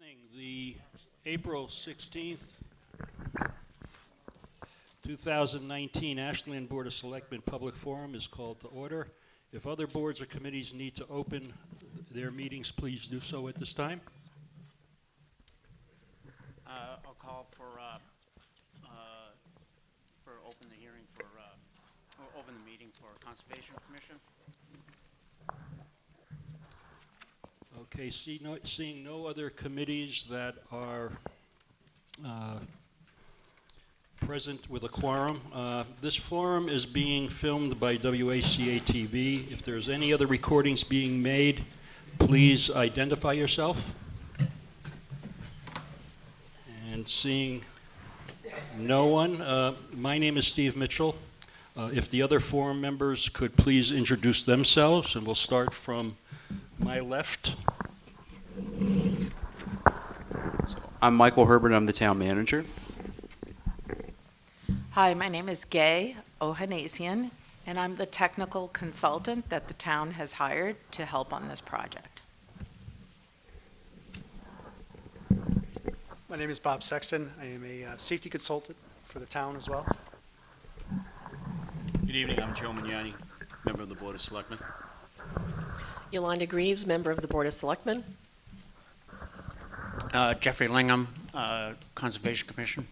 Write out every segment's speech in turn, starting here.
evening. The April 16th, 2019 Ashland Board of Selectmen Public Forum is called to order. If other boards or committees need to open their meetings, please do so at this time. I'll call for open the hearing for, or open the meeting for Conservation Commission. Okay, seeing no other committees that are present with a quorum, this forum is being filmed by WACA-TV. If there's any other recordings being made, please identify yourself. And seeing no one, my name is Steve Mitchell. If the other forum members could please introduce themselves, and we'll start from my left. So, I'm Michael Herbert. I'm the town manager. Hi, my name is Gay Ohanesian, and I'm the technical consultant that the town has hired to help on this project. My name is Bob Sexton. I am a safety consultant for the town as well. Good evening, I'm Joe Mignani, member of the Board of Selectmen. Yolanda Greaves, member of the Board of Selectmen. Jeffrey Lingham, Conservation Commission.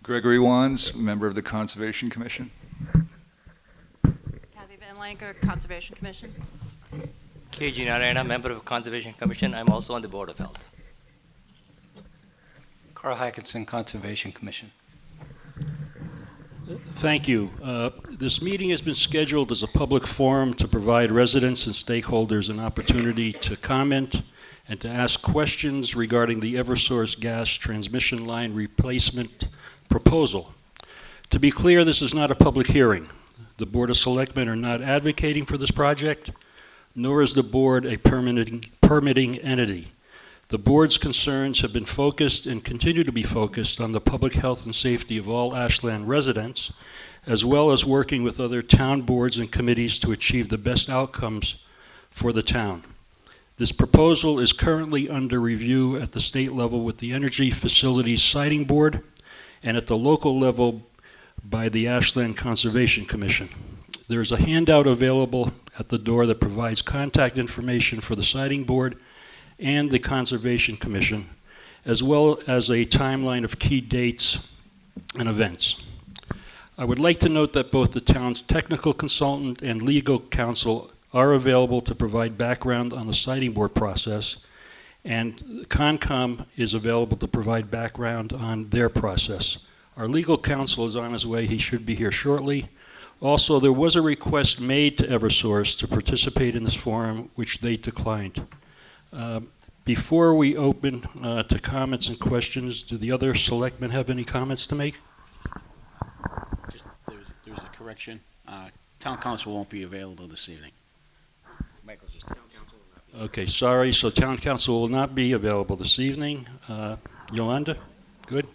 Gregory Wands, member of the Conservation Commission. Kathy Van Lanker, Conservation Commission. K.G. Narayana, member of Conservation Commission. I'm also on the Board of Health. Carl Hackinson, Conservation Commission. Thank you. This meeting has been scheduled as a public forum to provide residents and stakeholders an opportunity to comment and to ask questions regarding the eversource gas transmission line replacement proposal. To be clear, this is not a public hearing. The Board of Selectmen are not advocating for this project, nor is the board a permitting entity. The board's concerns have been focused and continue to be focused on the public health and safety of all Ashland residents, as well as working with other town boards and committees to achieve the best outcomes for the town. This proposal is currently under review at the state level with the Energy Facilities Siting Board and at the local level by the Ashland Conservation Commission. There's a handout available at the door that provides contact information for the Siting Board and the Conservation Commission, as well as a timeline of key dates and events. I would like to note that both the town's technical consultant and legal counsel are available to provide background on the Siting Board process, and Concom is available to provide background on their process. Our legal counsel is on his way. He should be here shortly. Also, there was a request made to eversource to participate in this forum, which they declined. Before we open to comments and questions, do the other selectmen have any comments to make? Just, there's a correction. Town council won't be available this evening. Michael's just town council will not be. Okay, sorry. So town council will not be available this evening. Yolanda, good.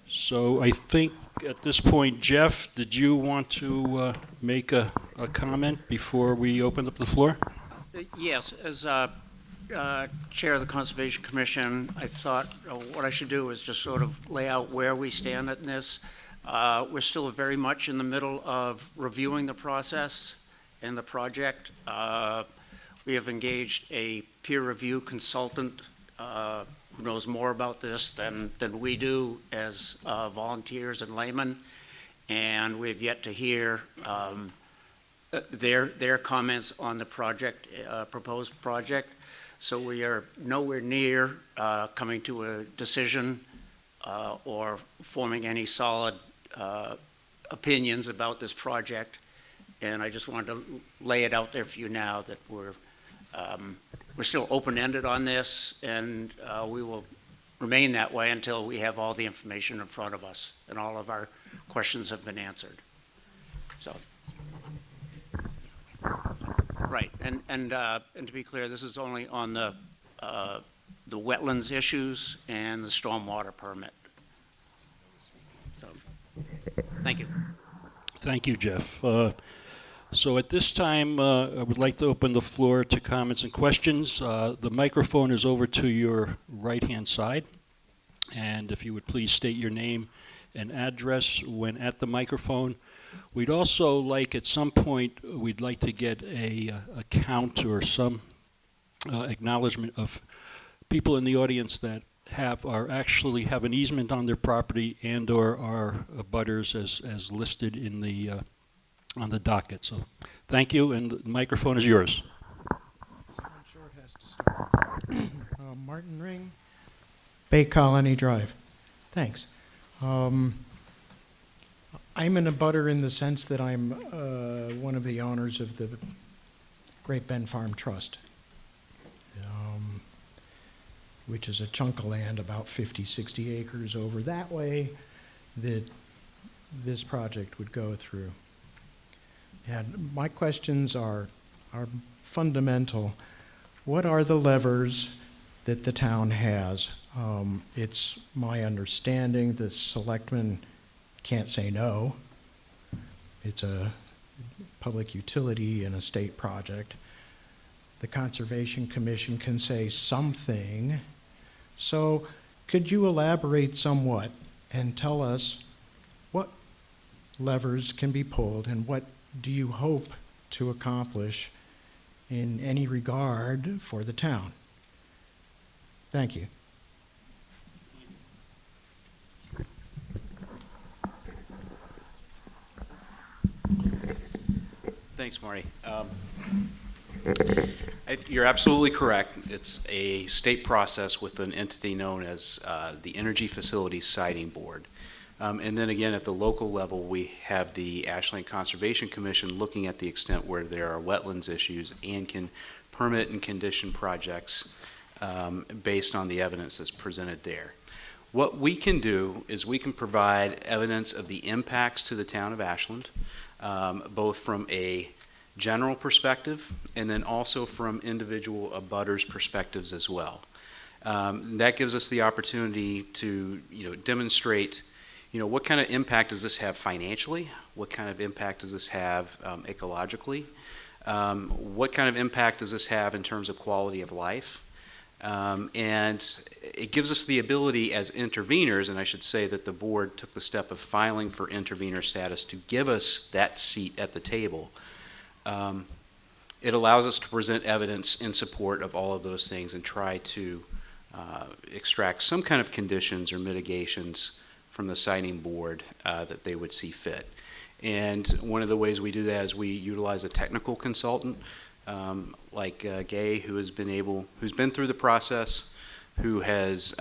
So I think at this point, Jeff, did you want to make a comment before we open up the floor? Yes, as Chair of the Conservation Commission, I thought what I should do is just sort of lay out where we stand in this. We're still very much in the middle of reviewing the process and the project. We have engaged a peer review consultant who knows more about this than we do as volunteers and laymen, and we've yet to hear their comments on the project, proposed project. So we are nowhere near coming to a decision or forming any solid opinions about this project. And I just wanted to lay it out there for you now that we're still open-ended on this, and we will remain that way until we have all the information in front of us and all of our questions have been answered. So. Right, and to be clear, this is only on the wetlands issues and the stormwater permit. So, thank you. Thank you, Jeff. So at this time, I would like to open the floor to comments and questions. The microphone is over to your right-hand side. And if you would please state your name and address when at the microphone. We'd also like, at some point, we'd like to get a count or some acknowledgement of people in the audience that actually have an easement on their property and/or are abutters as listed in the on the docket. So, thank you, and the microphone is yours. Someone short has to start. Martin Ring, Bay Colony Drive. Thanks. I'm an abutter in the sense that I'm one of the owners of the Great Bend Farm Trust, which is a chunk of land about 50, 60 acres over that way that this project would go through. And my questions are fundamental. What are the levers that the town has? It's my understanding the selectmen can't say no. It's a public utility and a state project. The Conservation Commission can say something. So could you elaborate somewhat and tell us what levers can be pulled and what do you hope to accomplish in any regard for the town? Thank you. Thanks, Marty. You're absolutely correct. It's a state process with an entity known as the Energy Facilities Siting Board. And then again, at the local level, we have the Ashland Conservation Commission looking at the extent where there are wetlands issues and can permit and condition projects based on the evidence that's presented there. What we can do is we can provide evidence of the impacts to the town of Ashland, both from a general perspective and then also from individual abutters' perspectives as well. That gives us the opportunity to demonstrate what kind of impact does this have financially? What kind of impact does this have ecologically? What kind of impact does this have in terms of quality of life? And it gives us the ability as interveners, and I should say that the board took the step of filing for intervener status to give us that seat at the table. It allows us to present evidence in support of all of those things and try to extract some kind of conditions or mitigations from the siting board that they would see fit. And one of the ways we do that is we utilize a technical consultant like Gay, who's been through the process, who has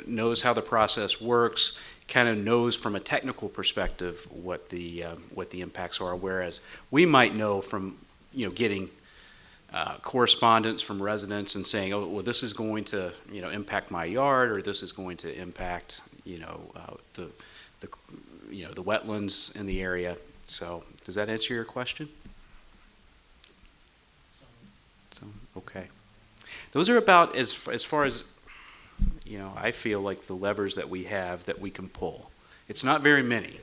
knows how the process works, kind of knows from a technical perspective what the impacts are. Whereas we might know from getting correspondence from residents and saying, oh, well, this is going to impact my yard, or this is going to impact the wetlands in the area. So does that answer your question? Okay. Those are about as far as I feel like the levers that we have that we can pull. It's not very many.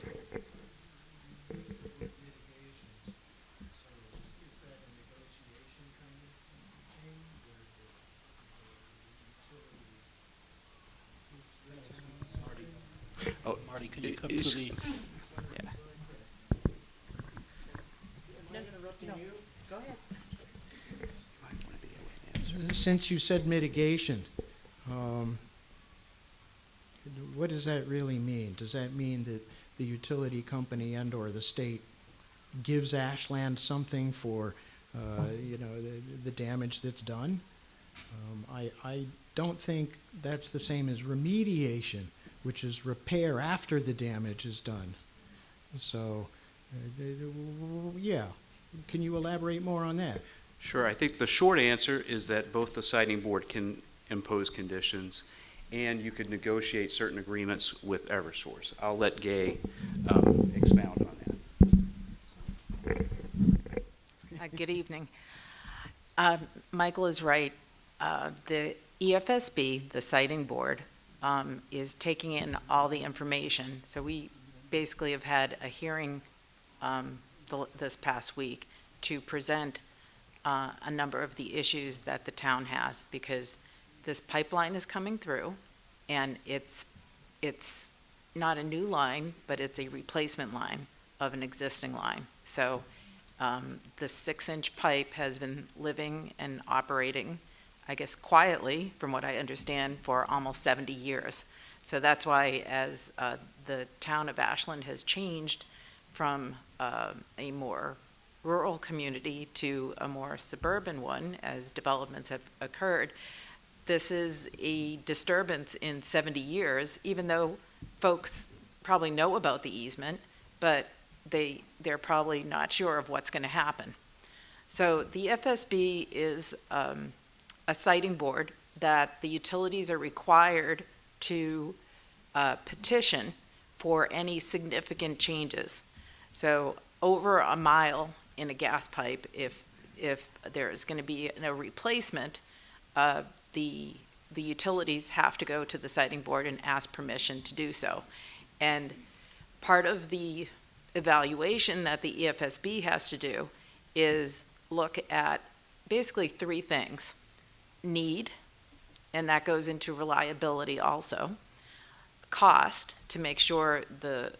Oh, Marty, can you come to the... Yeah. Since you said mitigation, what does that really mean? Does that mean that the utility company and/or the state gives Ashland something for, the damage that's done? I don't think that's the same as remediation, which is repair after the damage is done. So, yeah, can you elaborate more on that? Sure. I think the short answer is that both the siting board can impose conditions and you could negotiate certain agreements with eversource. I'll let Gay expound on that. Good evening. Michael is right. The EFSB, the siting board, is taking in all the information. So we basically have had a hearing this past week to present a number of the issues that the town has, because this pipeline is coming through, and it's not a new line, but it's a replacement line of an existing line. So the 6-inch pipe has been living and operating, I guess quietly, from what I understand, for almost 70 years. So that's why, as the town of Ashland has changed from a more rural community to a more suburban one, as developments have occurred, this is a disturbance in 70 years, even though folks probably know about the easement, but they're probably not sure of what's going to happen. So the FSB is a siting board that the utilities are required to petition for any significant changes. So over a mile in a gas pipe, if there's going to be a replacement, the utilities have to go to the siting board and ask permission to do so. And part of the evaluation that the EFSB has to do is look at basically 3 things: need, and that goes into reliability also; cost, to make sure the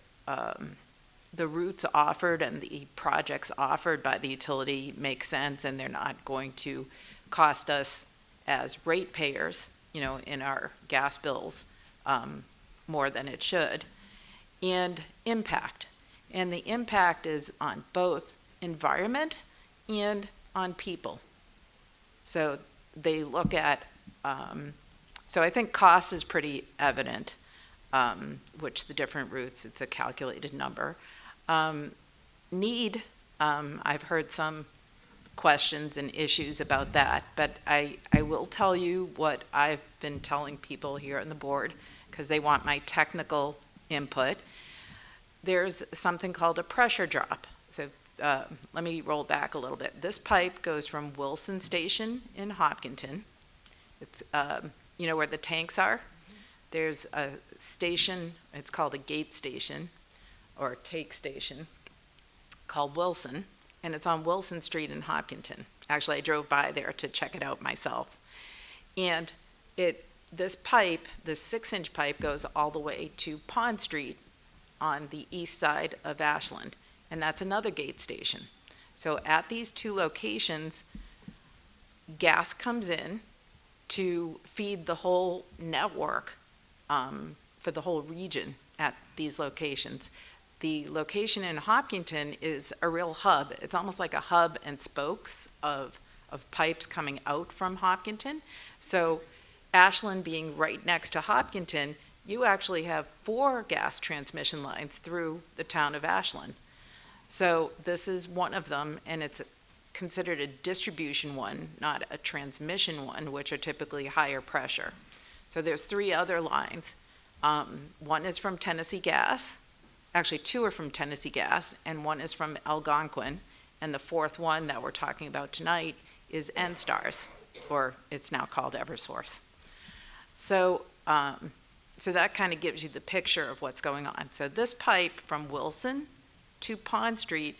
routes offered and the projects offered by the utility make sense and they're not going to cost us as ratepayers, in our gas bills, more than it should; and impact. And the impact is on both environment and on people. So they look at, so I think cost is pretty evident, which the different routes, it's a calculated number. Need, I've heard some questions and issues about that, but I will tell you what I've been telling people here on the board, because they want my technical input. There's something called a pressure drop. So let me roll back a little bit. This pipe goes from Wilson Station in Hopkinton. It's, where the tanks are. There's a station, it's called a gate station, or take station, called Wilson, and it's on Wilson Street in Hopkinton. Actually, I drove by there to check it out myself. And this pipe, this 6-inch pipe, goes all the way to Pond Street on the east side of Ashland, and that's another gate station. So at these 2 locations, gas comes in to feed the whole network for the whole region at these locations. The location in Hopkinton is a real hub. It's almost like a hub and spokes of pipes coming out from Hopkinton. So Ashland being right next to Hopkinton, you actually have 4 gas transmission lines through the town of Ashland. So this is one of them, and it's considered a distribution one, not a transmission one, which are typically higher pressure. So there's 3 other lines. One is from Tennessee Gas. Actually, 2 are from Tennessee Gas, and 1 is from Algonquin. And the 4th one that we're talking about tonight is NSTARS, or it's now called eversource. So that kind of gives you the picture of what's going on. So this pipe from Wilson to Pond Street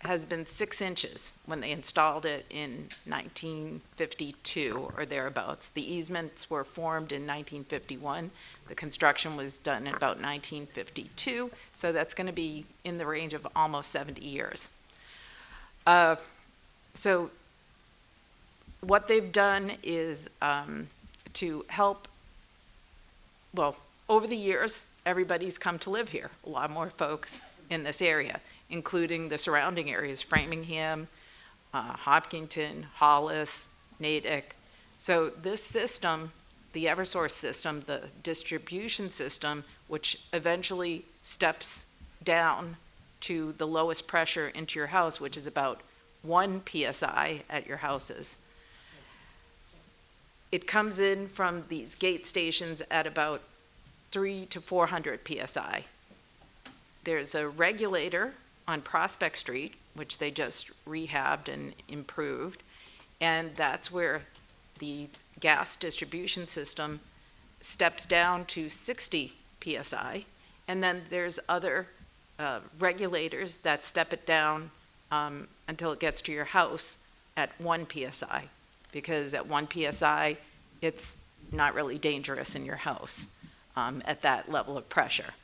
has been 6 inches when they installed it in 1952 or thereabouts. The easements were formed in 1951. The construction was done in about 1952, so that's going to be in the range of almost 70 years. So what they've done is to help, well, over the years, everybody's come to live here, a lot more folks in this area, including the surrounding areas, Framingham, Hopkinton, Hollis, Natick. So this system, the eversource system, the distribution system, which eventually steps down to the lowest pressure into your house, which is about 1 PSI at your houses. It comes in from these gate stations at about 300 to 400 PSI. There's a regulator on Prospect Street, which they just rehabbed and improved, and that's where the gas distribution system steps down to 60 PSI, and then there's other regulators that step it down until it gets to your house at 1 psi, because at 1 psi, it's not really dangerous in your house at that level of pressure.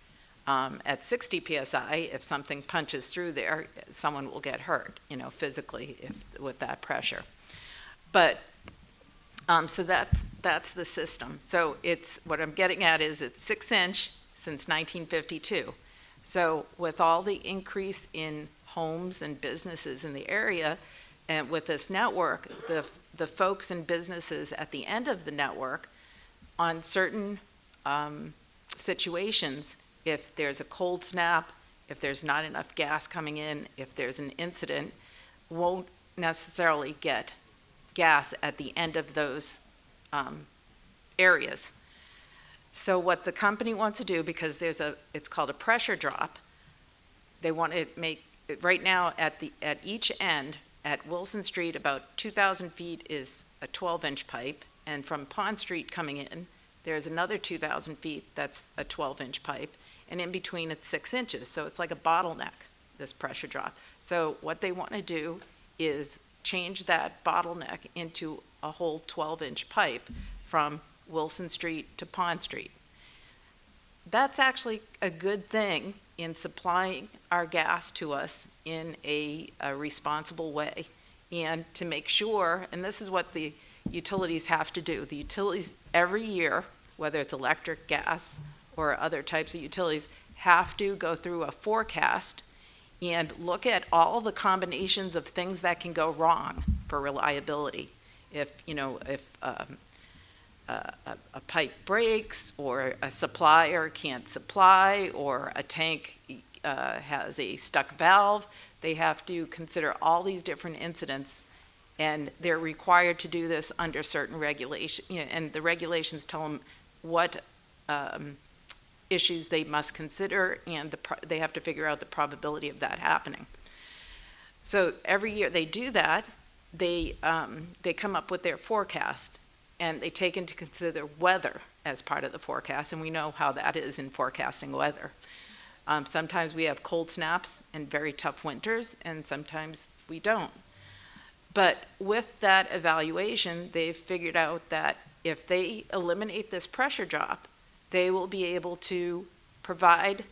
At 60 psi, if something punches through there, someone will get hurt, physically with that pressure. But so that's the system. So what I'm getting at is it's 6-inch since 1952. So with all the increase in homes and businesses in the area, and with this network, the folks and businesses at the end of the network, on certain situations, if there's a cold snap, if there's not enough gas coming in, if there's an incident, won't necessarily get gas at the end of those areas. So what the company wants to do, because it's called a pressure drop, they want to make, right now at each end, at Wilson Street, about 2,000 feet is a 12-inch pipe, and from Pond Street coming in, there's another 2,000 feet that's a 12-inch pipe, and in between it's 6 inches, so it's like a bottleneck, this pressure drop. So what they want to do is change that bottleneck into a whole 12-inch pipe from Wilson Street to Pond Street. That's actually a good thing in supplying our gas to us in a responsible way, and to make sure, and this is what the utilities have to do. The utilities every year, whether it's electric, gas, or other types of utilities, have to go through a forecast and look at all the combinations of things that can go wrong for reliability. If a pipe breaks, or a supplier can't supply, or a tank has a stuck valve, they have to consider all these different incidents, and they're required to do this under certain regulations, and the regulations tell them what issues they must consider, and they have to figure out the probability of that happening. So every year they do that, they come up with their forecast, and they take into consider weather as part of the forecast, and we know how that is in forecasting weather. Sometimes we have cold snaps and very tough winters, and sometimes we don't. But with that evaluation, they've figured out that if they eliminate this pressure drop, they will be able to provide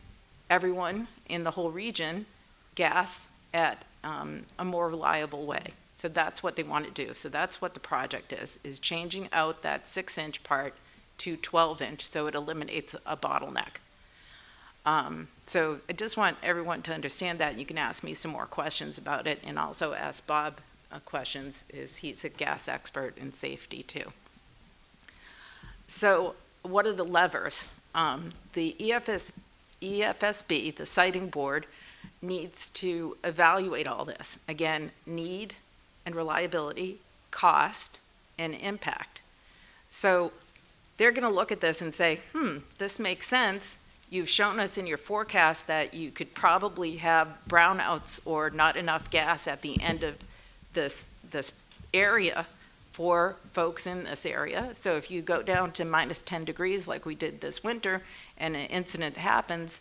everyone in the whole region gas at a more reliable way. So that's what they want to do. So that's what the project is changing out that 6-inch part to 12-inch, so it eliminates a bottleneck. So I just want everyone to understand that. You can ask me some more questions about it, and also ask Bob questions, he's a gas expert in safety too. So what are the levers? The EFSB, the siting board, needs to evaluate all this. Again, need and reliability, cost, and impact. So they're going to look at this and say, this makes sense. You've shown us in your forecast that you could probably have brownouts or not enough gas at the end of this area for folks in this area. So if you go down to -10 degrees like we did this winter and an incident happens,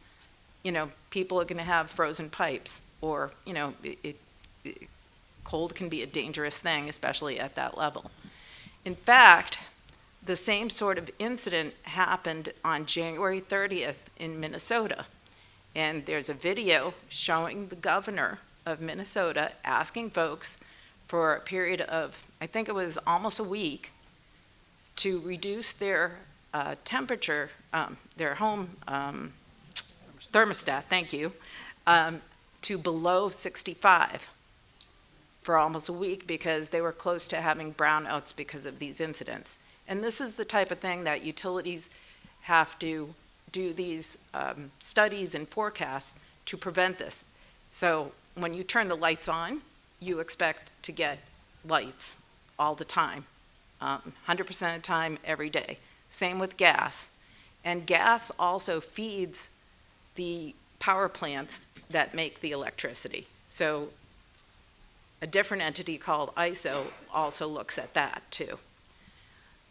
people are going to have frozen pipes, or cold can be a dangerous thing, especially at that level. In fact, the same sort of incident happened on January 30th in Minnesota. And there's a video showing the governor of Minnesota asking folks for a period of, I think it was almost a week, to reduce their temperature, their home thermostat, thank you, to below 65 for almost a week, because they were close to having brownouts because of these incidents. And this is the type of thing that utilities have to do, these studies and forecasts to prevent this. So when you turn the lights on, you expect to get lights all the time, 100% of the time, every day. Same with gas. And gas also feeds the power plants that make the electricity. So a different entity called ISO also looks at that too.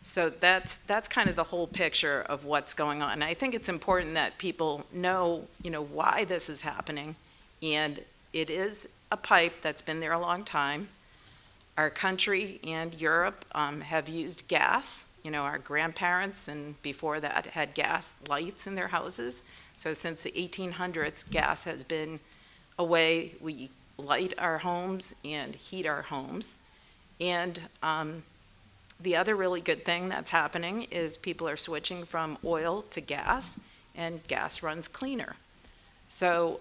So that's kind of the whole picture of what's going on. I think it's important that people know, why this is happening. And it is a pipe that's been there a long time. Our country and Europe have used gas. Our grandparents and before that had gas lights in their houses. So since the 1800s, gas has been a way we light our homes and heat our homes. And the other really good thing that's happening is people are switching from oil to gas, and gas runs cleaner. So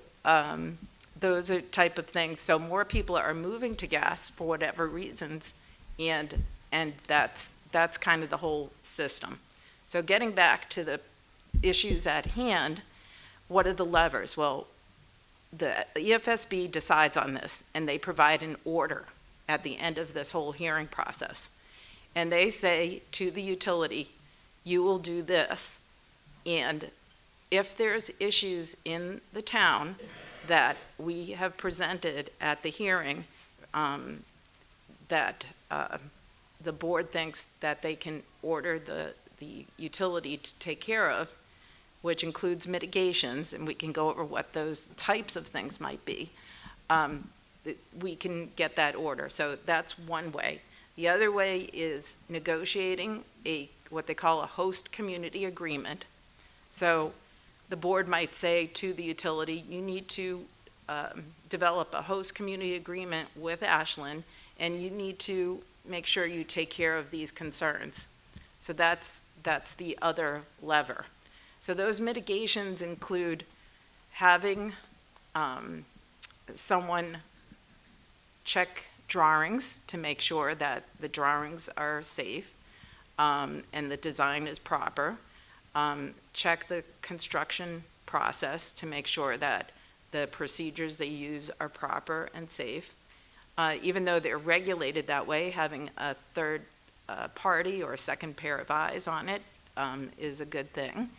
those are type of things. So more people are moving to gas for whatever reasons, and that's kind of the whole system. So getting back to the issues at hand, what are the levers? Well, the EFSB decides on this, and they provide an order at the end of this whole hearing process. And they say to the utility, you will do this, and if there's issues in the town that we have presented at the hearing that the board thinks that they can order the utility to take care of, which includes mitigations, and we can go over what those types of things might be, we can get that order. So that's one way. The other way is negotiating what they call a host community agreement. So the board might say to the utility, you need to develop a host community agreement with Ashland, and you need to make sure you take care of these concerns. So that's the other lever. So those mitigations include having someone check drawings to make sure that the drawings are safe and the design is proper. Check the construction process to make sure that the procedures they use are proper and safe. Even though they're regulated that way, having a third party or a second pair of eyes on it is a good thing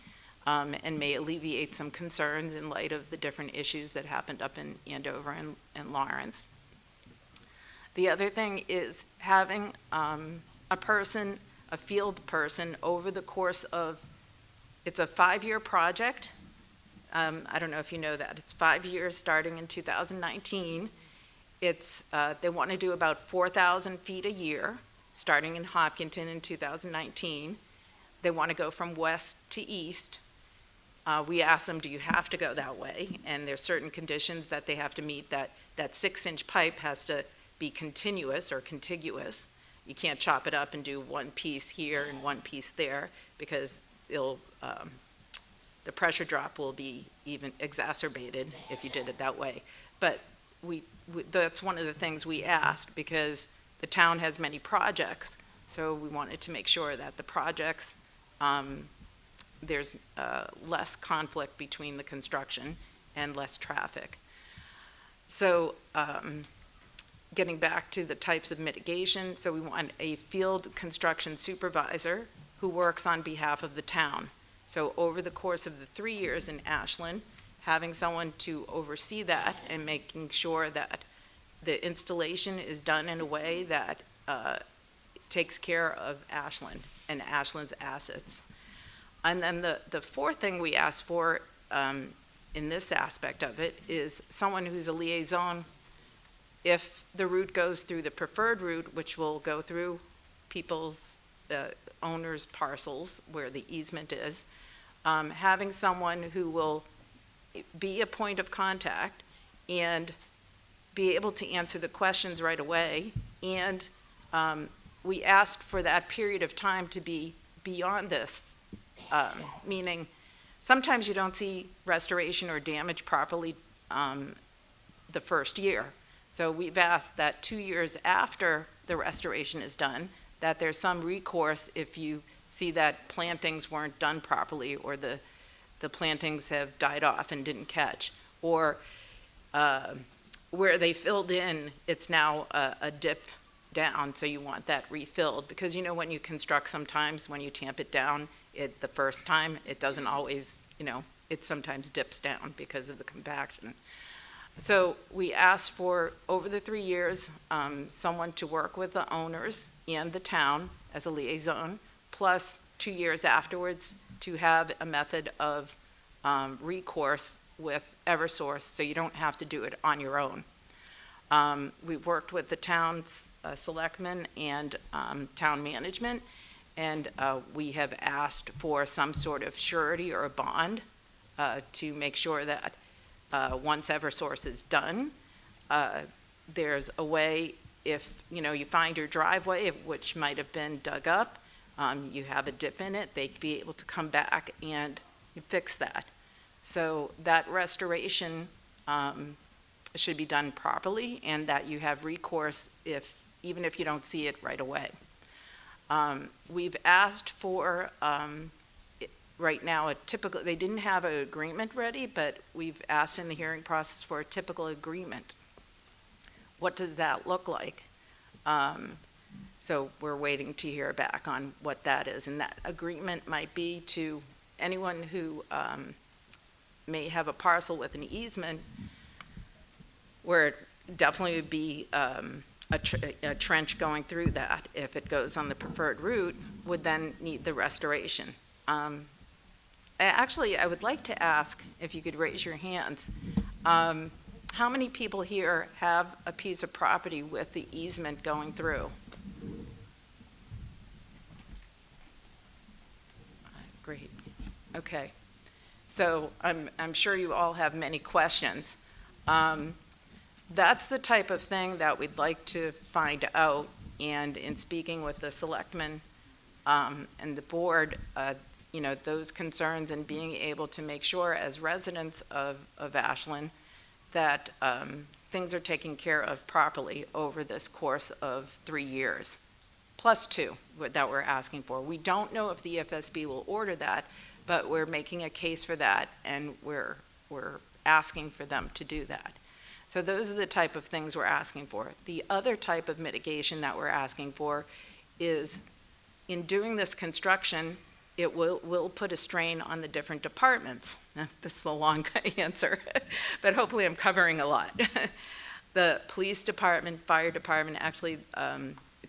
and may alleviate some concerns in light of the different issues that happened up in Andover and Lawrence. The other thing is having a field person over the course of, it's a 5-year project. I don't know if you know that. It's 5 years starting in 2019. They want to do about 4,000 feet a year, starting in Hopkinton in 2019. They want to go from west to east. We asked them, do you have to go that way? And there's certain conditions that they have to meet. That 6-inch pipe has to be continuous or contiguous. You can't chop it up and do one piece here and one piece there because the pressure drop will be even exacerbated if you did it that way. But that's one of the things we asked because the town has many projects, so we wanted to make sure that the projects, there's less conflict between the construction and less traffic. So getting back to the types of mitigation, so we want a field construction supervisor who works on behalf of the town. So over the course of the 3 years in Ashland, having someone to oversee that and making sure that the installation is done in a way that takes care of Ashland and Ashland's assets. And then the fourth thing we asked for in this aspect of it is someone who's a liaison. If the route goes through the preferred route, which will go through people's owners' parcels where the easement is, having someone who will be a point of contact and be able to answer the questions right away. And we asked for that period of time to be beyond this, meaning sometimes you don't see restoration or damage properly the first year. So we've asked that 2 years after the restoration is done, that there's some recourse if you see that plantings weren't done properly or the plantings have died off and didn't catch, or where they filled in, it's now a dip down, so you want that refilled. Because when you construct sometimes, when you tamp it down, the first time, it doesn't always, it sometimes dips down because of the compaction. So we asked for, over the 3 years, someone to work with the owners and the town as a liaison plus 2 years afterwards to have a method of recourse with eversource, so you don't have to do it on your own. We've worked with the town's selectmen and town management, and we have asked for some sort of surety or a bond to make sure that once eversource is done, there's a way, if you find your driveway, which might have been dug up, you have a dip in it, they'd be able to come back and fix that. So that restoration should be done properly, and that you have recourse even if you don't see it right away. We've asked for, right now, they didn't have an agreement ready, but we've asked in the hearing process for a typical agreement. What does that look like? So we're waiting to hear back on what that is. And that agreement might be to anyone who may have a parcel with an easement, where it definitely would be a trench going through that. If it goes on the preferred route, would then need the restoration. Actually, I would like to ask if you could raise your hands. How many people here have a piece of property with the easement going through? Great. Okay. So I'm sure you all have many questions. That's the type of thing that we'd like to find out, and in speaking with the selectmen and the board, those concerns, and being able to make sure as residents of Ashland that things are taken care of properly over this course of 3 years, plus 2 that we're asking for. We don't know if the EFSB will order that, but we're making a case for that, and we're asking for them to do that. So those are the type of things we're asking for. The other type of mitigation that we're asking for is, in doing this construction, it will put a strain on the different departments. This is a long answer, but hopefully I'm covering a lot. The police department, fire department, actually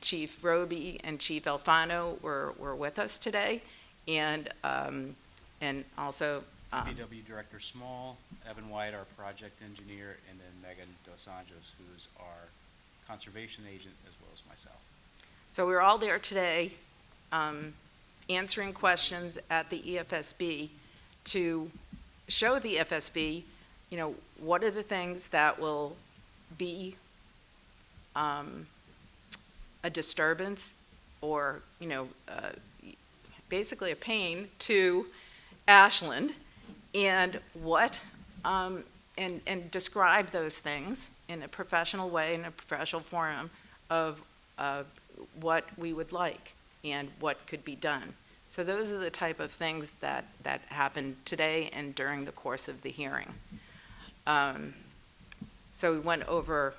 Chief Roby and Chief Alfano were with us today, and also PW Director Small, Evan White, our project engineer, and then Megan Dos Anjos, who's our conservation agent, as well as myself. So we're all there today answering questions at the EFSB to show the EFSB, what are the things that will be a disturbance or, basically a pain to Ashland, and what, and describe those things in a professional way, in a professional forum of what we would like and what could be done. So those are the type of things that happened today and during the course of the hearing. So we went over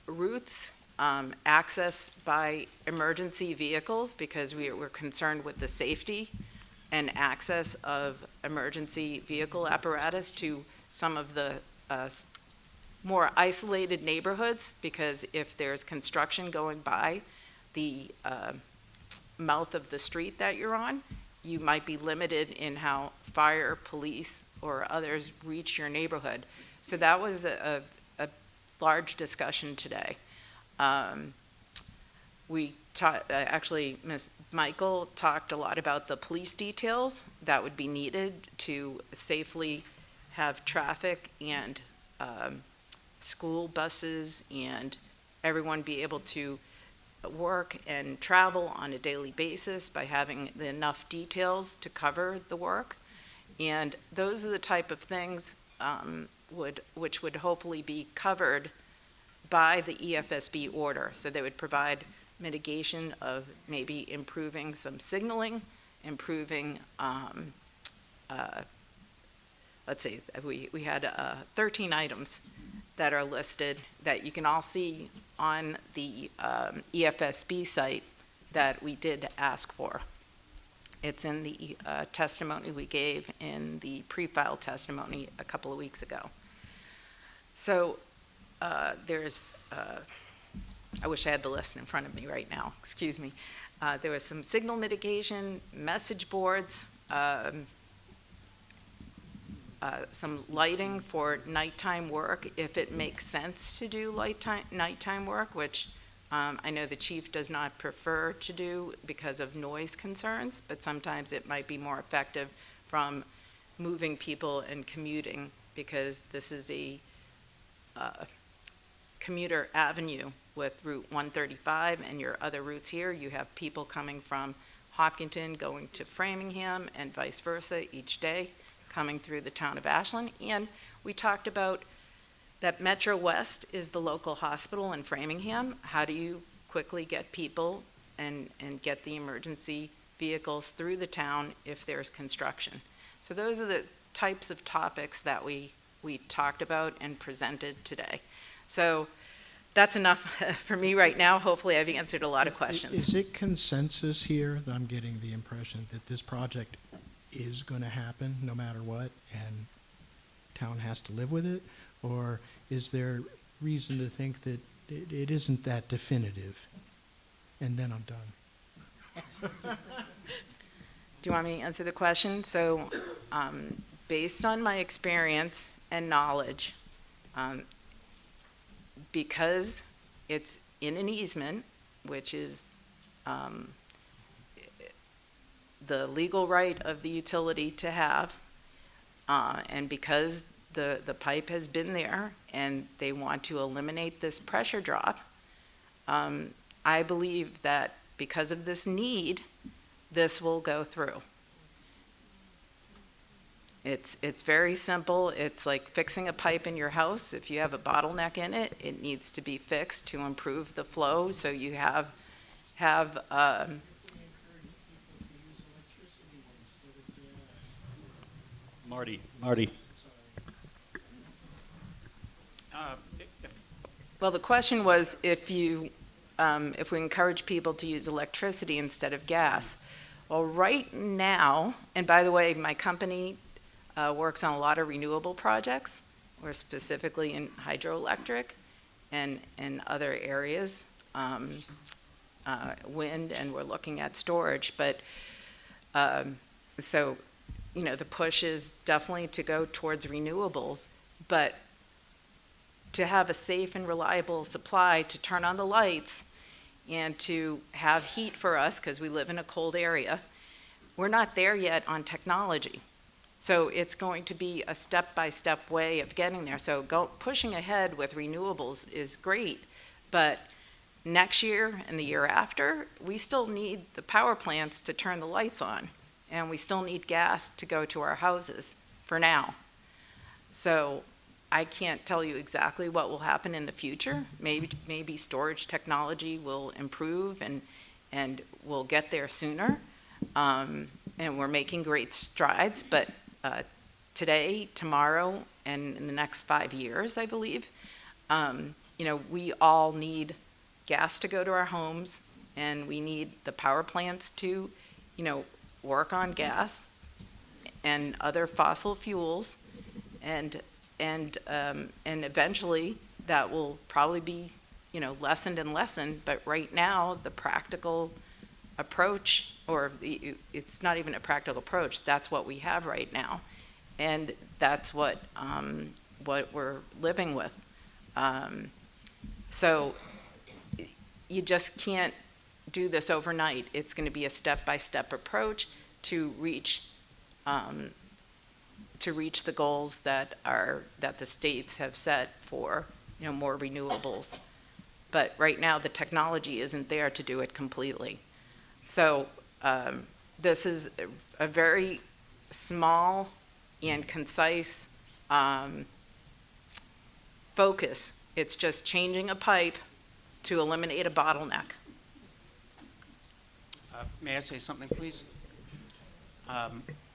routes, access by emergency vehicles, because we were concerned with the safety and access of emergency vehicle apparatus to some of the more isolated neighborhoods, because if there's construction going by the mouth of the street that you're on, you might be limited in how fire, police, or others reach your neighborhood. So that was a large discussion today. Actually, Ms. Michael talked a lot about the police details that would be needed to safely have traffic and school buses and everyone be able to work and travel on a daily basis by having enough details to cover the work. And those are the type of things which would hopefully be covered by the EFSB order. So they would provide mitigation of maybe improving some signaling, improving, let's see, we had 13 items that are listed that you can all see on the EFSB site that we did ask for. It's in the testimony we gave in the pre-file testimony a couple of weeks ago. So there's, I wish I had the list in front of me right now, excuse me. There was some signal mitigation, message boards, some lighting for nighttime work, if it makes sense to do nighttime work, which I know the chief does not prefer to do because of noise concerns, but sometimes it might be more effective from moving people and commuting, because this is a commuter avenue with Route 135 and your other routes here. You have people coming from Hopkinton going to Framingham and vice versa each day, coming through the town of Ashland. And we talked about that Metro West is the local hospital in Framingham. How do you quickly get people and get the emergency vehicles through the town if there's construction? So those are the types of topics that we talked about and presented today. So that's enough for me right now. Hopefully I've answered a lot of questions. Is it consensus here that I'm getting the impression that this project is going to happen no matter what, and town has to live with it? Or is there reason to think that it isn't that definitive? And then I'm done. Do you want me to answer the question? So based on my experience and knowledge, because it's in an easement, which is the legal right of the utility to have, and because the pipe has been there and they want to eliminate this pressure drop, I believe that because of this need, this will go through. It's very simple. It's like fixing a pipe in your house. If you have a bottleneck in it, it needs to be fixed to improve the flow, so you have Marty. Well, the question was if we encourage people to use electricity instead of gas. Well, right now, and by the way, my company works on a lot of renewable projects. We're specifically in hydroelectric and other areas, wind, and we're looking at storage. But so, the push is definitely to go towards renewables, but to have a safe and reliable supply to turn on the lights and to have heat for us, because we live in a cold area, we're not there yet on technology. So it's going to be a step-by-step way of getting there. So pushing ahead with renewables is great, but next year and the year after, we still need the power plants to turn the lights on, and we still need gas to go to our houses for now. So I can't tell you exactly what will happen in the future. Maybe storage technology will improve and we'll get there sooner. And we're making great strides, but today, tomorrow, and in the next 5 years, I believe, we all need gas to go to our homes, and we need the power plants to, work on gas and other fossil fuels, and eventually that will probably be, lessened and lessened. But right now, the practical approach, or it's not even a practical approach, that's what we have right now, and that's what we're living with. So you just can't do this overnight. It's going to be a step-by-step approach to reach the goals that the states have set for more renewables. But right now the technology isn't there to do it completely. So this is a very small and concise focus. It's just changing a pipe to eliminate a bottleneck. May I say something, please?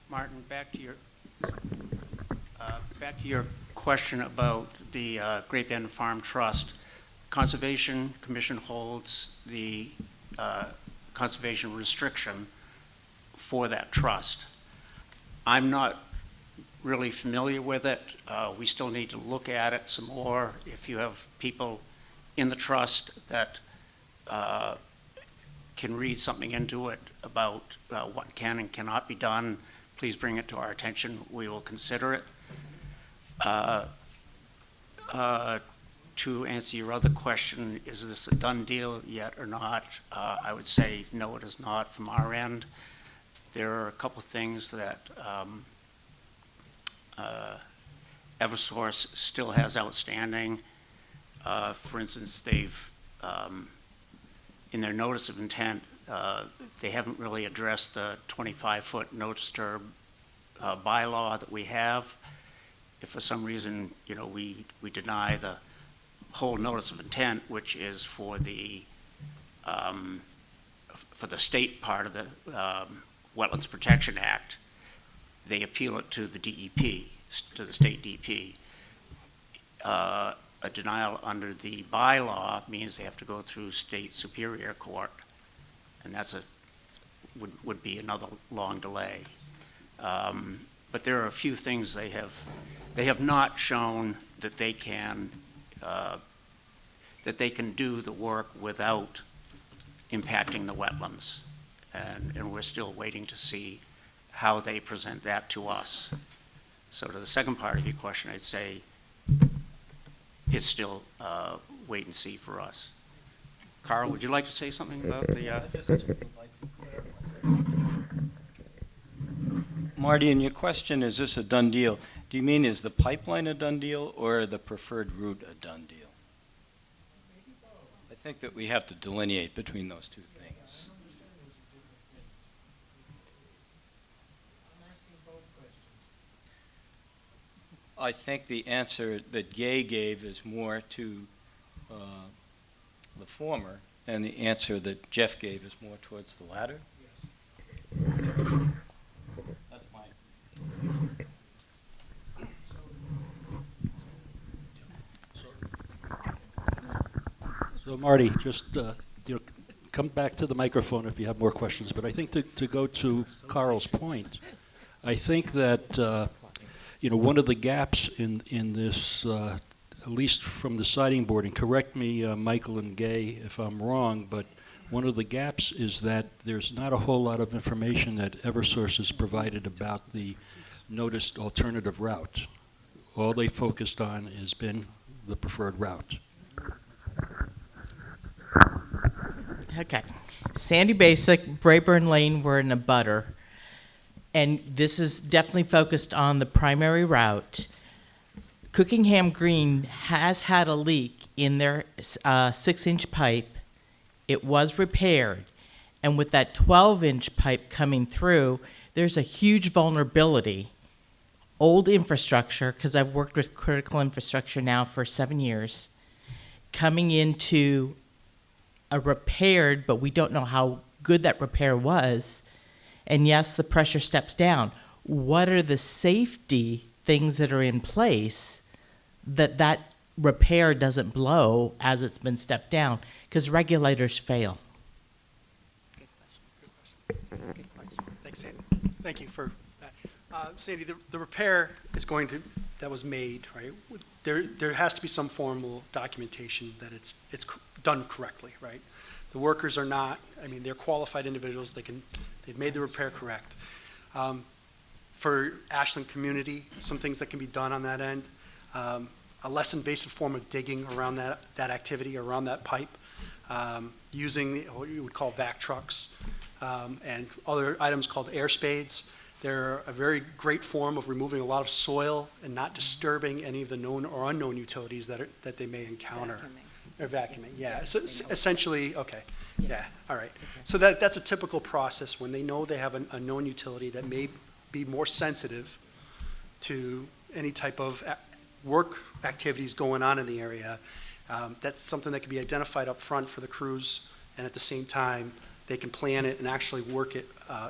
Martin, back to your question about the Great Bend Farm Trust. Conservation Commission holds the conservation restriction for that trust. I'm not really familiar with it. We still need to look at it some more. If you have people in the trust that can read something into it about what can and cannot be done, please bring it to our attention. We will consider it. To answer your other question, is this a done deal yet or not? I would say no, it is not from our end. There are a couple things that eversource still has outstanding. For instance, they've, in their notice of intent, they haven't really addressed the 25-foot no disturb bylaw that we have. If for some reason, we deny the whole notice of intent, which is for the state part of the Wetlands Protection Act, they appeal it to the DEP, to the state DEP. A denial under the bylaw means they have to go through state superior court, and that's would be another long delay. But there are a few things they have not shown that they can do the work without impacting the wetlands, and we're still waiting to see how they present that to us. So to the second part of your question, I'd say it's still wait and see for us. Carl, would you like to say something about the? Marty, in your question, is this a done deal? Do you mean is the pipeline a done deal or the preferred route a done deal? I think that we have to delineate between those two things. I think the answer that Gay gave is more to the former, and the answer that Jeff gave is more towards the latter. That's mine. So Marty, just come back to the microphone if you have more questions. But I think to go to Carl's point, I think that one of the gaps in this, at least from the siting board, and correct me, Michael and Gay, if I'm wrong, but one of the gaps is that there's not a whole lot of information that eversource has provided about the noticed alternative route. All they focused on has been the preferred route. Okay. Sandy Basic, Brayburn Lane, we're in a butter. And this is definitely focused on the primary route. Cookingham Green has had a leak in their 6-inch pipe. It was repaired. And with that 12-inch pipe coming through, there's a huge vulnerability. Old infrastructure, because I've worked with critical infrastructure now for 7 years, coming into a repaired, but we don't know how good that repair was. And yes, the pressure steps down. What are the safety things that are in place that repair doesn't blow as it's been stepped down? Because regulators fail. Good question. Thanks, Sandy. Thank you for that. Sandy, the repair is that was made, right? There has to be some formal documentation that it's done correctly, right? The workers are not, they're qualified individuals. They've made the repair correct. For Ashland community, some things that can be done on that end, a less invasive form of digging around that activity, around that pipe, using what you would call vac trucks, and other items called air spades. They're a very great form of removing a lot of soil and not disturbing any of the known or unknown utilities that they may encounter. Or vacuuming, yeah. So essentially, okay, yeah, all right. So that's a typical process when they know they have a known utility that may be more sensitive to any type of work activities going on in the area. That's something that can be identified up front for the crews, and at the same time, they can plan it and actually work it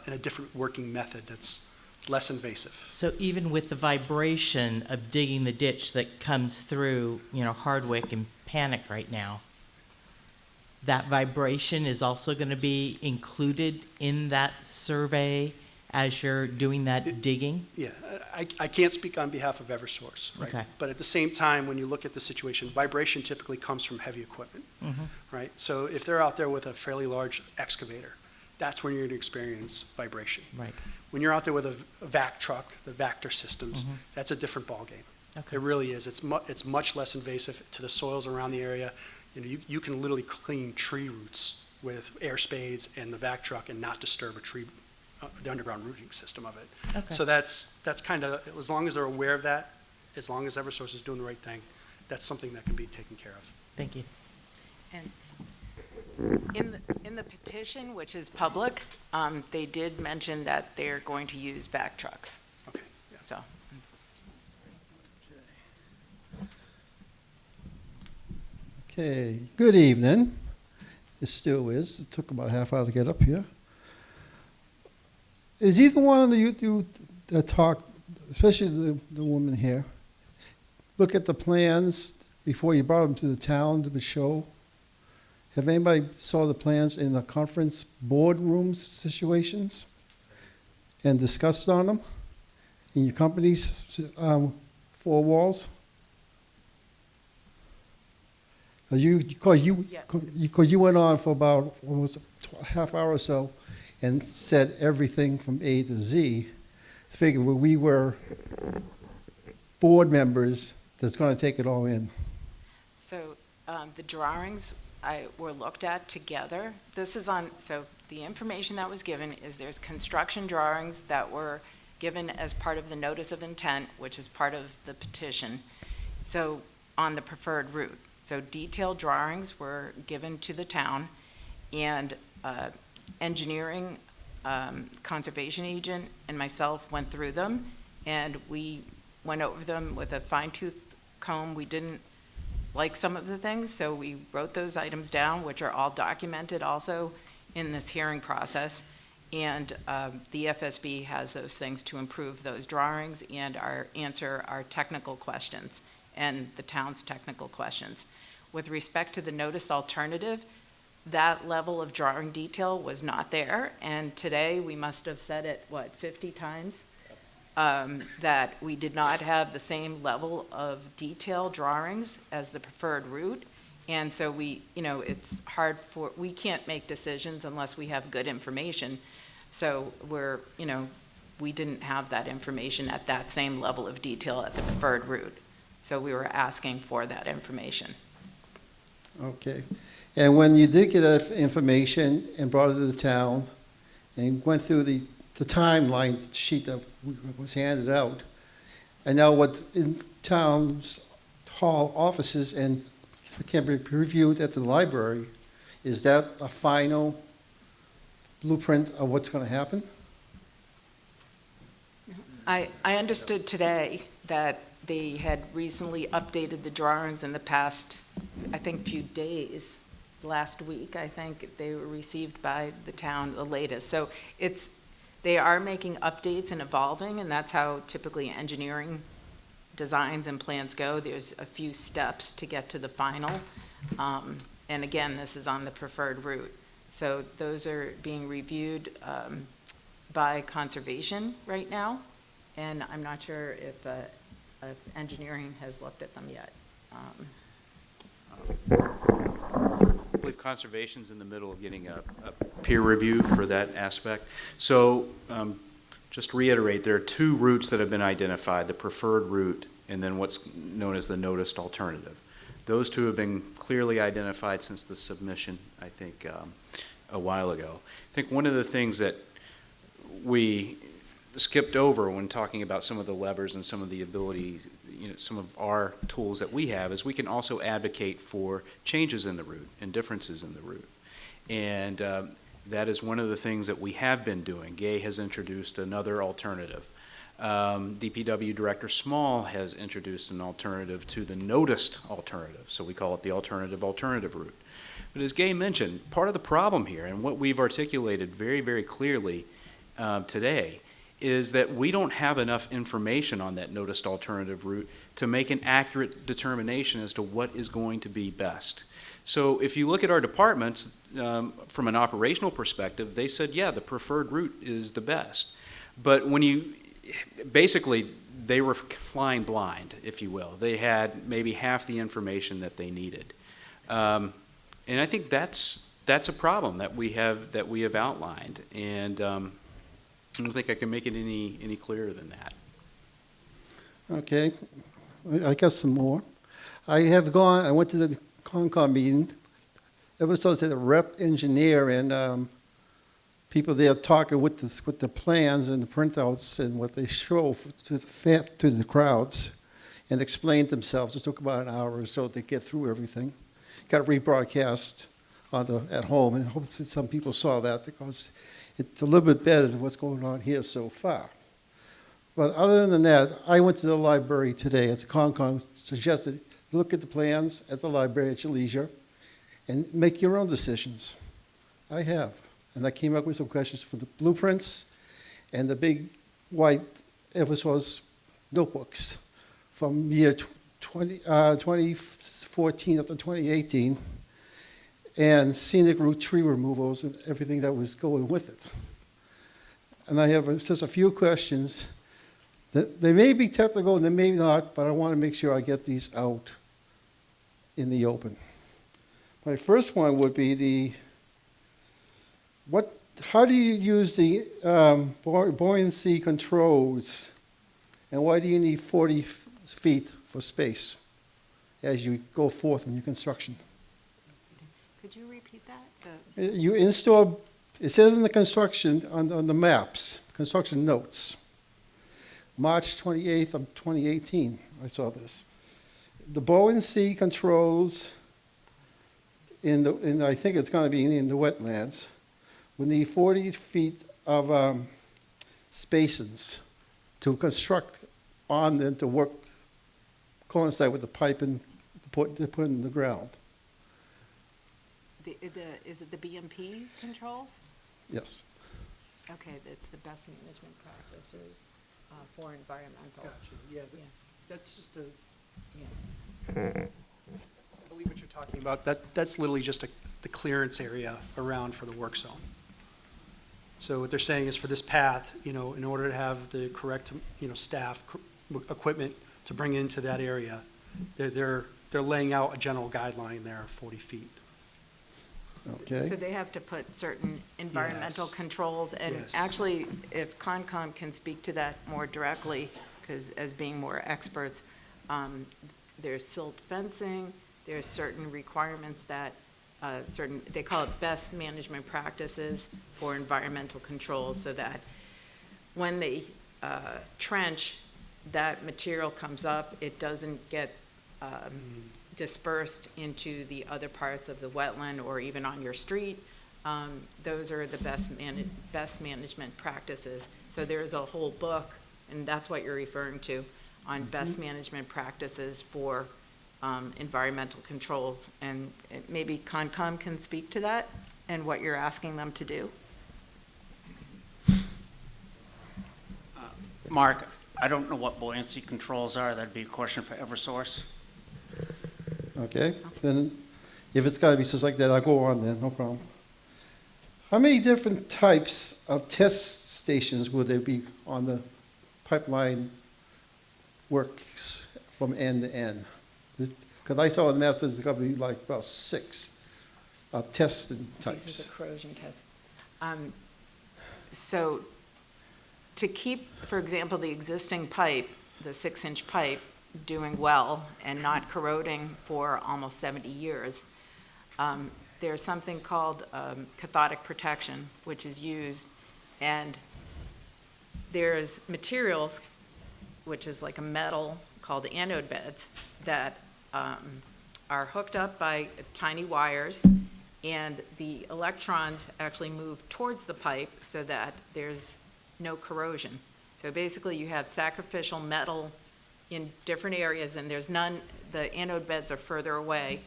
in a different working method that's less invasive. So even with the vibration of digging the ditch that comes through, Hardwick and Panic right now, that vibration is also going to be included in that survey as you're doing that digging? Yeah, I can't speak on behalf of eversource, right? Okay. But at the same time, when you look at the situation, vibration typically comes from heavy equipment, right? So if they're out there with a fairly large excavator, that's when you're going to experience vibration. Right. When you're out there with a vac truck, the Vector systems, that's a different ballgame. Okay. It really is. It's much less invasive to the soils around the area. You know, you can literally clean tree roots with air spades and the vac truck and not disturb a tree, the underground rooting system of it. Okay. So that's kind of, as long as they're aware of that, as long as Eversource is doing the right thing, that's something that can be taken care of. Thank you. And in the petition, which is public, they did mention that they're going to use back trucks. Okay. Yeah. So, Okay, good evening. It still is. It took about a half hour to get up here. Is either one of you that talked, especially the woman here, look at the plans before you brought them to the town to show? Have anybody saw the plans in the conference boardroom situations and discussed on them in your company's four walls? Because you went on for about a half hour or so and said everything from A to Z. Figured we were board members that's going to take it all in. so the drawings were looked at together. This is on, so the information that was given is there's construction drawings that were given as part of the notice of intent, which is part of the petition, so on the preferred route. So detailed drawings were given to the town, and engineering, conservation agent, and myself went through them, and we went over them with a fine-tooth comb. We didn't like some of the things, so we wrote those items down, which are all documented also in this hearing process. And the FSB has those things to improve those drawings and answer our technical questions and the town's technical questions. With respect to the notice alternative, that level of drawing detail was not there, and today we must have said it, 50 times? That we did not have the same level of detail drawings as the preferred route, and so it's hard we can't make decisions unless we have good information, so we didn't have that information at that same level of detail at the preferred route. So we were asking for that information. Okay. And when you did get that information and brought it to the town and went through the timeline sheet that was handed out, and now what in town's hall offices and can be reviewed at the library, is that a final blueprint of what's going to happen? I understood today that they had recently updated the drawings in the past, I think, few days. Last week, I think, they were received by the town, the latest. So they are making updates and evolving, and that's how typically engineering designs and plans go. There's a few steps to get to the final. And again, this is on the preferred route. So those are being reviewed by conservation right now, and I'm not sure if engineering has looked at them yet. I believe conservation's in the middle of getting a peer review for that aspect. So just to reiterate, there are two routes that have been identified, the preferred route and then what's known as the noticed alternative. Those two have been clearly identified since the submission, I think, a while ago. I think one of the things that we skipped over when talking about some of the levers and some of the abilities, some of our tools that we have, is we can also advocate for changes in the route and differences in the route. And that is one of the things that we have been doing. Gay has introduced another alternative. DPW Director Small has introduced an alternative to the noticed alternative, so we call it the alternative route. But as Gay mentioned, part of the problem here, and what we've articulated very, very clearly today, is that we don't have enough information on that noticed alternative route to make an accurate determination as to what is going to be best. So if you look at our departments, from an operational perspective, they said, yeah, the preferred route is the best. But when you, basically, they were flying blind, if you will. They had maybe half the information that they needed. And I think that's a problem that we have outlined. And I don't think I can make it any clearer than that. Okay, I got some more. I went to the Concom meeting. Eversource had a rep engineer and people there talking with the plans and the printouts and what they show to the crowds and explained themselves. It took about an hour or so to get through everything. Got rebroadcast at home, and I hope that some people saw that because it's a little bit better than what's going on here so far. But other than that, I went to the library today, as Concom suggested, look at the plans at the library at your leisure and make your own decisions. I have. And I came up with some questions for the blueprints and the big white Eversource notebooks from year 2014 up to 2018, and scenic route tree removals and everything that was going with it. And I have just a few questions. They may be technical and they may not, but I want to make sure I get these out in the open. My first one would be how do you use the buoyancy controls, and why do you need 40 feet for space as you go forth in your construction? Could you repeat that? You install, it says in the construction, on the maps, construction notes, March 28th of 2018, I saw this. The buoyancy controls I think it's going to be in the wetlands. We need 40 feet of spacings to construct on and to work, coincide with the pipe and put in the ground. Is it the BMP controls? Yes. Okay, that's the best management practices for environmental. Gotcha, yeah. That's just a, Yeah. I believe what you're talking about, that's literally just the clearance area around for the work zone. So what they're saying is for this path, in order to have the correct, staff, equipment to bring into that area, they're laying out a general guideline there of 40 feet. Okay. So they have to put certain environmental Yes. controls, and Yes. actually, if Concom can speak to that more directly, because as being more experts, there's silt fencing, there's certain requirements that they call it best management practices for environmental controls, so that when they trench, that material comes up, it doesn't get dispersed into the other parts of the wetland or even on your street. Those are the best management practices. So there's a whole book, and that's what you're referring to, on best management practices for environmental controls. And maybe Concom can speak to that and what you're asking them to do. Mark, I don't know what buoyancy controls are. That'd be a question for eversource. Okay, then if it's got to be just like that, I'll go on then, no problem. How many different types of test stations will there be on the pipeline works from end to end? Because I saw in the map there's going to be like about 6 testing These are types. the corrosion tests. So to keep, for example, the existing pipe, the 6-inch pipe, doing well and not corroding for almost 70 years, there's something called cathodic protection, which is used, and there's materials, which is like a metal called anode beds, that are hooked up by tiny wires, and the electrons actually move towards the pipe so that there's no corrosion. So basically you have sacrificial metal in different areas, and there's none, the anode beds are further away,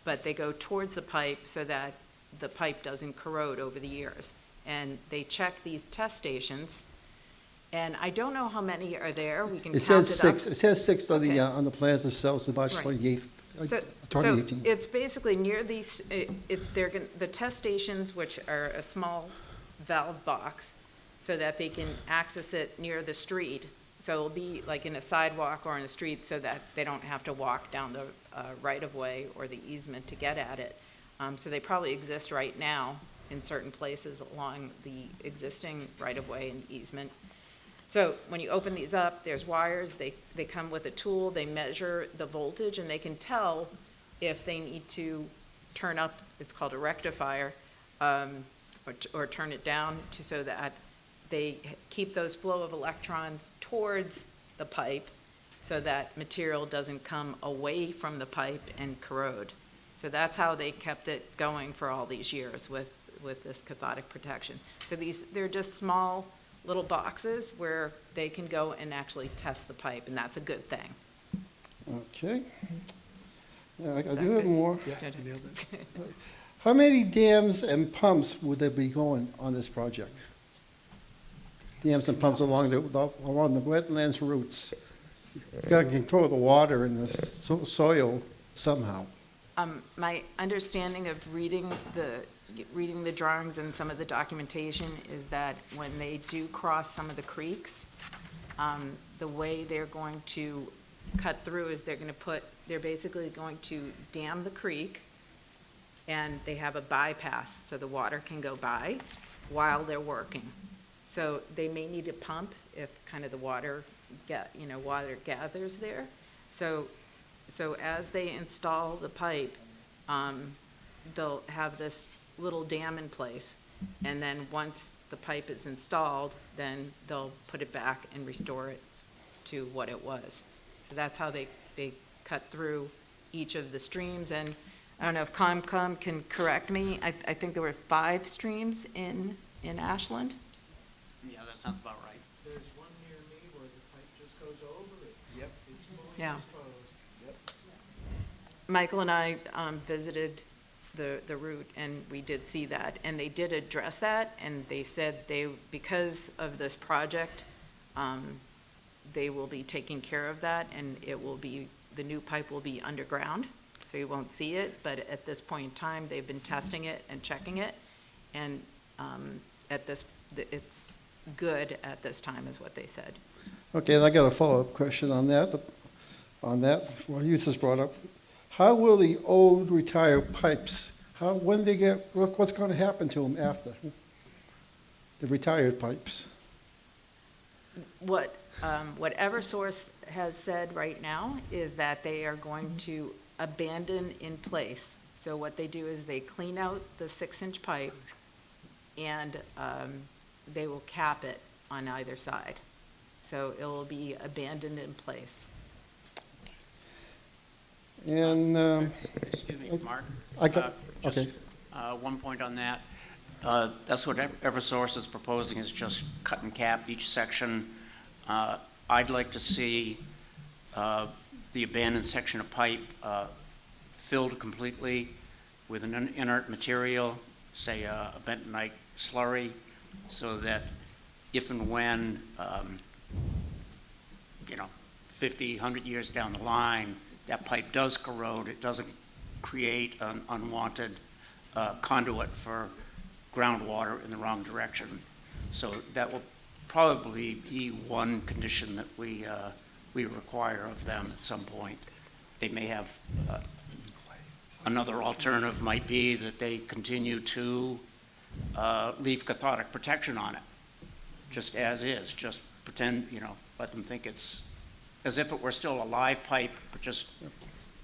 but they go towards the pipe so that the pipe doesn't corrode over the years. And they check these test stations, and I don't know how many are there. We can It count says it up. 6. It says 6 on Okay. the plans themselves, March Right. 28th, So 2018. it's basically near these, the test stations, which are a small valve box. so that they can access it near the street. So it'll be like in a sidewalk or on a street so that they don't have to walk down the right-of-way or the easement to get at it. So they probably exist right now in certain places along the existing right-of-way and easement. So when you open these up, there's wires, they come with a tool, they measure the voltage, and they can tell if they need to turn up, it's called a rectifier, or turn it down so that they keep those flow of electrons towards the pipe so that material doesn't come away from the pipe and corrode. So that's how they kept it going for all these years with this cathodic protection. So they're just small little boxes where they can go and actually test the pipe, and that's a good thing. Okay. I do have more. Yeah, you nailed it. How many dams and pumps would there be going on this project? Dams and pumps along the wetlands routes. You got to control the water and the soil somehow. My understanding of reading the drawings and some of the documentation is that when they do cross some of the creeks, the way they're going to cut through is they're basically going to dam the creek, and they have a bypass so the water can go by while they're working. So they may need a pump if kind of the water gathers there. So as they install the pipe, they'll have this little dam in place, and then once the pipe is installed, then they'll put it back and restore it to what it was. So that's how they cut through each of the streams. And I don't know if COMCOM can correct me. I think there were 5 streams in Ashland. Yeah, that sounds about right. There's one near me where the pipe just goes over it. Yep. It's fully Yeah. exposed. Yep. Michael and I visited the route, and we did see that, and they did address that, and they said because of this project, they will be taking care of that, and the new pipe will be underground, so you won't see it, but at this point in time, they've been testing it and checking it, and it's good at this time, is what they said. Okay, and I got a follow-up question on that. What you just brought up. How will the old retired pipes, what's going to happen to them after the retired pipes? What eversource has said right now is that they are going to abandon in place. So what they do is they clean out the 6-inch pipe, and they will cap it on either side. So it will be abandoned in place. And Excuse me, Mark. okay. One point on that. That's what eversource is proposing, is just cut and cap each section. I'd like to see the abandoned section of pipe filled completely with an inert material, say a bentonite slurry, so that if and when, 50, 100 years down the line, that pipe does corrode, it doesn't create an unwanted conduit for groundwater in the wrong direction. So that will probably be one condition that we require of them at some point. They may have another alternative might be that they continue to leave cathodic protection on it, just as is. Just pretend, let them think it's as if it were still a live pipe, but just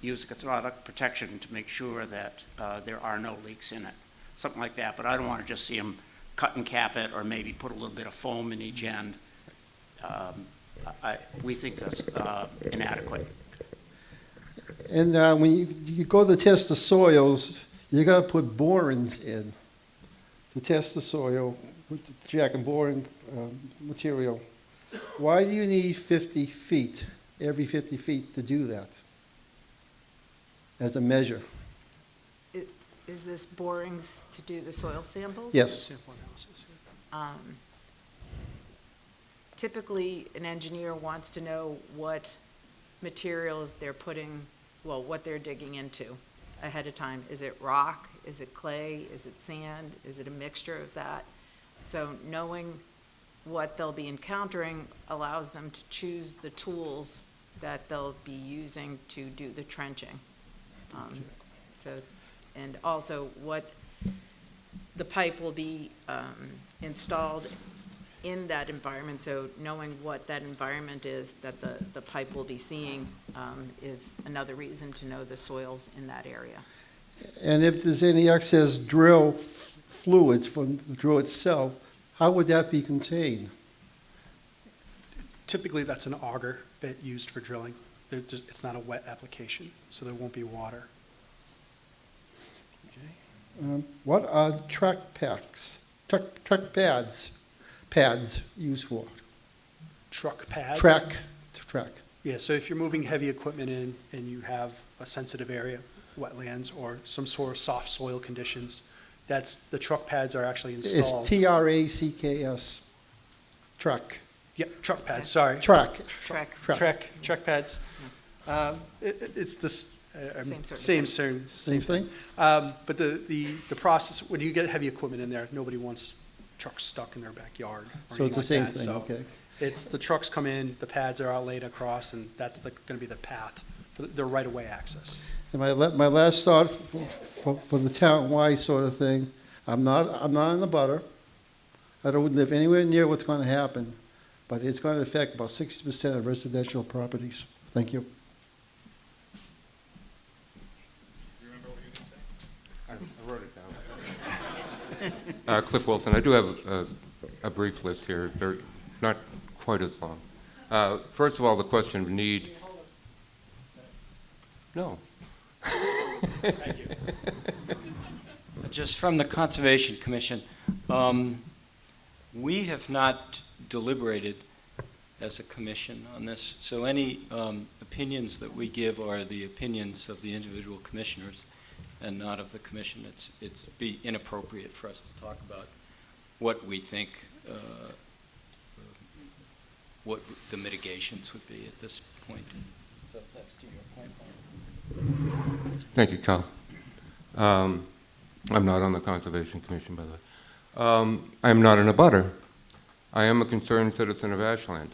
use cathodic protection to make sure that there are no leaks in it. Something like that, but I don't want to just see them cut and cap it, or maybe put a little bit of foam in each end. We think that's inadequate. And when you go to test the soils, you got to put borings in to test the soil with the jack and boring material. Why do you need 50 feet, every 50 feet to do that as a measure? Is this borings to do the soil samples? Yes. Sample analysis. Typically, an engineer wants to know what materials they're what they're digging into ahead of time. Is it rock? Is it clay? Is it sand? Is it a mixture of that? So knowing what they'll be encountering allows them to choose the tools that they'll be using to do the trenching. So, and also what the pipe will be installed in that environment, so knowing what that environment is that the pipe will be seeing is another reason to know the soils in that area. And if there's any excess drill fluids from the drill itself, how would that be contained? Typically, that's an auger bit used for drilling. It's not a wet application, so there won't be water. What are track pads used for? Truck pads? Track. Yeah, so if you're moving heavy equipment in and you have a sensitive area, wetlands, or some sort of soft soil conditions, the truck pads are actually installed. It's T-R-A-C-K-S. Truck. Yep, truck pads, sorry. Track. Truck pads. It's this. Same sort of Same thing? But the process, when you get heavy equipment in there, nobody wants trucks stuck in their backyard. Or So it's the anything same like that. thing, So okay. It's the trucks come in, the pads are out laid across, and that's going to be the path for their right-of-way access. And my last thought for the town-wide sort of thing, I'm not in the butter. I don't live anywhere near what's going to happen, but it's going to affect about 60% of residential properties. Thank you. I wrote it down. Cliff Wilson, I do have a brief list here. They're not quite as long. First of all, the question of need. No. Thank you. Just from the Conservation Commission, we have not deliberated as a commission on this, so any opinions that we give are the opinions of the individual commissioners and not of the commission. It's be inappropriate for us to talk about what we think what the mitigations would be at this point. So that's to your point. Thank you, Cal. I'm not on the Conservation Commission, by the way. I am not in a butter. I am a concerned citizen of Ashland.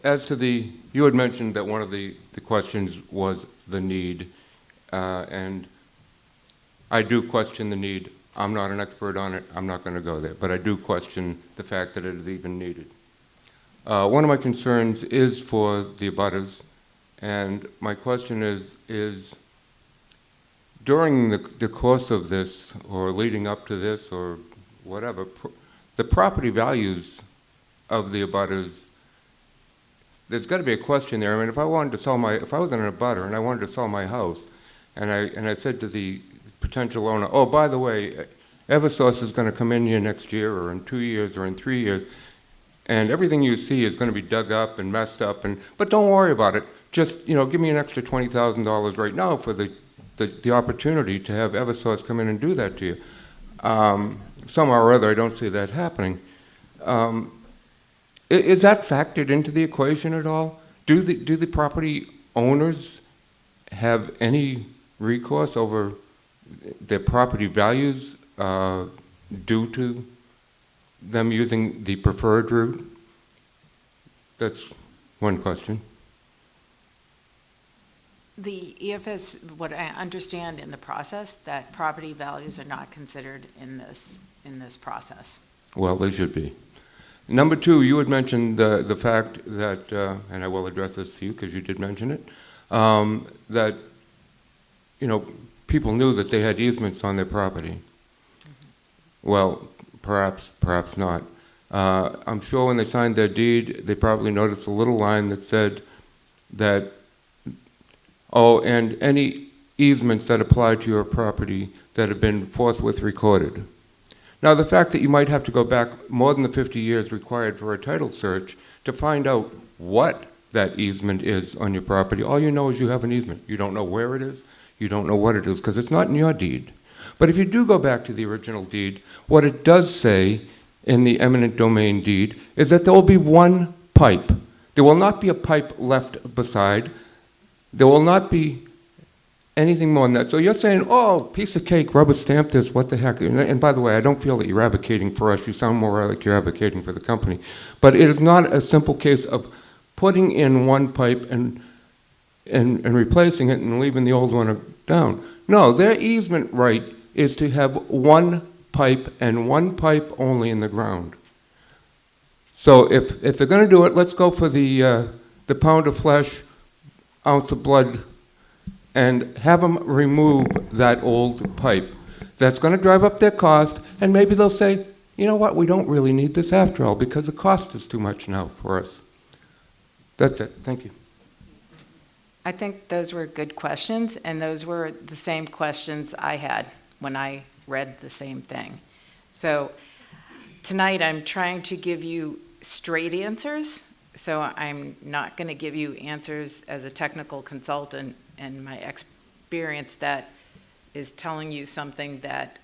As to you had mentioned that one of the questions was the need, and I do question the need. I'm not an expert on it. I'm not going to go there, but I do question the fact that it is even needed. One of my concerns is for the abutters, and my question is during the course of this, or leading up to this, or whatever, the property values of the abutters, there's got to be a question there. I mean, if I was in a abutter and I wanted to sell my house, and I said to the potential owner, oh, by the way, eversource is going to come in here next year, or in 2 years, or in 3 years, and everything you see is going to be dug up and messed up, but don't worry about it. Just, give me an extra $20,000 right now for the opportunity to have eversource come in and do that to you. Somehow or other, I don't see that happening. Is that factored into the equation at all? Do the property owners have any recourse over their property values due to them using the preferred route? That's one question. The EFS, what I understand in the process, that property values are not considered in this process. Well, they should be. Number two, you had mentioned the fact that, and I will address this to you because you did mention it, that people knew that they had easements on their property. Mm-hmm. Well, perhaps not. I'm sure when they signed their deed, they probably noticed a little line that said that, oh, and any easements that apply to your property that have been forthwith recorded. Now, the fact that you might have to go back more than the 50 years required for a title search to find out what that easement is on your property, all you know is you have an easement. You don't know where it is. You don't know what it is because it's not in your deed. But if you do go back to the original deed, what it does say in the eminent domain deed is that there will be one pipe. There will not be a pipe left beside. There will not be anything more than that. So you're saying, oh, piece of cake, rubber stamp this, what the heck? And by the way, I don't feel that you're advocating for us. You sound more like you're advocating for the company. But it is not a simple case of putting in one pipe and replacing it and leaving the old one down. No, their easement right is to have one pipe and one pipe only in the ground. So if they're going to do it, let's go for the pound of flesh, ounce of blood, and have them remove that old pipe. That's going to drive up their cost, and maybe they'll say, you know what, we don't really need this after all because the cost is too much now for us. That's it. Thank you. I think those were good questions, and those were the same questions I had when I read the same thing. So tonight I'm trying to give you straight answers, so I'm not going to give you answers as a technical consultant and my experience that is telling you something that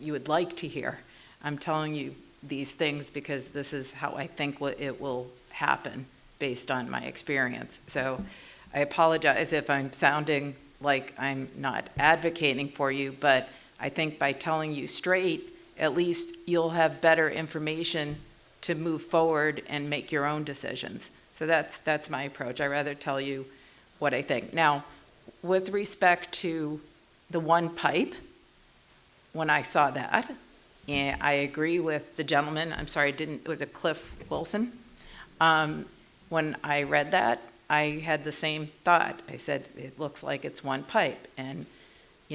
you would like to hear. I'm telling you these things because this is how I think it will happen based on my experience. So I apologize if I'm sounding like I'm not advocating for you, but I think by telling you straight, at least you'll have better information to move forward and make your own decisions. So that's my approach. I'd rather tell you what I think. Now, with respect to the one pipe, when I saw that, and I agree with the gentleman, I'm sorry, it was a Cliff Wilson. When I read that, I had the same thought. I said, it looks like it's one pipe. And,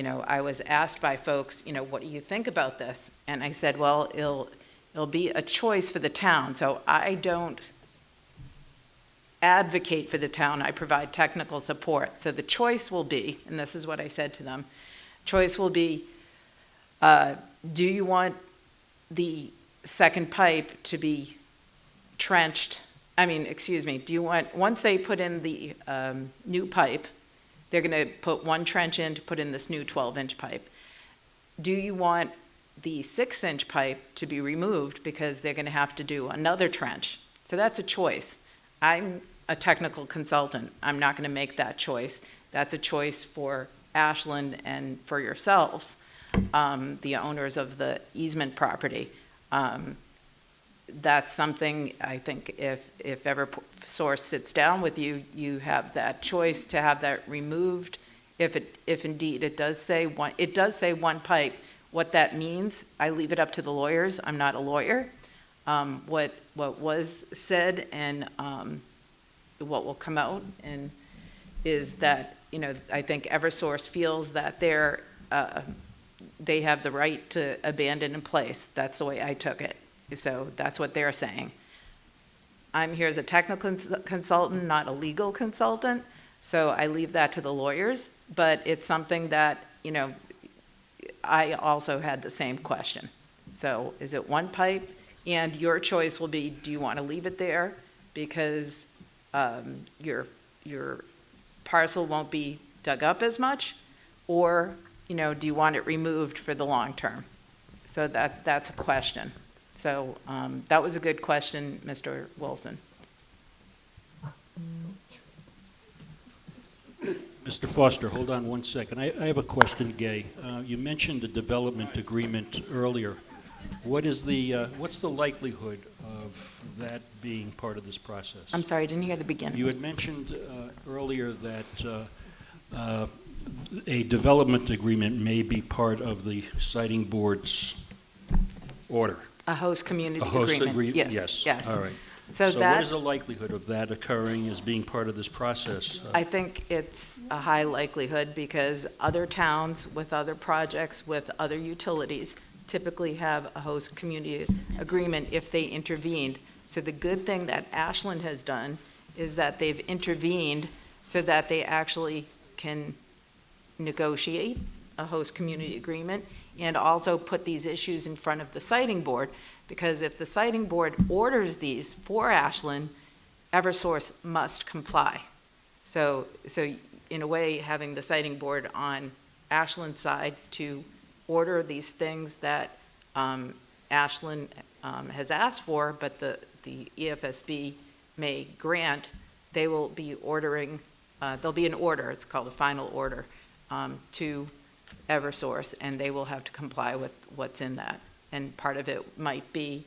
I was asked by folks, what do you think about this? And I said, well, it'll be a choice for the town. So I don't advocate for the town. I provide technical support. So the choice will be, and this is what I said to them, choice will be, do you want the second pipe to be trenched? Do you want, once they put in the new pipe, they're going to put one trench in to put in this new 12-inch pipe. Do you want the 6-inch pipe to be removed because they're going to have to do another trench? So that's a choice. I'm a technical consultant. I'm not going to make that choice. That's a choice for Ashland and for yourselves, the owners of the easement property. That's something I think if eversource sits down with you, you have that choice to have that removed. If indeed it does say one pipe, what that means, I leave it up to the lawyers. I'm not a lawyer. What was said and what will come out and is that I think eversource feels that they have the right to abandon in place. That's the way I took it. So that's what they're saying. I'm here as a technical consultant, not a legal consultant, so I leave that to the lawyers, but it's something that, I also had the same question. So is it one pipe? And your choice will be, do you want to leave it there because your parcel won't be dug up as much? Or, do you want it removed for the long term? So that's a question. So that was a good question, Mr. Wilson. Mr. Foster, hold on one second. I have a question, Gay. You mentioned the development agreement earlier. What's the likelihood of that being part of this process? I'm sorry, I didn't hear the beginning. You had mentioned earlier that a development agreement may be part of the siting board's order. A host community agreement. Yes. All right. So what is the likelihood of that occurring as being part of this process? I think it's a high likelihood because other towns with other projects with other utilities typically have a host community agreement if they intervened. So the good thing that Ashland has done is that they've intervened so that they actually can negotiate a host community agreement and also put these issues in front of the siting board, because if the siting board orders these for Ashland, eversource must comply. So in a way, having the siting board on Ashland's side to order these things that Ashland has asked for, but the EFSB may grant, they will be ordering there'll be an order, it's called a final order, to Eversource, and they will have to comply with what's in that. And part of it might be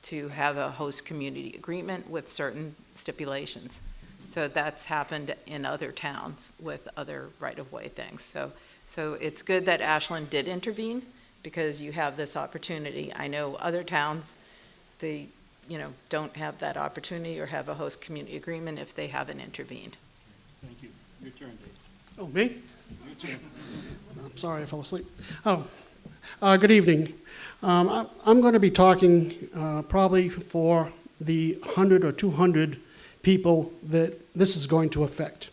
to have a host community agreement with certain stipulations. So that's happened in other towns with other right-of-way things. So it's good that Ashland did intervene, because you have this opportunity. I know other towns, they, don't have that opportunity or have a host community agreement if they haven't intervened. Thank you. Your turn, Dave. Oh, me? Your turn. I'm sorry, I fell asleep. Good evening. I'm going to be talking probably for the 100 or 200 people that this is going to affect.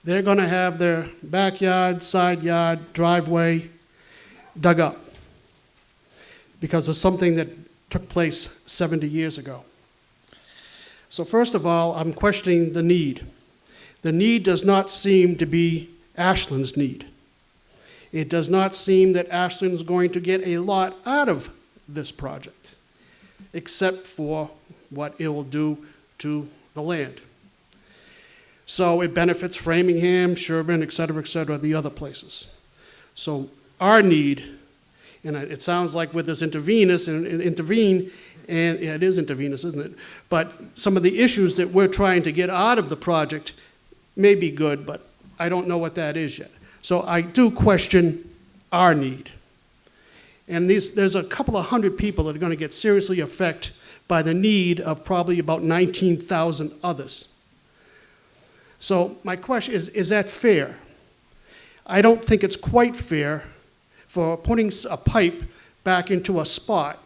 They're going to have their backyard, side yard, driveway dug up because of something that took place 70 years ago. So first of all, I'm questioning the need. The need does not seem to be Ashland's need. It does not seem that Ashland is going to get a lot out of this project, except for what it will do to the land. So it benefits Framingham, Sherburne, et cetera, the other places. So our need, and it sounds like with this intervenus and intervene, and yeah, it is intervenus, isn't it? But some of the issues that we're trying to get out of the project may be good, but I don't know what that is yet. So I do question our need. And there's a couple of hundred people that are going to get seriously affected by the need of probably about 19,000 others. So my question is that fair? I don't think it's quite fair for putting a pipe back into a spot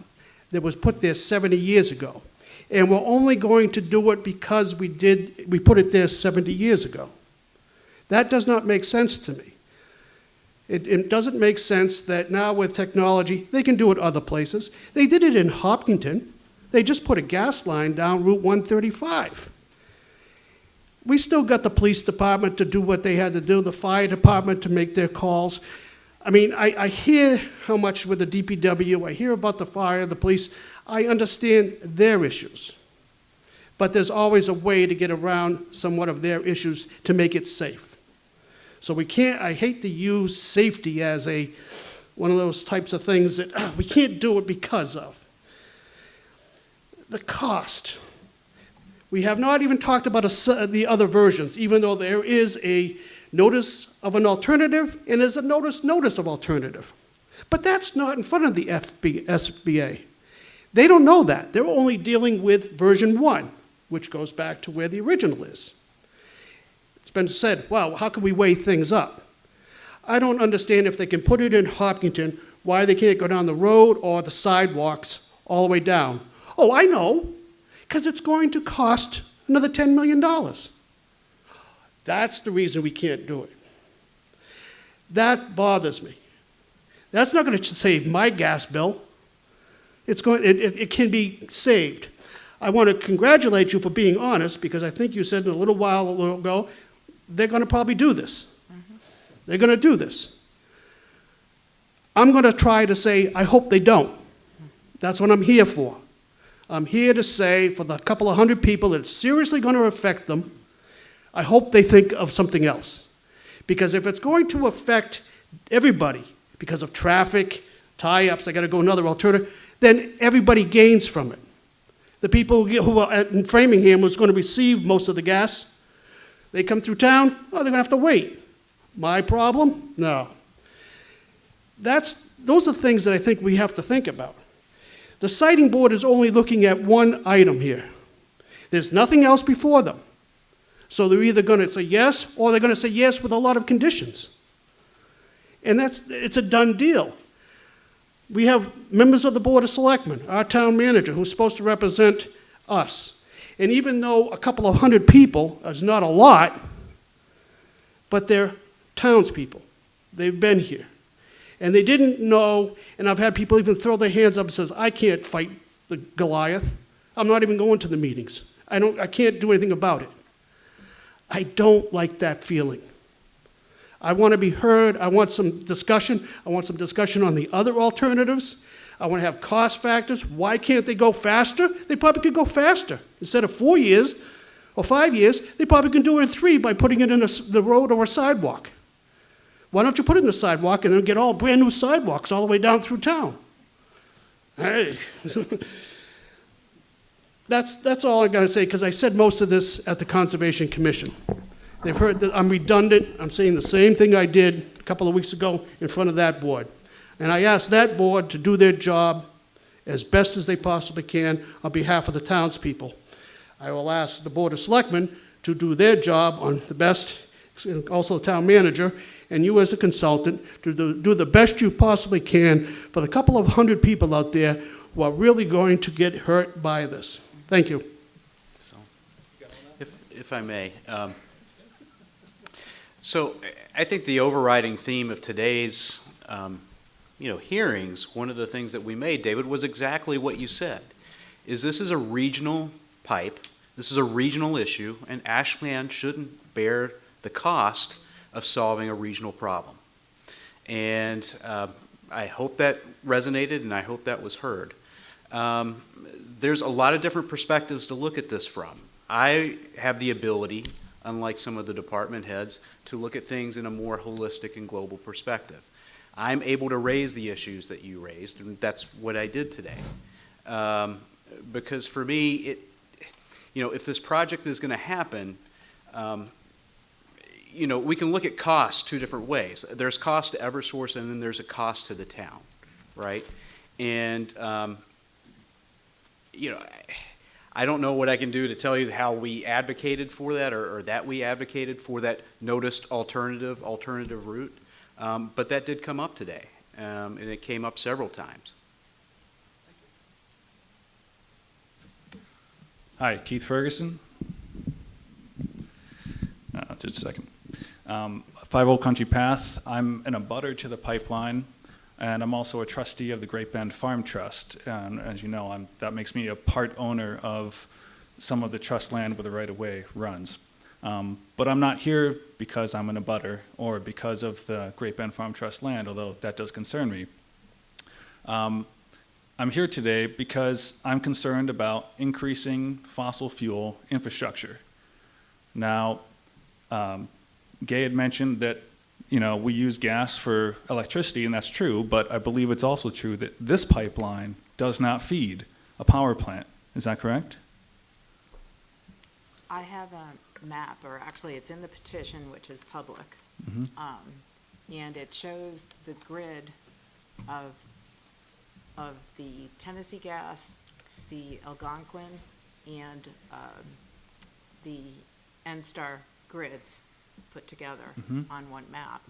that was put there 70 years ago. And we're only going to do it because we put it there 70 years ago. That does not make sense to me. It doesn't make sense that now with technology, they can do it other places. They did it in Hopkinton. They just put a gas line down Route 135. We still got the police department to do what they had to do, the fire department to make their calls. I mean, I hear how much with the DPW, I hear about the fire, the police. I understand their issues. But there's always a way to get around somewhat of their issues to make it safe. So we can't, I hate to use safety as one of those types of things that we can't do it because of. The cost. We have not even talked about the other versions, even though there is a notice of an alternative and there's a notice of alternative. But that's not in front of the SBA. They don't know that. They're only dealing with version 1, which goes back to where the original is. It's been said, well, how can we weigh things up? I don't understand if they can put it in Hopkinton, why they can't go down the road or the sidewalks all the way down. Oh, I know, because it's going to cost another $10 million. That's the reason we can't do it. That bothers me. That's not going to save my gas bill. It can be saved. I want to congratulate you for being honest, because I think you said a little while ago, they're going to probably do this. They're going to do this. I'm going to try to say, I hope they don't. That's what I'm here for. I'm here to say, for the couple of hundred people that it's seriously going to affect them, I hope they think of something else. Because if it's going to affect everybody, because of traffic, tie-ups, I got to go another alternative, then everybody gains from it. The people who are in Framingham was going to receive most of the gas, they come through town, oh, they're going to have to wait. My problem? No. Those are things that I think we have to think about. The siting board is only looking at one item here. There's nothing else before them. So they're either going to say yes, or they're going to say yes with a lot of conditions. And it's a done deal. We have members of the Board of Selectmen, our town manager, who's supposed to represent us. And even though a couple of hundred people is not a lot, but they're townspeople. They've been here. And they didn't know, and I've had people even throw their hands up and says, I can't fight the Goliath. I'm not even going to the meetings. I can't do anything about it. I don't like that feeling. I want to be heard. I want some discussion. I want some discussion on the other alternatives. I want to have cost factors. Why can't they go faster? They probably could go faster. Instead of 4 years, or 5 years, they probably can do it in 3 by putting it in the road or a sidewalk. Why don't you put it in the sidewalk and then get all brand-new sidewalks all the way down through town? Hey. That's all I gotta say, because I said most of this at the Conservation Commission. They've heard that I'm redundant. I'm saying the same thing I did a couple of weeks ago in front of that board. And I asked that board to do their job as best as they possibly can on behalf of the townspeople. I will ask the Board of Selectmen to do their job on the best, and also town manager, and you as a consultant, to do the best you possibly can for the couple of hundred people out there who are really going to get hurt by this. Thank you. If I may. So I think the overriding theme of today's hearings, one of the things that we made, David, was exactly what you said, is this is a regional pipe, this is a regional issue, and Ashland shouldn't bear the cost of solving a regional problem. And I hope that resonated, and I hope that was heard. There's a lot of different perspectives to look at this from. I have the ability, unlike some of the department heads, to look at things in a more holistic and global perspective. I'm able to raise the issues that you raised, and that's what I did today. Because for me, if this project is going to happen, we can look at cost 2 different ways. There's cost to eversource, and then there's a cost to the town, right? And I don't know what I can do to tell you how we advocated for that, or that we advocated for that noticed alternative route, but that did come up today, and it came up several times. Hi, Keith Ferguson. Just a second. 5 Old Country Path. I'm an abutter to the pipeline, and I'm also a trustee of the Great Bend Farm Trust. And as you know, that makes me a part owner of some of the trust land where the right-of-way runs. But I'm not here because I'm an abutter or because of the Great Bend Farm Trust land, although that does concern me. I'm here today because I'm concerned about increasing fossil fuel infrastructure. Now, Gay had mentioned that we use gas for electricity, and that's true, but I believe it's also true that this pipeline does not feed a power plant. Is that correct? I have a map, or actually it's in the petition, which is public. Mm-hmm. And it shows the grid of the Tennessee Gas, the Algonquin, and the NSTAR grids put together on one map.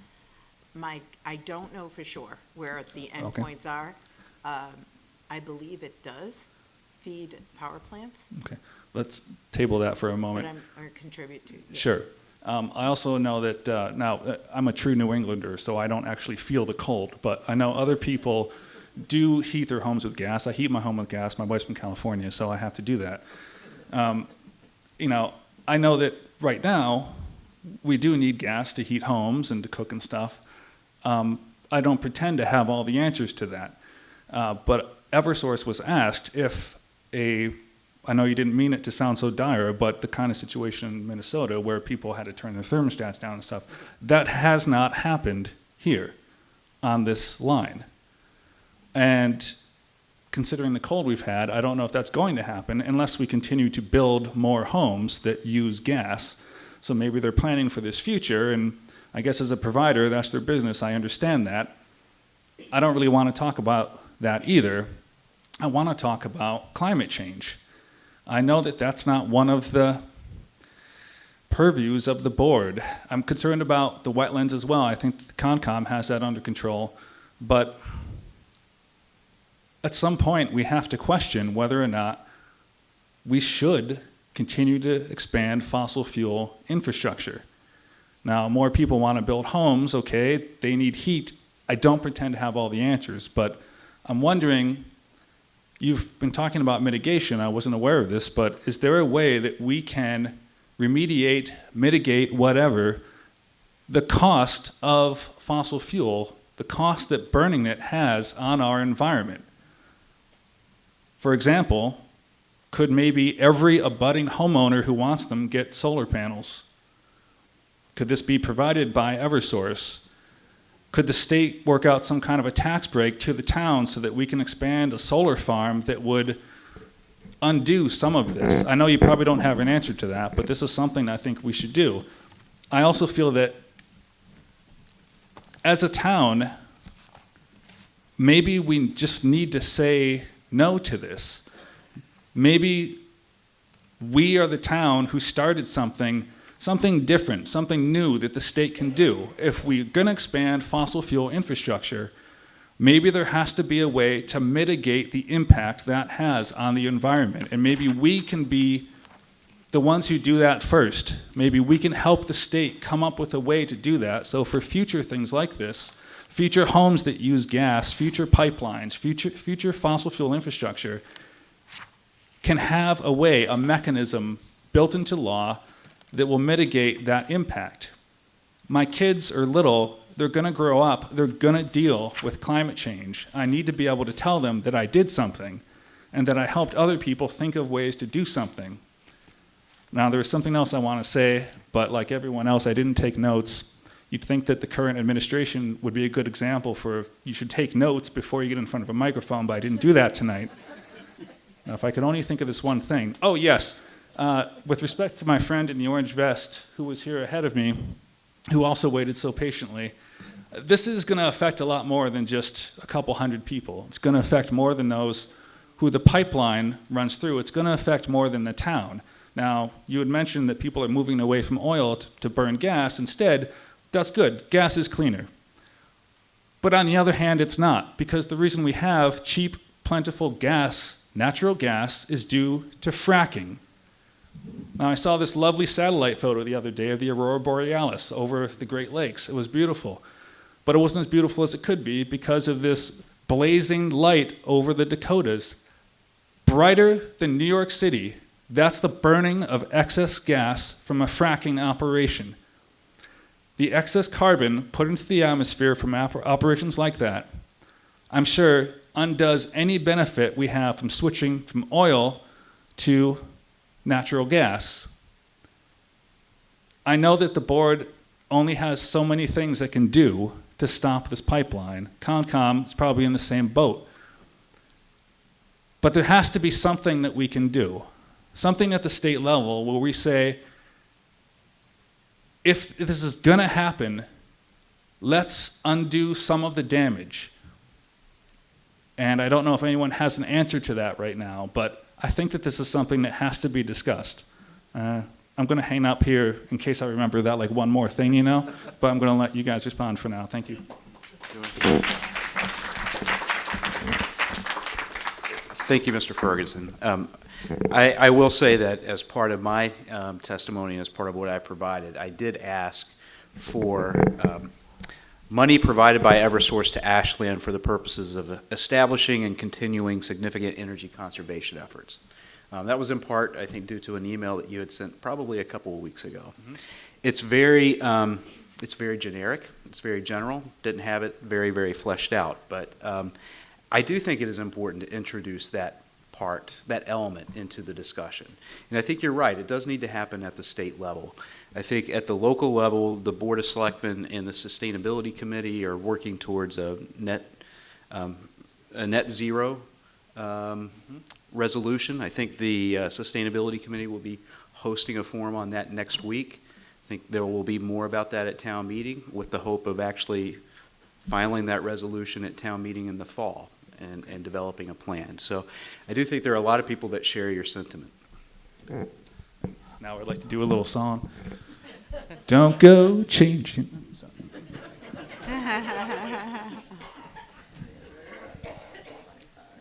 I don't know for sure where the endpoints are. I believe it does feed power plants. Okay, let's table that for a moment. Or contribute to. Yeah. Sure. I also know that now I'm a true New Englander, so I don't actually feel the cold, but I know other people do heat their homes with gas. I heat my home with gas. My wife's from California, so I have to do that. I know that right now we do need gas to heat homes and to cook and stuff. I don't pretend to have all the answers to that. But eversource was asked if I know you didn't mean it to sound so dire, but the kind of situation in Minnesota where people had to turn their thermostats down and stuff, that has not happened here on this line. And considering the cold we've had, I don't know if that's going to happen unless we continue to build more homes that use gas. So maybe they're planning for this future, and I guess as a provider, that's their business. I understand that. I don't really want to talk about that either. I want to talk about climate change. I know that that's not one of the purviews of the board. I'm concerned about the wetlands as well. I think the Concom has that under control, but at some point we have to question whether or not we should continue to expand fossil fuel infrastructure. Now, more people want to build homes, okay, they need heat. I don't pretend to have all the answers, but I'm wondering, you've been talking about mitigation, I wasn't aware of this, but is there a way that we can remediate, mitigate, whatever, the cost of fossil fuel, the cost that burning it has on our environment? For example, Could maybe every abutting homeowner who wants them get solar panels? Could this be provided by eversource? Could the state work out some kind of a tax break to the town so that we can expand a solar farm that would undo some of this? I know you probably don't have an answer to that, but this is something I think we should do. I also feel that as a town, maybe we just need to say no to this. Maybe we are the town who started something different, something new that the state can do. If we're going to expand fossil fuel infrastructure, maybe there has to be a way to mitigate the impact that has on the environment. And maybe we can be the ones who do that first. Maybe we can help the state come up with a way to do that. So for future things like this, future homes that use gas, future pipelines, future fossil fuel infrastructure can have a way, a mechanism built into law that will mitigate that impact. My kids are little, they're gonna grow up, they're gonna deal with climate change. I need to be able to tell them that I did something and that I helped other people think of ways to do something. Now, there's something else I want to say, but like everyone else, I didn't take notes. You'd think that the current administration would be a good example for you should take notes before you get in front of a microphone, but I didn't do that tonight. Now, if I could only think of this one thing. Oh, yes. With respect to my friend in the orange vest who was here ahead of me, who also waited so patiently, this is going to affect a lot more than just a couple hundred people. It's going to affect more than those who the pipeline runs through. It's going to affect more than the town. Now, you had mentioned that people are moving away from oil to burn gas. Instead, that's good. Gas is cleaner. But on the other hand, it's not, because the reason we have cheap, plentiful gas, natural gas, is due to fracking. Now, I saw this lovely satellite photo the other day of the Aurora Borealis over the Great Lakes. It was beautiful. But it wasn't as beautiful as it could be because of this blazing light over the Dakotas, brighter than New York City. That's the burning of excess gas from a fracking operation. The excess carbon put into the atmosphere from operations like that, I'm sure, undoes any benefit we have from switching from oil to natural gas. I know that the board only has so many things it can do to stop this pipeline. Concom is probably in the same boat. But there has to be something that we can do. Something at the state level where we say, if this is going to happen, let's undo some of the damage. And I don't know if anyone has an answer to that right now, but I think that this is something that has to be discussed. I'm going to hang up here in case I remember that, like one more thing, you know, but I'm going to let you guys respond for now. Thank you. Thank you, Mr. Ferguson. I will say that as part of my testimony, as part of what I provided, I did ask for money provided by eversource to Ashland for the purposes of establishing and continuing significant energy conservation efforts. That was in part, I think, due to an email that you had sent probably a couple of weeks ago. Mm-hmm. It's very generic. It's very general. Didn't have it very, very fleshed out. But I do think it is important to introduce that part, that element into the discussion. And I think you're right. It does need to happen at the state level. I think at the local level, the Board of Selectmen and the Sustainability Committee are working towards a net zero resolution. I think the Sustainability Committee will be hosting a forum on that next week. I think there will be more about that at town meeting with the hope of actually filing that resolution at town meeting in the fall and developing a plan. So I do think there are a lot of people that share your sentiment. Now I'd like to do a little song. Don't go changing.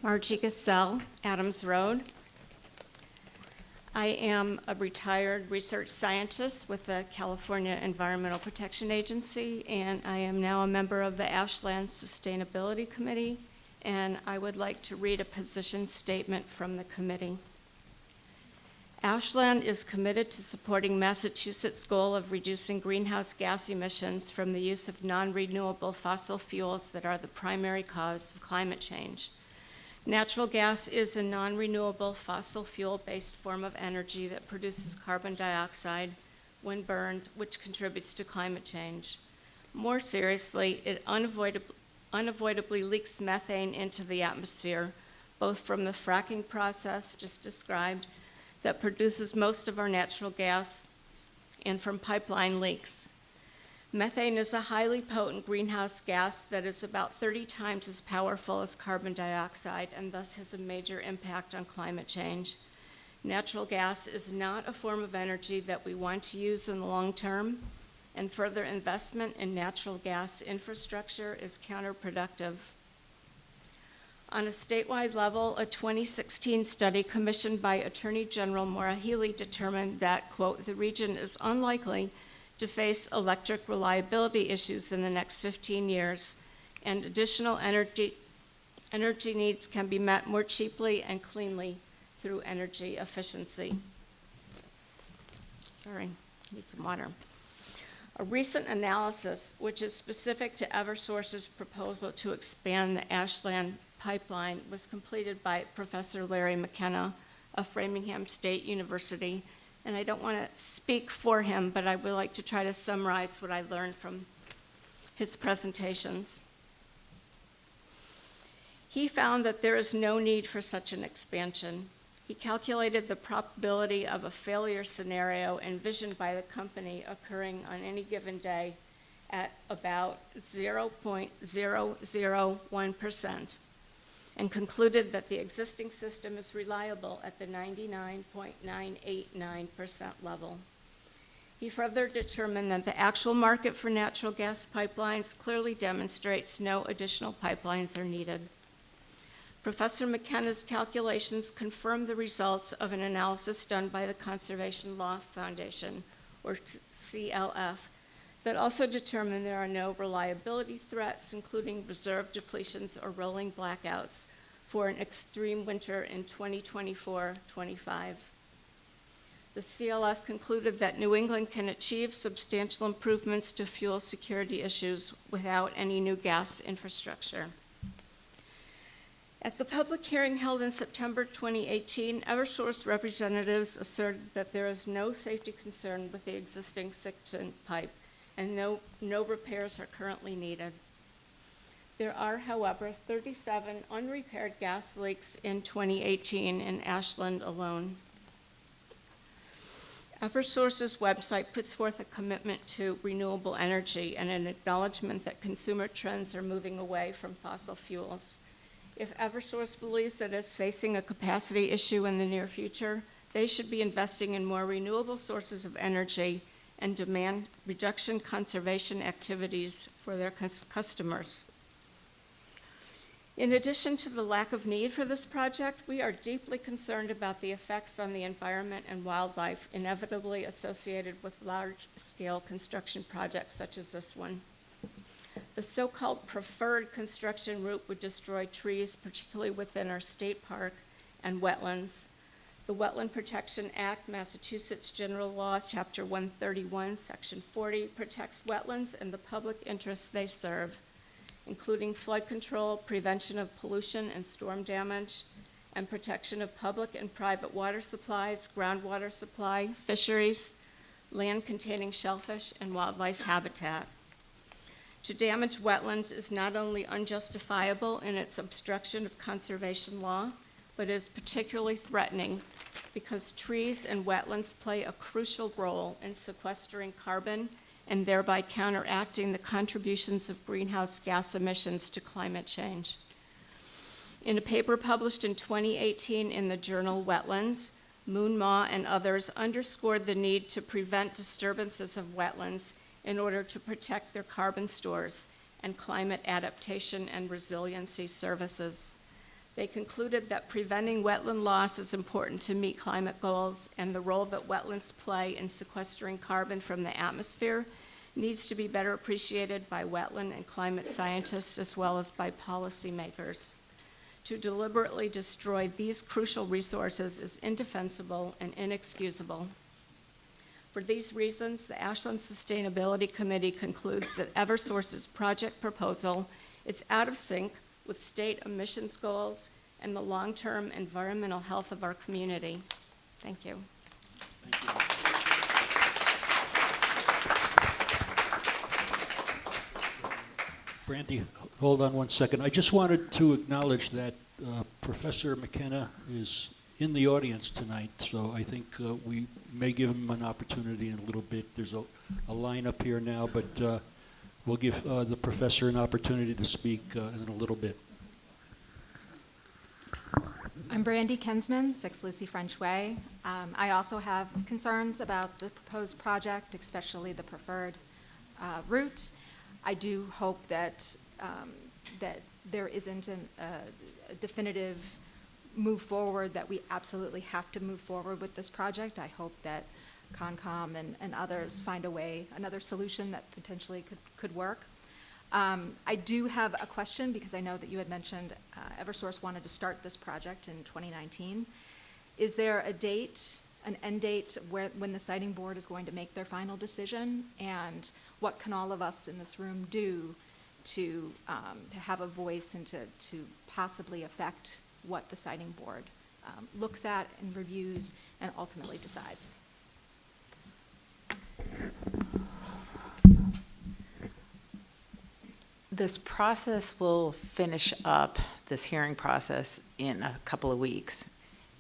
Margie Gassell, Adams Road. I am a retired research scientist with the California Environmental Protection Agency, and I am now a member of the Ashland Sustainability Committee, and I would like to read a position statement from the committee. Ashland is committed to supporting Massachusetts' goal of reducing greenhouse gas emissions from the use of non-renewable fossil fuels that are the primary cause of climate change. Natural gas is a non-renewable fossil fuel-based form of energy that produces carbon dioxide when burned, which contributes to climate change. More seriously, it unavoidably leaks methane into the atmosphere, both from the fracking process just described that produces most of our natural gas and from pipeline leaks. Methane is a highly potent greenhouse gas that is about 30 times as powerful as carbon dioxide and thus has a major impact on climate change. Natural gas is not a form of energy that we want to use in the long term, and further investment in natural gas infrastructure is counterproductive. On a statewide level, a 2016 study commissioned by Attorney General Maura Healey determined that, quote, the region is unlikely to face electric reliability issues in the next 15 years, and additional energy needs can be met more cheaply and cleanly through energy efficiency. Sorry, need some water. A recent analysis, which is specific to eversource's proposal to expand the Ashland pipeline, was completed by Professor Larry McKenna of Framingham State University. And I don't want to speak for him, but I would like to try to summarize what I learned from his presentations. He found that there is no need for such an expansion. He calculated the probability of a failure scenario envisioned by the company occurring on any given day at about 0.001%. and concluded that the existing system is reliable at the 99.989% level. He further determined that the actual market for natural gas pipelines clearly demonstrates no additional pipelines are needed. Professor McKenna's calculations confirmed the results of an analysis done by the Conservation Law Foundation, or CLF, that also determined there are no reliability threats, including reserve depletions or rolling blackouts, for an extreme winter in 2024-25. The CLF concluded that New England can achieve substantial improvements to fuel security issues without any new gas infrastructure. At the public hearing held in September 2018, eversource representatives asserted that there is no safety concern with the existing section pipe, and no repairs are currently needed. There are, however, 37 unrepaired gas leaks in 2018 in Ashland alone. eversource's website puts forth a commitment to renewable energy and an acknowledgement that consumer trends are moving away from fossil fuels. If eversource believes that it's facing a capacity issue in the near future, they should be investing in more renewable sources of energy and demand reduction conservation activities for their customers. In addition to the lack of need for this project, we are deeply concerned about the effects on the environment and wildlife inevitably associated with large-scale construction projects such as this one. The so-called preferred construction route would destroy trees, particularly within our state park and wetlands. The Wetland Protection Act, Massachusetts General Law, Chapter 131, Section 40, protects wetlands and the public interests they serve, including flood control, prevention of pollution and storm damage, and protection of public and private water supplies, groundwater supply, fisheries, land containing shellfish, and wildlife habitat. To damage wetlands is not only unjustifiable in its obstruction of conservation law, but is particularly threatening because trees and wetlands play a crucial role in sequestering carbon and thereby counteracting the contributions of greenhouse gas emissions to climate change. In a paper published in 2018 in the journal Wetlands, Moon Ma and others underscored the need to prevent disturbances of wetlands in order to protect their carbon stores and climate adaptation and resiliency services. They concluded that preventing wetland loss is important to meet climate goals, and the role that wetlands play in sequestering carbon from the atmosphere needs to be better appreciated by wetland and climate scientists as well as by policymakers. To deliberately destroy these crucial resources is indefensible and inexcusable. For these reasons, the Ashland Sustainability Committee concludes that eversource's project proposal is out of sync with state emissions goals and the long-term environmental health of our community. Thank you. Brandy, hold on one second. I just wanted to acknowledge that Professor McKenna is in the audience tonight, so I think we may give him an opportunity in a little bit. There's a line up here now, but we'll give the professor an opportunity to speak in a little bit. I'm Brandy Kensman, 6 Lucy French Way. I also have concerns about the proposed project, especially the preferred route. I do hope that that there isn't a definitive move forward, that we absolutely have to move forward with this project. I hope that Concom and others find a way, another solution that potentially could work. I do have a question, because I know that you had mentioned eversource wanted to start this project in 2019. Is there a date, an end date, when the siting board is going to make their final decision? And what can all of us in this room do to have a voice and to possibly affect what the siting board looks at and reviews and ultimately decides? This process will finish up, this hearing process, in a couple of weeks.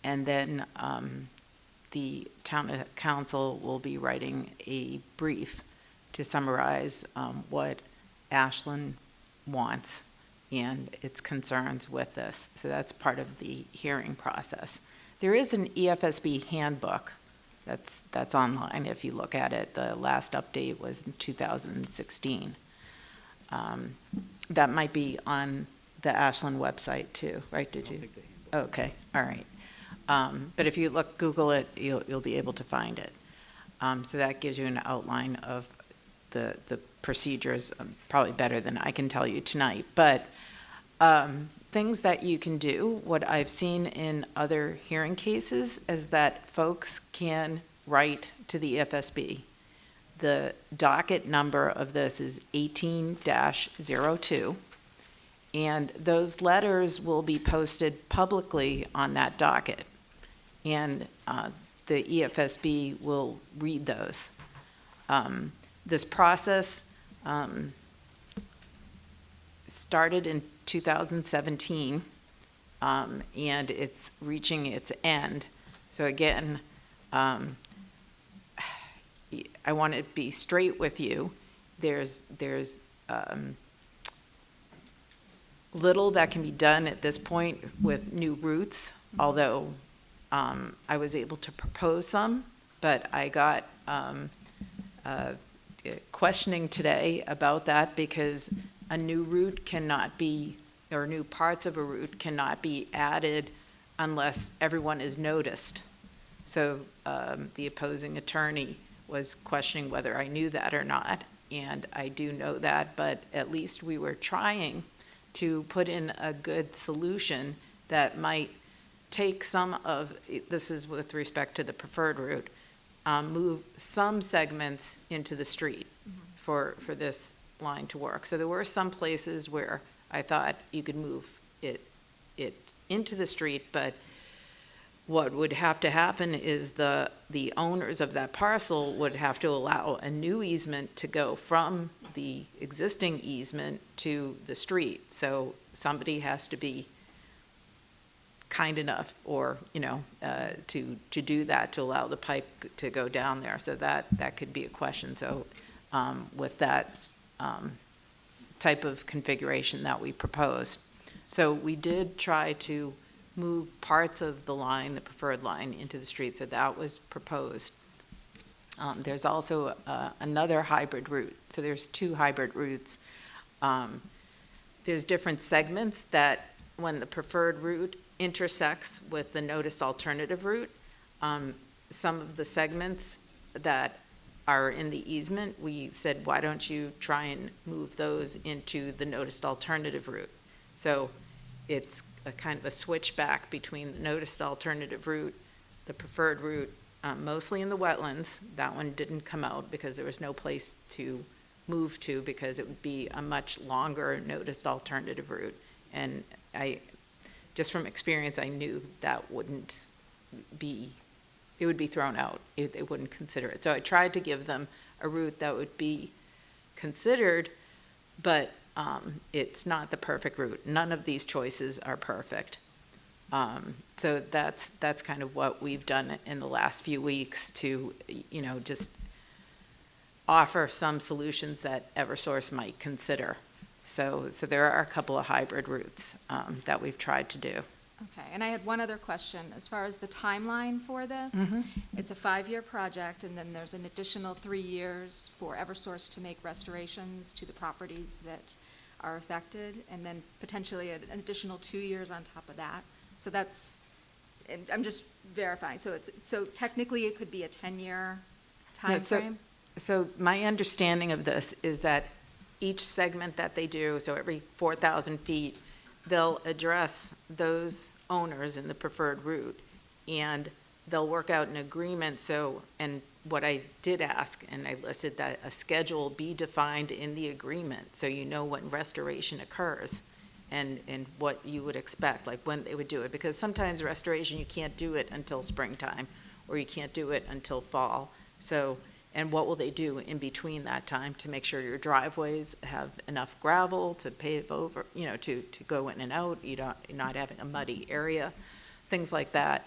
And then the town council will be writing a brief to summarize what Ashland wants and its concerns with this. So that's part of the hearing process. There is an EFSB handbook that's online if you look at it. The last update was in 2016. That might be on the Ashland website too, right? Did you? Okay, all right. But if you Google it, you'll be able to find it. So that gives you an outline of the procedures, probably better than I can tell you tonight. But things that you can do, what I've seen in other hearing cases is that folks can write to the FSB. The docket number of this is 18-02, and those letters will be posted publicly on that docket, and the EFSB will read those. This process started in 2017, and it's reaching its end. So again, I want to be straight with you. There's little that can be done at this point with new routes, although I was able to propose some, but I got questioning today about that, because a new route cannot be, or new parts of a route cannot be added unless everyone is noticed. So the opposing attorney was questioning whether I knew that or not, and I do know that, but at least we were trying to put in a good solution that might take some of, this is with respect to the preferred route, move some segments into the street for this line to work. So there were some places where I thought you could move it into the street, but what would have to happen is the owners of that parcel would have to allow a new easement to go from the existing easement to the street. So somebody has to be kind enough, or to do that, to allow the pipe to go down there. So that could be a question. So with that type of configuration that we proposed, so we did try to move parts of the line, the preferred line, into the street. So that was proposed. There's also another hybrid route. So there's two hybrid routes. There's different segments that, when the preferred route intersects with the noticed alternative route, some of the segments that are in the easement, we said, why don't you try and move those into the noticed alternative route? So it's a kind of a switchback between the noticed alternative route, the preferred route, mostly in the wetlands. That one didn't come out because there was no place to move to, because it would be a much longer noticed alternative route. And just from experience, I knew that wouldn't be, it would be thrown out. They wouldn't consider it. So I tried to give them a route that would be considered, but it's not the perfect route. None of these choices are perfect. So that's kind of what we've done in the last few weeks to, just offer some solutions that eversource might consider. So there are a couple of hybrid routes that we've tried to do. Okay, and I had one other question. As far as the timeline for this, it's a 5-year project, and then there's an additional 3 years for eversource to make restorations to the properties that are affected, and then potentially an additional 2 years on top of that. So that's, and I'm just verifying. So technically, it could be a 10-year No, timeframe? So my understanding of this is that each segment that they do, so every 4,000 feet, they'll address those owners in the preferred route, and they'll work out an agreement. So, and what I did ask, and I listed that a schedule be defined in the agreement, so you know when restoration occurs and what you would expect, like when they would do it. Because sometimes restoration, you can't do it until springtime, or you can't do it until fall. So, and what will they do in between that time to make sure your driveways have enough gravel to pave over, to go in and out, you're not having a muddy area, things like that.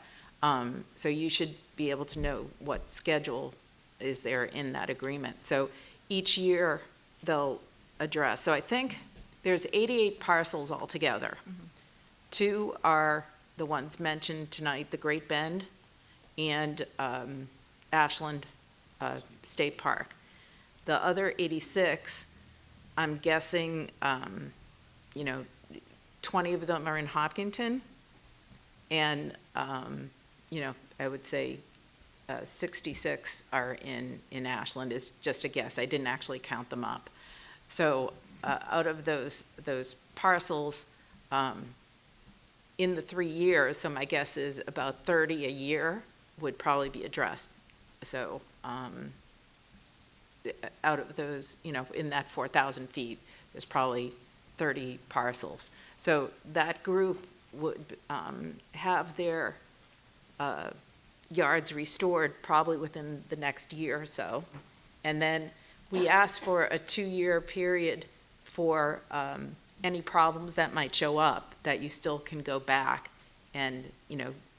So you should be able to know what schedule is there in that agreement. So each year they'll address. So I think there's 88 parcels altogether. 2 are the ones mentioned tonight, the Great Bend and Ashland State Park. The other 86, I'm guessing, 20 of them are in Hopkinton, and, I would say 66 are in Ashland, is just a guess. I didn't actually count them up. So out of those parcels, in the 3 years, so my guess is about 30 a year would probably be addressed. So out of those, in that 4,000 feet, there's probably 30 parcels. So that group would have their yards restored probably within the next year or so. And then we asked for a 2-year period for any problems that might show up, that you still can go back and,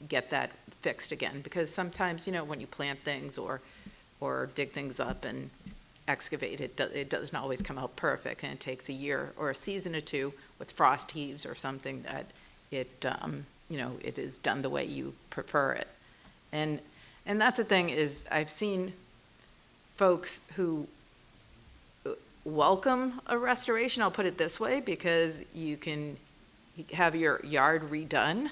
get that fixed again. Because sometimes, when you plant things or dig things up and excavate it, it doesn't always come out perfect, and it takes a year or a season or 2 with frost heaves or something that it is done the way you prefer it. And that's the thing is, I've seen folks who welcome a restoration, I'll put it this way, because you can have your yard redone,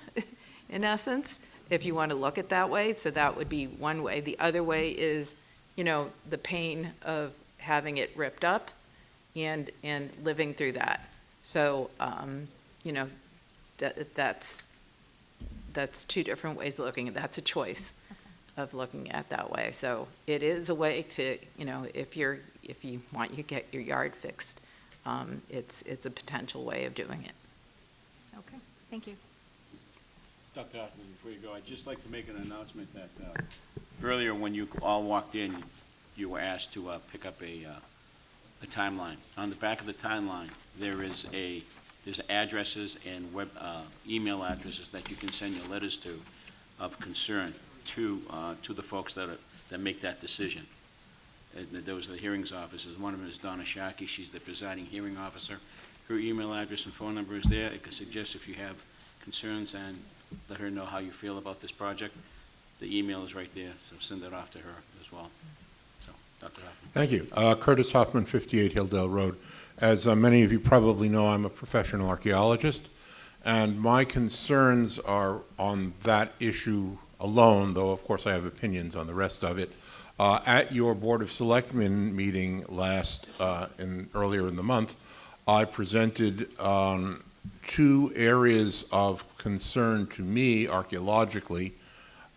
in essence, if you want to look at that way. So that would be one way. The other way is, the pain of having it ripped up and living through that. So, that's 2 different ways of looking at it. That's a choice of looking at that way. So it is a way to, if you want to get your yard fixed, it's a potential way of doing it. Okay, thank you. Dr. Hoffman, before you go, I'd just like to make an announcement that earlier when you all walked in, you were asked to pick up a timeline. On the back of the timeline, there's addresses and web email addresses that you can send your letters to of concern to the folks that make that decision. Those are the hearings officers. One of them is Donna Sharkey. She's the presiding hearing officer. Her email address and phone number is there. It could suggest if you have concerns, and let her know how you feel about this project. The email is right there, so send it off to her as well. So, Dr. Hoffman. Thank you. Curtis Hoffman, 58 Hilldale Road. As many of you probably know, I'm a professional archaeologist, and my concerns are on that issue alone, though of course I have opinions on the rest of it. At your Board of Selectmen meeting earlier in the month, I presented 2 areas of concern to me archaeologically,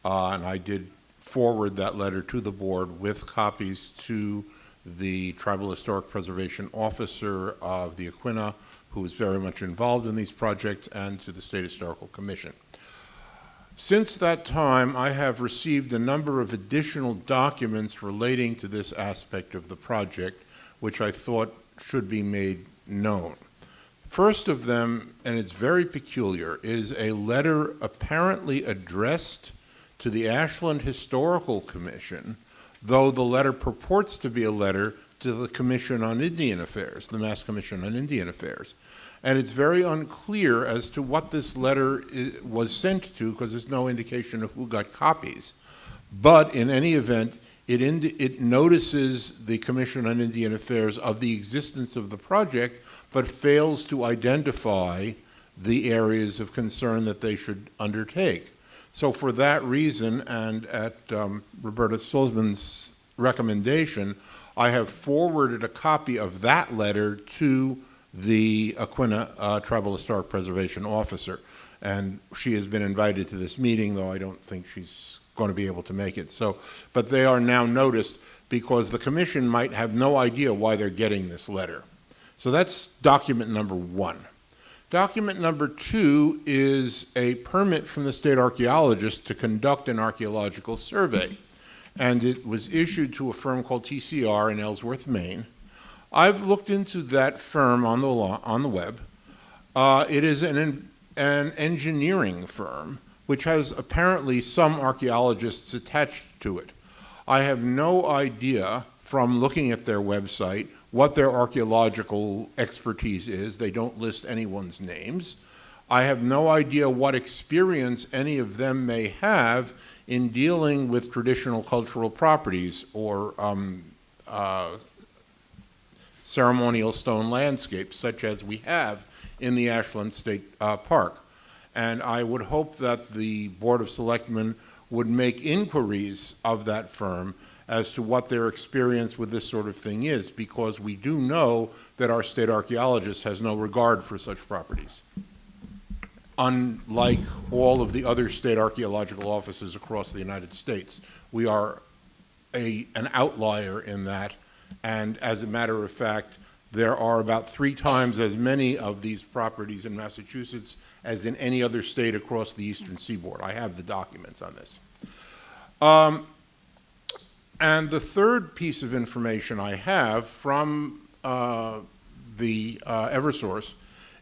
and I did forward that letter to the board with copies to the Tribal Historic Preservation Officer of the Aquinnah, who is very much involved in these projects, and to the State Historical Commission. Since that time, I have received a number of additional documents relating to this aspect of the project, which I thought should be made known. First of them, and it's very peculiar, is a letter apparently addressed to the Ashland Historical Commission, though the letter purports to be a letter to the Commission on Indian Affairs, the Mass Commission on Indian Affairs. And it's very unclear as to what this letter was sent to, because there's no indication of who got copies. But in any event, it notices the Commission on Indian Affairs of the existence of the project, but fails to identify the areas of concern that they should undertake. So for that reason, and at Roberta Sullivan's recommendation, I have forwarded a copy of that letter to the Aquinnah Tribal Historic Preservation Officer. And she has been invited to this meeting, though I don't think she's going to be able to make it. So, but they are now noticed because the commission might have no idea why they're getting this letter. So that's document number one. Document number two is a permit from the state archaeologist to conduct an archaeological survey. And it was issued to a firm called TCR in Ellsworth, Maine. I've looked into that firm on the web. It is an engineering firm, which has apparently some archaeologists attached to it. I have no idea from looking at their website what their archaeological expertise is. They don't list anyone's names. I have no idea what experience any of them may have in dealing with traditional cultural properties or ceremonial stone landscapes such as we have in the Ashland State Park. And I would hope that the Board of Selectmen would make inquiries of that firm as to what their experience with this sort of thing is, because we do know that our state archaeologist has no regard for such properties, unlike all of the other state archaeological offices across the United States. We are an outlier in that, and as a matter of fact, there are about 3 times as many of these properties in Massachusetts as in any other state across the eastern seaboard. I have the documents on this. And the third piece of information I have from the eversource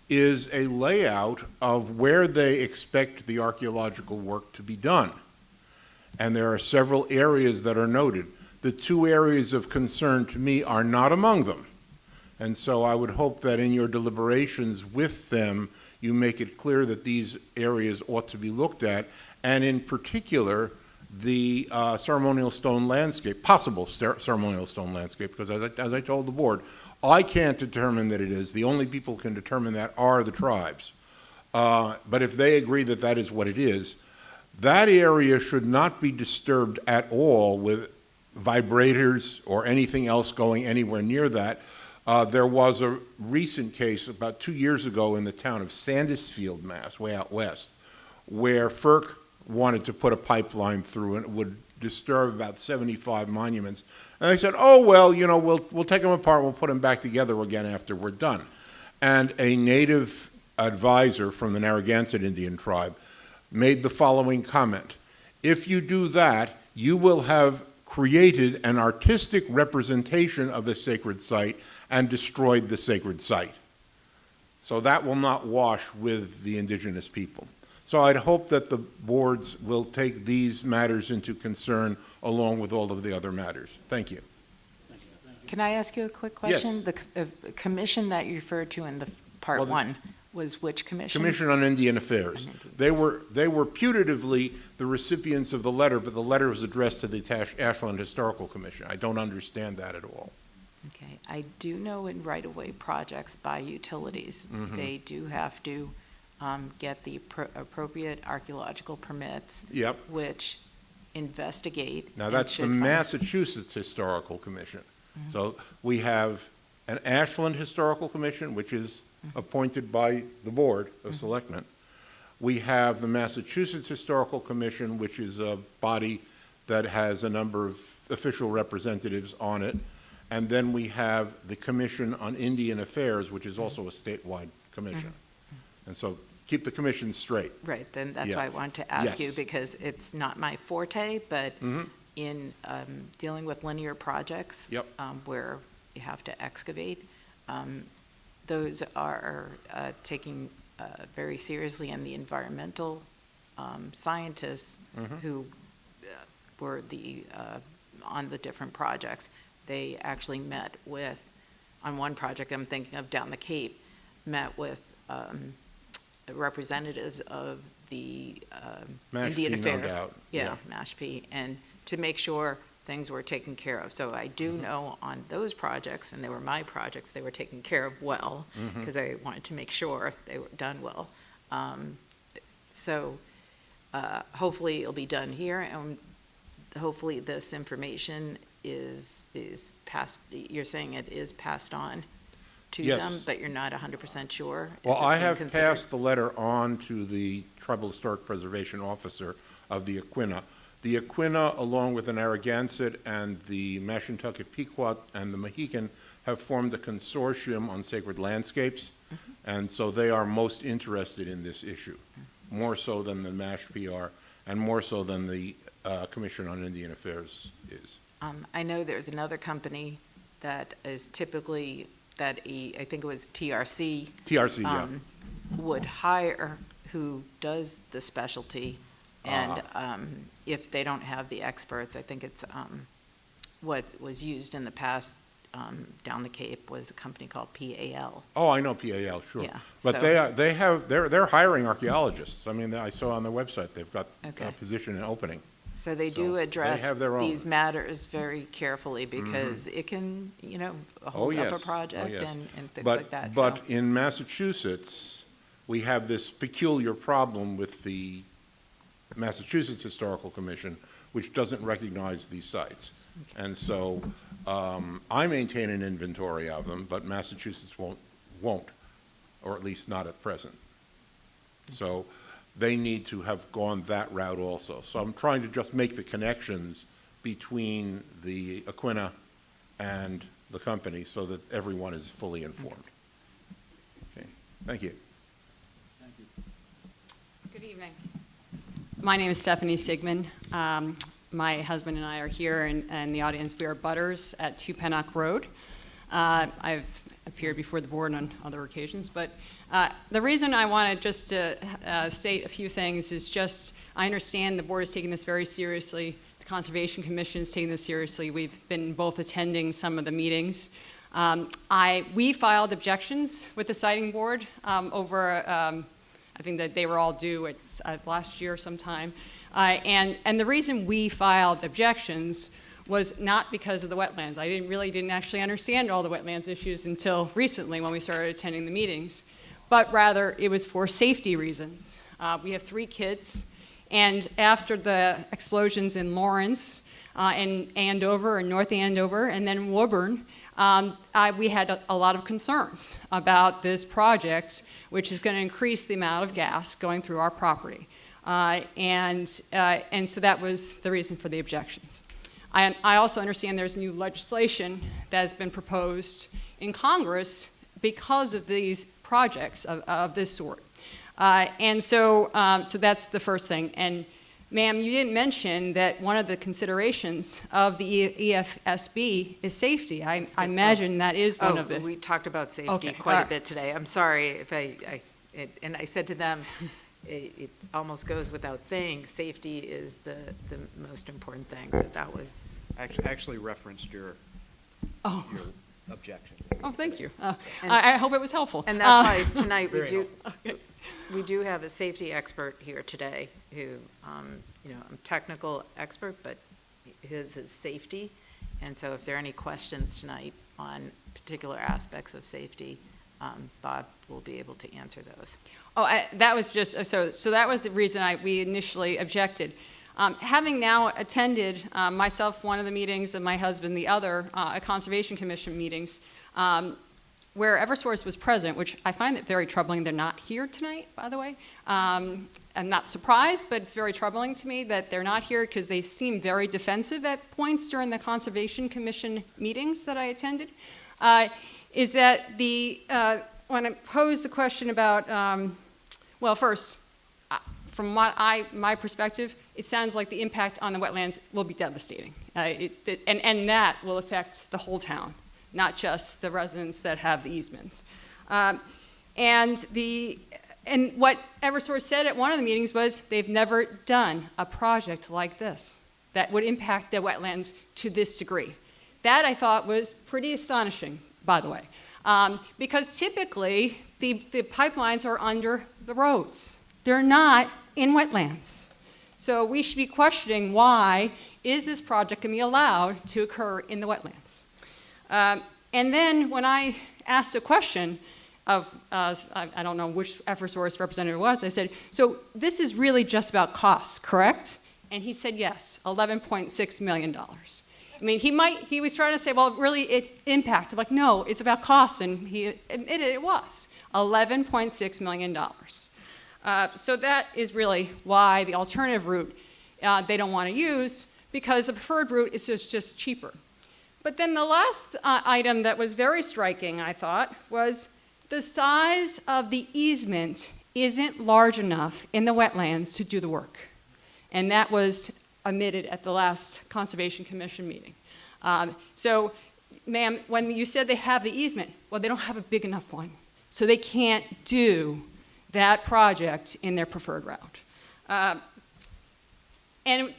is a layout of where they expect the archaeological work to be done. And there are several areas that are noted. The 2 areas of concern to me are not among them. And so I would hope that in your deliberations with them, you make it clear that these areas ought to be looked at, and in particular, the ceremonial stone landscape, possible ceremonial stone landscape, because as I told the board, I can't determine that it is. The only people who can determine that are the tribes. But if they agree that that is what it is, that area should not be disturbed at all with vibrators or anything else going anywhere near that. There was a recent case about 2 years ago in the town of Sandusfield, Mass., way out west, where FERC wanted to put a pipeline through and it would disturb about 75 monuments. And they said, oh, well, you know, we'll take them apart, we'll put them back together again after we're done. And a native advisor from the Narragansett Indian tribe made the following comment: if you do that, you will have created an artistic representation of a sacred site and destroyed the sacred site. So that will not wash with the indigenous people. So I'd hope that the boards will take these matters into concern along with all of the other matters. Thank you. Can I ask you a quick question? Yes. The commission that you referred to in the part one was which commission? Commission on Indian Affairs. They were putatively the recipients of the letter, but the letter was addressed to the Ashland Historical Commission. I don't understand that at all. Okay. I do know in right-of-way projects by utilities, they do have to get the appropriate archaeological permits, which investigate. Now that's the Massachusetts Historical Commission. So we have an Ashland Historical Commission, which is appointed by the Board of Selectmen. We have the Massachusetts Historical Commission, which is a body that has a number of official representatives on it. And then we have the Commission on Indian Affairs, which is also a statewide commission. And so keep the commission straight. Right, then that's Yeah. why I wanted to ask you, Yes. because it's not my forte, but Mhm. in dealing with linear projects, Yep. where you have to excavate, those are taken very seriously, and the environmental scientists Mhm. who were on the different projects, they actually met with, on one project I'm thinking of down the Cape, met with representatives of the Indian Mashpee, no Affairs. doubt. Yeah, Mashpee, and to make sure things were taken care of. So I do know on those projects, and they were my projects, they were taken care of well, Mhm. because I wanted to make sure they were done well. So hopefully it'll be done here, and hopefully this information is passed, you're saying it is passed on to them, Yes. but you're not 100% sure? if Well, it's I being have considered? passed the letter on to the Tribal Historic Preservation Officer of the Aquinnah. The Aquinnah, along with the Narragansett and the Mashantucket Pequot and the Mohican, have formed a consortium on sacred landscapes, and so they are most interested in this issue, more so than the Mashpee are, and more so than the Commission on Indian Affairs is. I know there's another company that is typically, I think it was TRC. TRC, yeah. Would hire who does the specialty, and if they don't have the experts, I think it's what was used in the past down the Cape was a company called PAL. Oh, I know PAL, sure. Yeah, But so- they're hiring archaeologists. I mean, I saw on their website, they've got Okay. a position and opening. So they So do they address have their own. these matters very carefully, because it can, hold up a project yes. and things But- like that. But so. in Massachusetts, we have this peculiar problem with the Massachusetts Historical Commission, which doesn't recognize these sites. And so I maintain an inventory of them, but Massachusetts won't, or at least not at present. So they need to have gone that route also. So I'm trying to just make the connections between the Aquinnah and the company so that everyone is fully informed. Okay, thank you. Good evening. My name is Stephanie Sigmund. My husband and I are here, and the audience, we are butters at 2 Pennock Road. I've appeared before the board on other occasions, but the reason I wanted just to state a few things is just, I understand the board is taking this very seriously. The Conservation Commission is taking this seriously. We've been both attending some of the meetings. We filed objections with the siting board over, I think that they were all due last year sometime. And the reason we filed objections was not because of the wetlands. I really didn't actually understand all the wetlands issues until recently when we started attending the meetings, but rather it was for safety reasons. We have 3 kids, and after the explosions in Lawrence, and Andover, and North Andover, and then Woburn, we had a lot of concerns about this project, which is going to increase the amount of gas going through our property. And so that was the reason for the objections. I also understand there's new legislation that has been proposed in Congress because of these projects of this sort. And so that's the first thing. And ma'am, you didn't mention that one of the considerations of the EFSB is safety. I imagine that is one of the... We talked about safety Okay, quite all a right. bit today. I'm sorry if and I said to them, it almost goes without saying, safety is the most important thing. So that was... Actually referenced your objection. Oh, thank you. And- I hope it was helpful. And that's why tonight Very we do have a safety expert here today who, I'm a technical expert, but his is safety. And so if there are any questions tonight on particular aspects of safety, Bob will be able to answer those. Oh, that was just, so that was the reason we initially objected. Having now attended, myself, one of the meetings, and my husband, the other, Conservation Commission meetings, where eversource was present, which I find it very troubling they're not here tonight, by the way. I'm not surprised, but it's very troubling to me that they're not here because they seem very defensive at points during the Conservation Commission meetings that I attended, is that when I posed the question about, well, first, from my perspective, it sounds like the impact on the wetlands will be devastating. And that will affect the whole town, not just the residents that have the easements. And what eversource said at one of the meetings was they've never done a project like this that would impact the wetlands to this degree. That I thought was pretty astonishing, by the way, because typically the pipelines are under the roads. They're not in wetlands. So we should be questioning why is this project going to be allowed to occur in the wetlands. And then when I asked a question of, I don't know which eversource representative it was, I said, so this is really just about costs, correct? And he said yes, $11.6 million. I mean, he was trying to say, well, really it impacted. Like, no, it's about costs, and he admitted it was $11.6 million. So that is really why the alternative route they don't want to use, because the preferred route is just cheaper. But then the last item that was very striking, I thought, was the size of the easement isn't large enough in the wetlands to do the work. And that was admitted at the last Conservation Commission meeting. So, ma'am, when you said they have the easement, well, they don't have a big enough one. So they can't do that project in their preferred route. And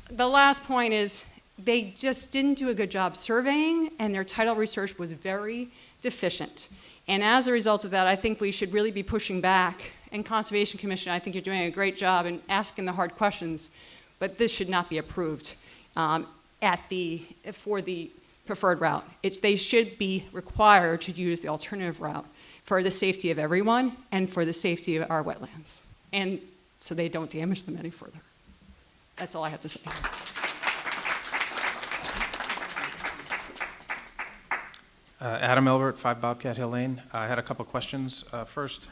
the last point is they just didn't do a good job surveying, and their title research was very deficient. And as a result of that, I think we should really be pushing back. And Conservation Commission, I think you're doing a great job in asking the hard questions, but this should not be approved for the preferred route. They should be required to use the alternative route for the safety of everyone and for the safety of our wetlands, and so they don't damage them any further. That's all I have to say. Adam Elbert, 5 Bobcat Hill Lane. I had a couple questions. First,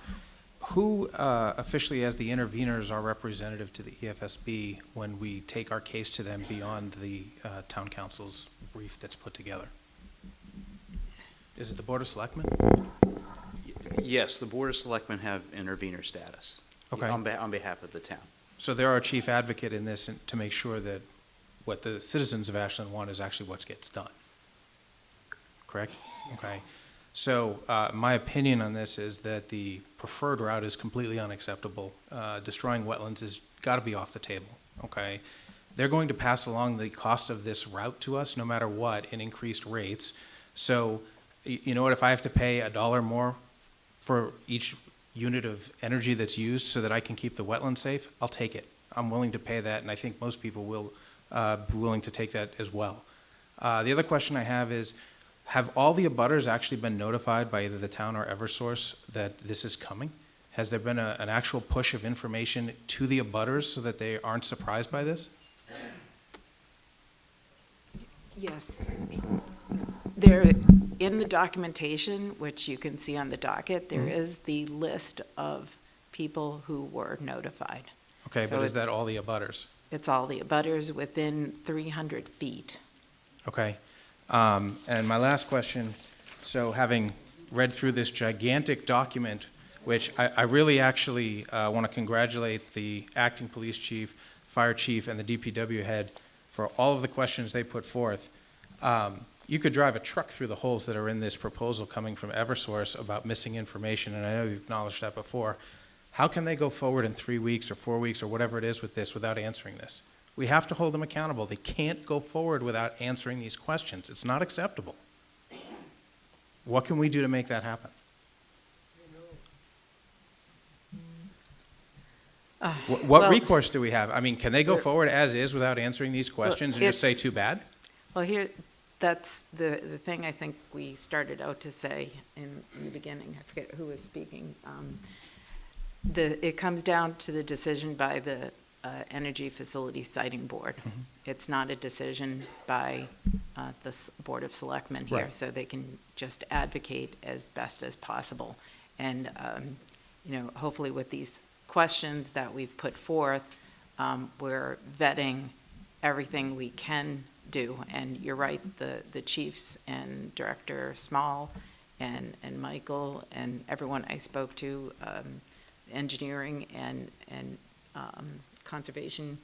who officially as the interveners are representative to the EFSB when we take our case to them beyond the town council's brief that's put together? Is it the Board of Selectmen? Yes, the Board of Selectmen have intervener status on behalf of the town. So they're our chief advocate in this to make sure that what the citizens of Ashland want is actually what gets done. Correct? Okay. So my opinion on this is that the preferred route is completely unacceptable. Destroying wetlands has got to be off the table. Okay. They're going to pass along the cost of this route to us no matter what in increased rates. So you know what, if I have to pay $1 more for each unit of energy that's used so that I can keep the wetland safe, I'll take it. I'm willing to pay that, and I think most people will be willing to take that as well. The other question I have is, have all the abutters actually been notified by either the town or eversource that this is coming? Has there been an actual push of information to the abutters so that they aren't surprised by this? Yes. There, in the documentation, which you can see on the docket, there is the list of people who were notified. Okay, So but is it's- that all the abutters? It's all the abutters within 300 feet. Okay. And my last question, so having read through this gigantic document, which I really actually want to congratulate the acting police chief, fire chief, and the DPW head for all of the questions they put forth. You could drive a truck through the holes that are in this proposal coming from eversource about missing information, and I know you've acknowledged that before. How can they go forward in 3 weeks or 4 weeks or whatever it is with this without answering this? We have to hold them accountable. They can't go forward without answering these questions. It's not acceptable. What can we do to make that happen? What well- recourse do we have? I mean, can they go forward as is without answering these questions and just say, it's- too bad? Well, that's the thing I think we started out to say in the beginning. I forget who was speaking. It comes down to the decision by the Energy Facility Siting Board. It's not a decision by the Board of Selectmen here, Right. so they can just advocate as best as possible. And, hopefully with these questions that we've put forth, we're vetting everything we can do. And you're right, the chiefs and Director Small and Michael and everyone I spoke to, engineering and conservation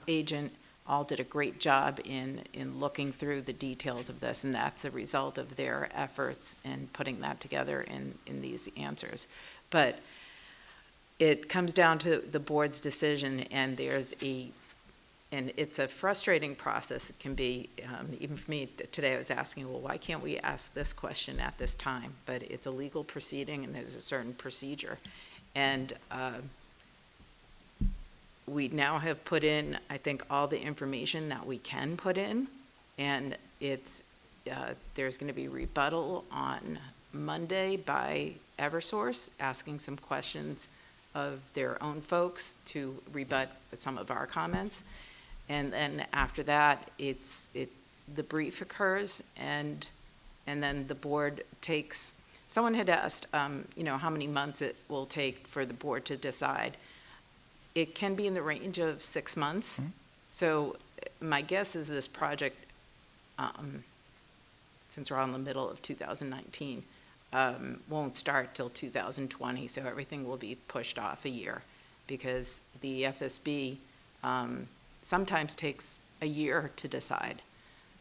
agent, all did a great job in looking through the details of this, and that's a result of their efforts in putting that together in these answers. But it comes down to the board's decision, and it's a frustrating process. It can be, even for me today, I was asking, well, why can't we ask this question at this time? But it's a legal proceeding, and there's a certain procedure. And we now have put in, I think, all the information that we can put in, and there's going to be rebuttal on Monday by eversource, asking some questions of their own folks to rebut some of our comments. And then after that, the brief occurs, and then the board takes. Someone had asked, how many months it will take for the board to decide. It can be in the range of 6 months. Mm-hmm. So my guess is this project, since we're in the middle of 2019, won't start till 2020. So everything will be pushed off a year, because the FSB sometimes takes a year to decide.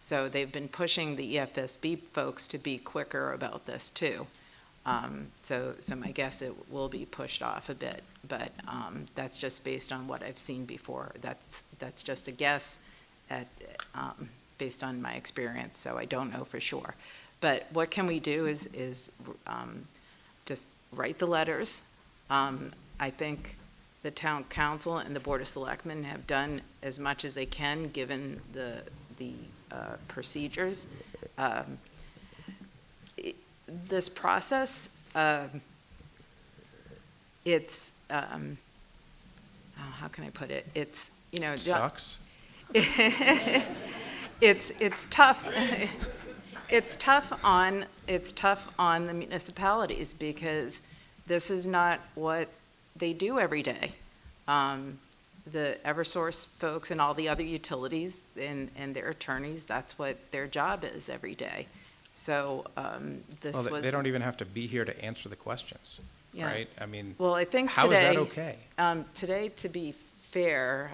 So they've been pushing the EFSB folks to be quicker about this too. So my guess it will be pushed off a bit, but that's just based on what I've seen before. That's just a guess based on my experience, so I don't know for sure. But what can we do is just write the letters. I think the town council and the Board of Selectmen have done as much as they can given the procedures. This process, it's, how can I put it? It's, It sucks. It's tough. It's tough on the municipalities, because this is not what they do every day. The eversource folks and all the other utilities and their attorneys, that's what their job is every day. So They don't even have to be here to answer the questions, Yeah. right? I mean, well, I think how today, is that okay? Today, to be fair,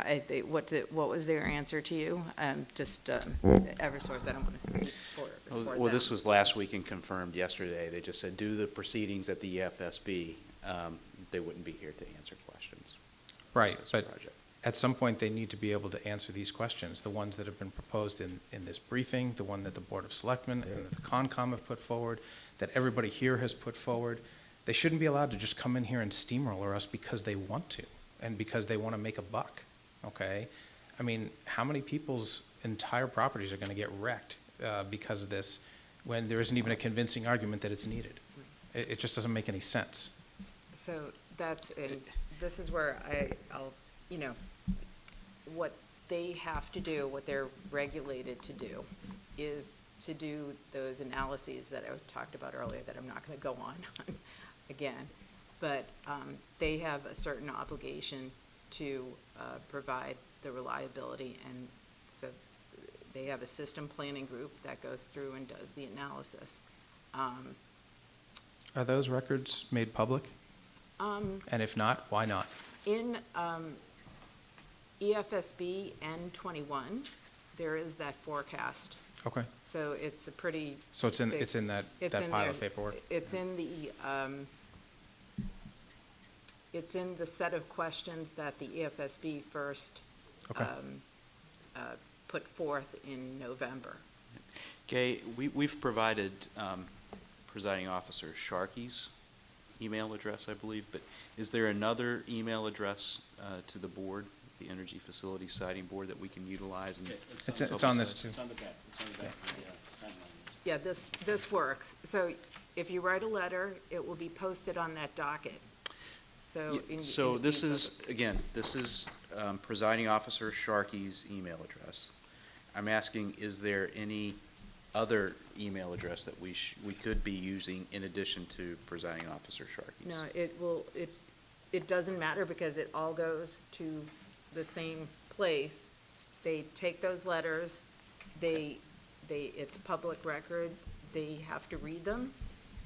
what was their answer to you? eversource, I don't want to speak for Well, them. this was last week and confirmed yesterday. They just said, due to the proceedings at the EFSB, they wouldn't be here to answer questions. Right, This but project. at some point, they need to be able to answer these questions, the ones that have been proposed in this briefing, the one that the Board of Selectmen and that the Concom have put forward, that everybody here has put forward. They shouldn't be allowed to just come in here and steamroller us because they want to and because they want to make a buck, okay? I mean, how many people's entire properties are going to get wrecked because of this when there isn't even a convincing argument that it's needed? It just doesn't make any sense. So this is where I'll, what they have to do, what they're regulated to do, is to do those analyses that I talked about earlier that I'm not going to go on again. But they have a certain obligation to provide the reliability, and so they have a system planning group that goes through and does the analysis. Are those records made public? And if not, why not? In EFSB N21, there is that forecast. Okay. So it's a pretty. So it's in that pile there. of paperwork? It's in the set of questions that the EFSB first Okay. put forth in November. Gay, we've provided Presiding Officer Sharkey's email address, I believe, but is there another email address to the board, the Energy Facility Siting Board, that we can utilize? And It's on this too. It's on the back. It's on the back of the timeline. Yeah, this works. So if you write a letter, it will be posted on that docket. So, this is Presiding Officer Sharkey's email address. I'm asking, is there any other email address that we could be using in addition to Presiding Officer Sharkey's? No, it doesn't matter, because it all goes to the same place. They take those letters, it's public record, they have to read them,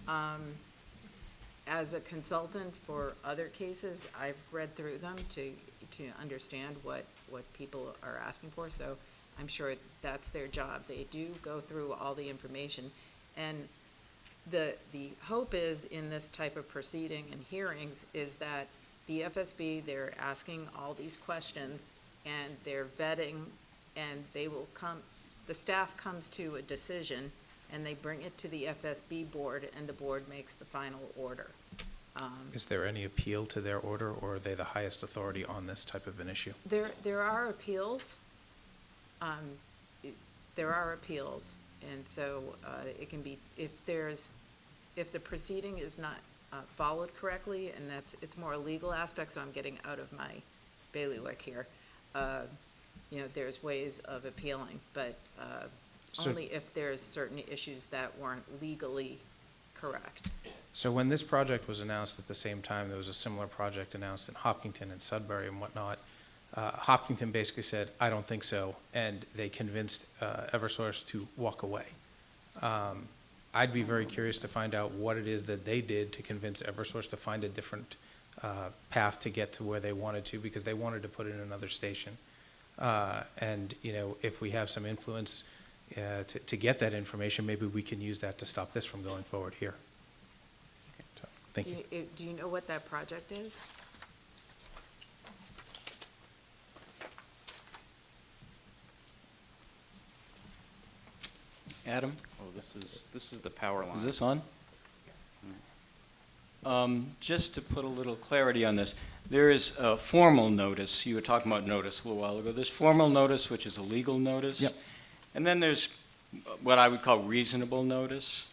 As a consultant for other cases, I've read through them to understand what people are asking for, so I'm sure that's their job. They do go through all the information. And the hope is in this type of proceeding and hearings is that the FSB, they're asking all these questions and they're vetting, and they will come, the staff comes to a decision and they bring it to the FSB board, and the board makes the final order. Is there any appeal to their order, or are they the highest authority on this type of an issue? There are appeals. There are appeals, and so it can be, if the proceeding is not followed correctly, and it's more a legal aspect, so I'm getting out of my bailiwick here. There's ways of appealing, but only if there's certain issues that weren't legally correct. So when this project was announced at the same time, there was a similar project announced in Hopkinton and Sudbury and whatnot. Hopkinton basically said, I don't think so, and they convinced eversource to walk away. I'd be very curious to find out what it is that they did to convince eversource to find a different path to get to where they wanted to, because they wanted to put in another station. And if we have some influence to get that information, maybe we can use that to stop this from going forward here. So, thank you. Do you know what that project is? Adam? Oh, this is the power line. Is this on? Just to put a little clarity on this, there is a formal notice. You were talking about notice a little while ago. There's formal notice, which is a legal notice. Yep. And then there's what I would call reasonable notice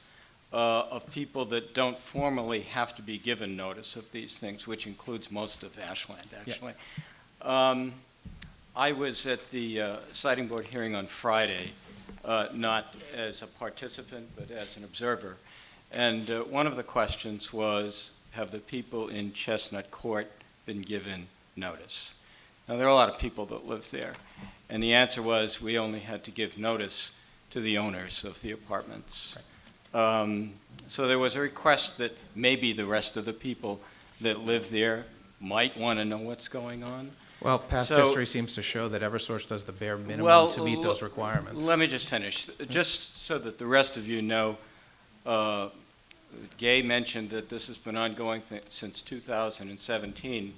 of people that don't formally have to be given notice of these things, which includes most of Ashland, actually. Yep. I was at the siting board hearing on Friday, not as a participant, but as an observer. And one of the questions was, have the people in Chestnut Court been given notice? Now, there are a lot of people that live there. And the answer was, we only had to give notice to the owners of the apartments. So there was a request that maybe the rest of the people that live there might want to know what's going on. Well, past history seems to show that eversource does the bare minimum to meet those requirements. Let me just finish. Just so that the rest of you know, Gay mentioned that this has been ongoing since 2017.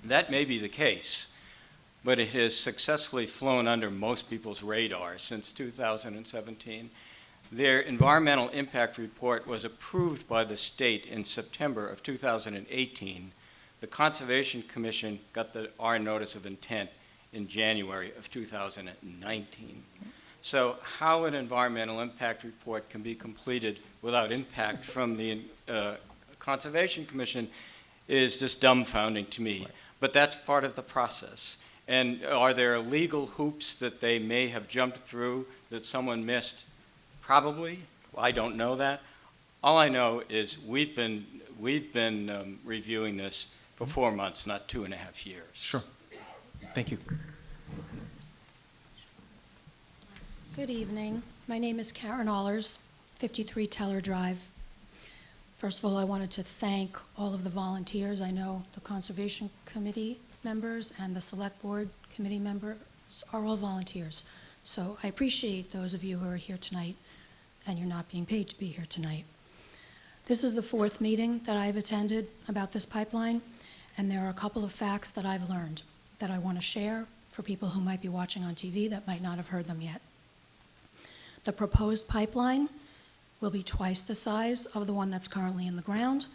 That may be the case, but it has successfully flown under most people's radar since 2017. Their environmental impact report was approved by the state in September of 2018. The Conservation Commission got our notice of intent in January of 2019. So how an environmental impact report can be completed without impact from the Conservation Commission is just dumbfounding to me. Right. But that's part of the process. And are there legal hoops that they may have jumped through that someone missed? Probably. I don't know that. All I know is we've been reviewing this for 4 months, not 2.5 years. Sure. Thank you. Good evening. My name is Karen Allers, 53 Teller Drive. First of all, I wanted to thank all of the volunteers. I know the Conservation Committee members and the Select Board Committee members are all volunteers. So I appreciate those of you who are here tonight and you're not being paid to be here tonight. This is the 4th meeting that I've attended about this pipeline, and there are a couple of facts that I've learned that I want to share for people who might be watching on TV that might not have heard them yet. The proposed pipeline will be twice the size of the one that's currently in the ground,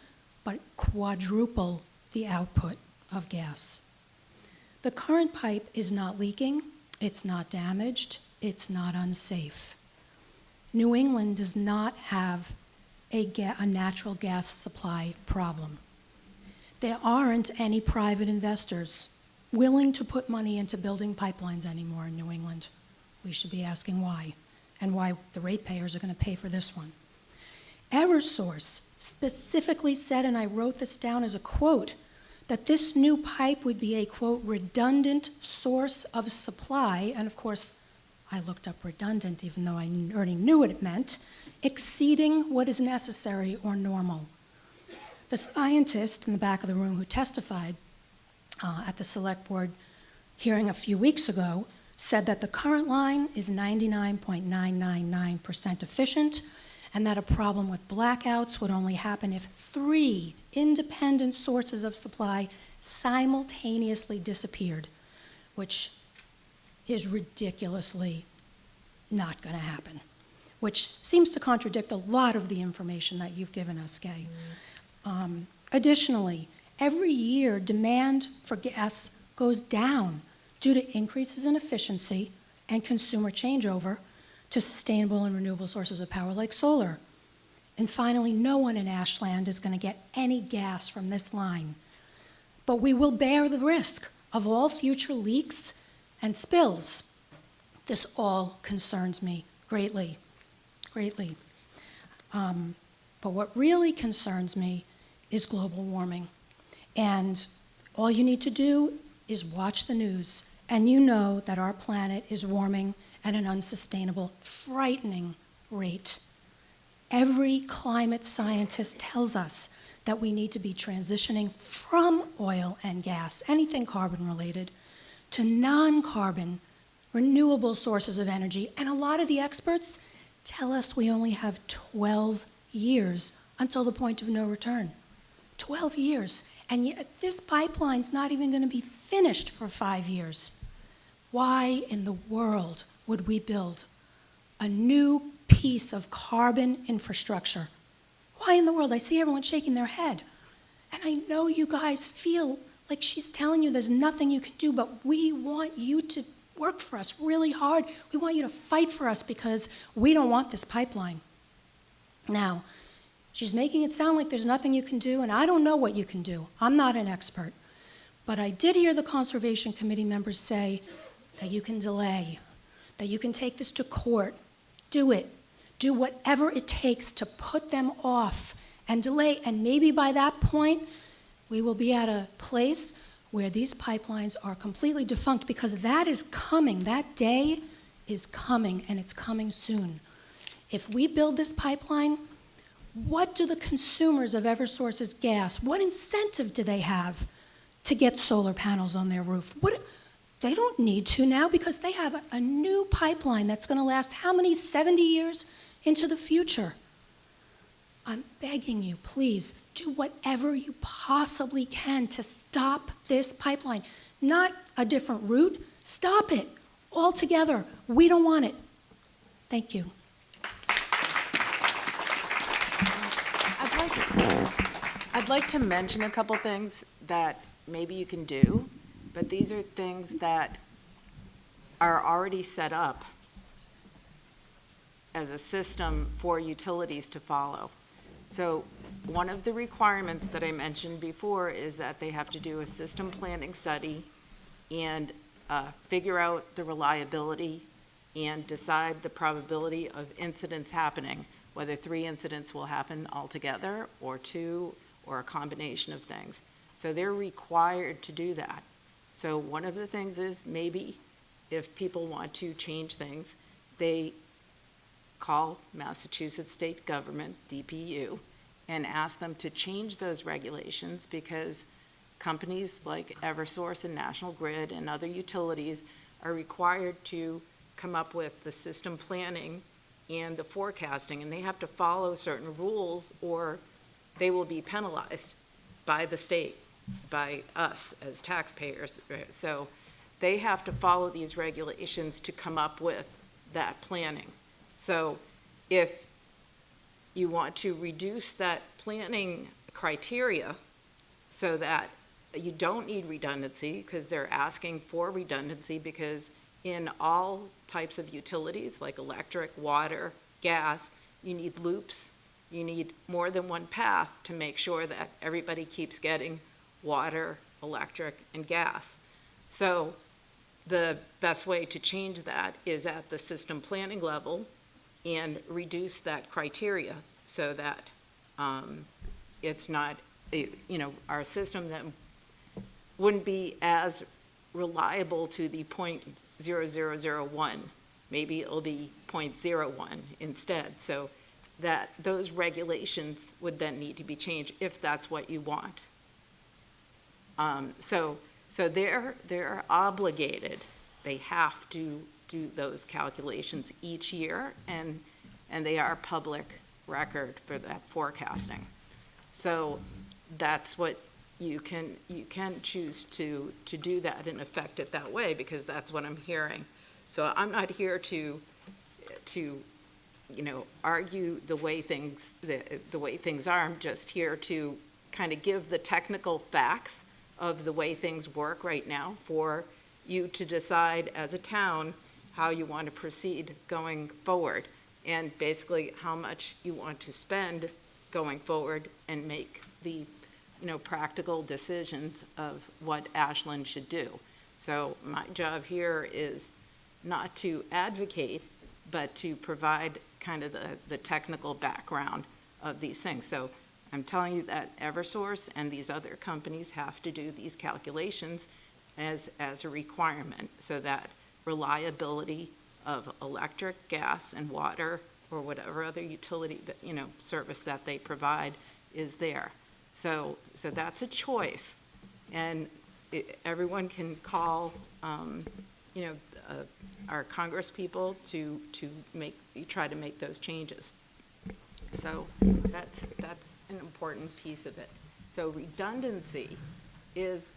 but quadruple the output of gas. The current pipe is not leaking, it's not damaged, it's not unsafe. New England does not have a natural gas supply problem. There aren't any private investors willing to put money into building pipelines anymore in New England. We should be asking why, and why the ratepayers are going to pay for this one. eversource specifically said, and I wrote this down as a quote, that this new pipe would be a, quote, redundant source of supply. And of course, I looked up redundant, even though I already knew what it meant. exceeding what is necessary or normal. The scientist in the back of the room who testified at the select board hearing a few weeks ago said that the current line is 99.999% efficient, and that a problem with blackouts would only happen if 3 independent sources of supply simultaneously disappeared, which is ridiculously not going to happen, which seems to contradict a lot of the information that you've given us, Gay. Additionally, every year demand for gas goes down due to increases in efficiency and consumer changeover to sustainable and renewable sources of power like solar. And finally, no one in Ashland is going to get any gas from this line. But we will bear the risk of all future leaks and spills. This all concerns me greatly, greatly. But what really concerns me is global warming. And all you need to do is watch the news, and you know that our planet is warming at an unsustainable, frightening rate. Every climate scientist tells us that we need to be transitioning from oil and gas, anything carbon related, to non-carbon, renewable sources of energy. And a lot of the experts tell us we only have 12 years until the point of no return. 12 years. And yet this pipeline's not even going to be finished for 5 years. Why in the world would we build a new piece of carbon infrastructure? Why in the world? I see everyone shaking their head. And I know you guys feel like she's telling you there's nothing you can do, but we want you to work for us really hard. We want you to fight for us because we don't want this pipeline. Now, she's making it sound like there's nothing you can do, and I don't know what you can do. I'm not an expert. But I did hear the Conservation Committee members say that you can delay, that you can take this to court. Do it. Do whatever it takes to put them off and delay. And maybe by that point, we will be at a place where these pipelines are completely defunct, because that is coming. That day is coming, and it's coming soon. If we build this pipeline, what do the consumers of eversource's gas, what incentive do they have to get solar panels on their roof? They don't need to now, because they have a new pipeline that's going to last how many, 70 years into the future? I'm begging you, please, do whatever you possibly can to stop this pipeline. Not a different route. Stop it altogether. We don't want it. Thank you. I'd like to mention a couple things that maybe you can do, but these are things that are already set up as a system for utilities to follow. So one of the requirements that I mentioned before is that they have to do a system planning study and figure out the reliability and decide the probability of incidents happening, whether 3 incidents will happen altogether or 2 or a combination of things. So they're required to do that. So one of the things is maybe if people want to change things, they call Massachusetts State Government, DPU, and ask them to change those regulations, because companies like eversource and National Grid and other utilities are required to come up with the system planning and the forecasting, and they have to follow certain rules or they will be penalized by the state, by us as taxpayers. Right? So they have to follow these regulations to come up with that planning. So if you want to reduce that planning criteria so that you don't need redundancy, because they're asking for redundancy, because in all types of utilities like electric, water, gas, you need loops, you need more than one path to make sure that everybody keeps getting water, electric, and gas. So the best way to change that is at the system planning level and reduce that criteria so that it's not, our system that wouldn't be as reliable to the 0.0001. Maybe it'll be 0.01 instead. So that those regulations would then need to be changed if that's what you want. So they're obligated. They have to do those calculations each year, and they are public record for that forecasting. So that's what you can choose to do that and affect it that way, because that's what I'm hearing. So I'm not here to argue the way things are. I'm just here to kind of give the technical facts of the way things work right now for you to decide as a town how you want to proceed going forward, and basically how much you want to spend going forward, and make the practical decisions of what Ashland should do. So my job here is not to advocate, but to provide kind of the technical background of these things. So I'm telling you that eversource and these other companies have to do these calculations as a requirement, so that reliability of electric, gas, and water, or whatever other utility that, service that they provide is there. So that's a choice, and everyone can call, our Congress people to try to make those changes. So that's an important piece of it. So redundancy is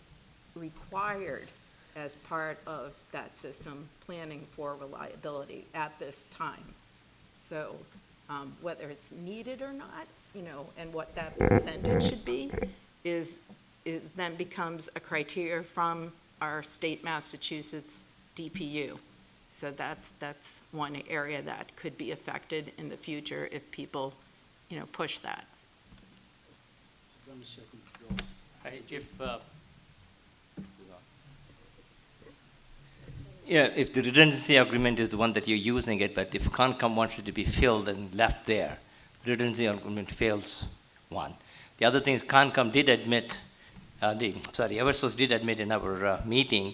required as part of that system planning for reliability at this time. So whether it's needed or not, and what that percentage should be is then becomes a criteria from our state Massachusetts DPU. So that's one area that could be affected in the future if people, push that. If the redundancy agreement is the one that you're using it, but if Concom wants it to be filled and left there, redundancy agreement fails one. The other thing is Concom did admit, eversource did admit in our meeting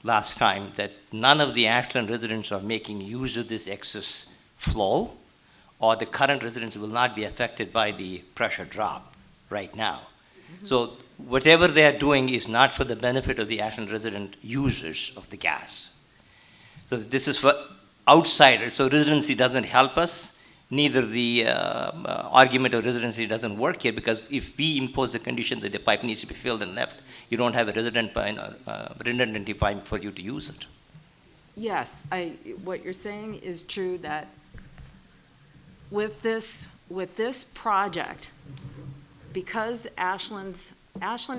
last time that none of the Ashland residents are making use of this excess flow, or the current residents will not be affected by the pressure drop right now. So whatever they are doing is not for the benefit of the Ashland resident users of the gas. So this is for outsiders. So residency doesn't help us. Neither the argument of residency doesn't work here, because if we impose the condition that the pipe needs to be filled and left, you don't have a redundant pipe for you to use it. Yes, what you're saying is true, that with this project, because Ashland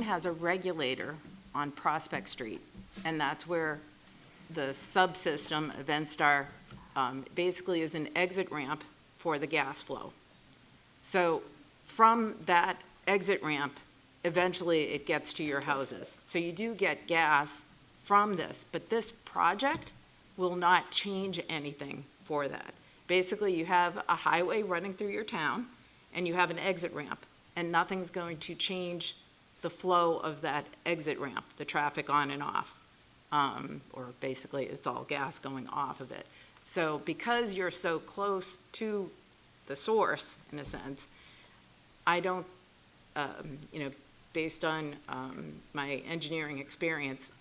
has a regulator on Prospect Street, and that's where the subsystem, EventStar, basically is an exit ramp for the gas flow. So from that exit ramp, eventually it gets to your houses. So you do get gas from this, but this project will not change anything for that. Basically, you have a highway running through your town, and you have an exit ramp, and nothing's going to change the flow of that exit ramp, the traffic on and off. Or basically, it's all gas going off of it. So because you're so close to the source, in a sense, I don't, based on my engineering experience,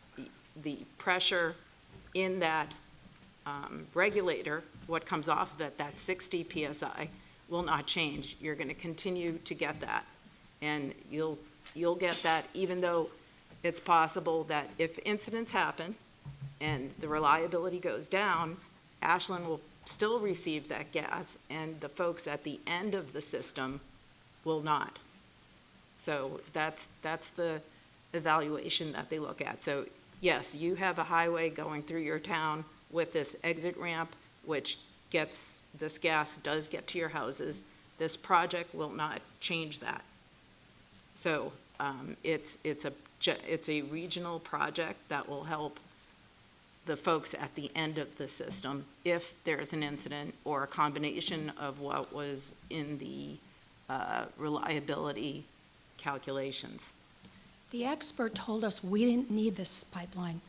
the pressure in that regulator, what comes off of it, that 60 PSI, will not change. You're going to continue to get that. And you'll get that even though it's possible that if incidents happen and the reliability goes down, Ashland will still receive that gas, and the folks at the end of the system will not. So that's the evaluation that they look at. So yes, you have a highway going through your town with this exit ramp, which this gas does get to your houses. This project will not change that. So it's a regional project that will help the folks at the end of the system if there's an incident or a combination of what was in the reliability calculations. The expert told us we didn't need this pipeline.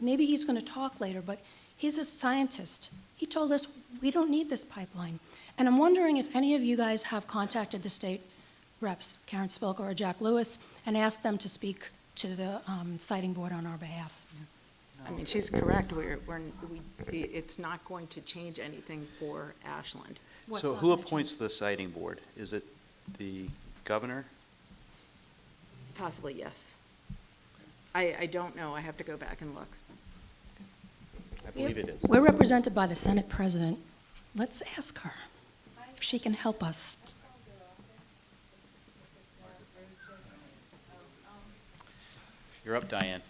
Maybe he's going to talk later, but he's a scientist. He told us, we don't need this pipeline. And I'm wondering if any of you guys have contacted the state reps, Karen Spilka or Jack Lewis, and asked them to speak to the siting board on our behalf. I mean, she's correct. It's not going to change anything for Ashland. What's So not who gonna appoints the siting board? Is it the governor? Possibly, yes. I don't know. I have to go back and look. I believe it is. We're represented by the Senate President. Let's ask her if she can help us. You're up, Diane.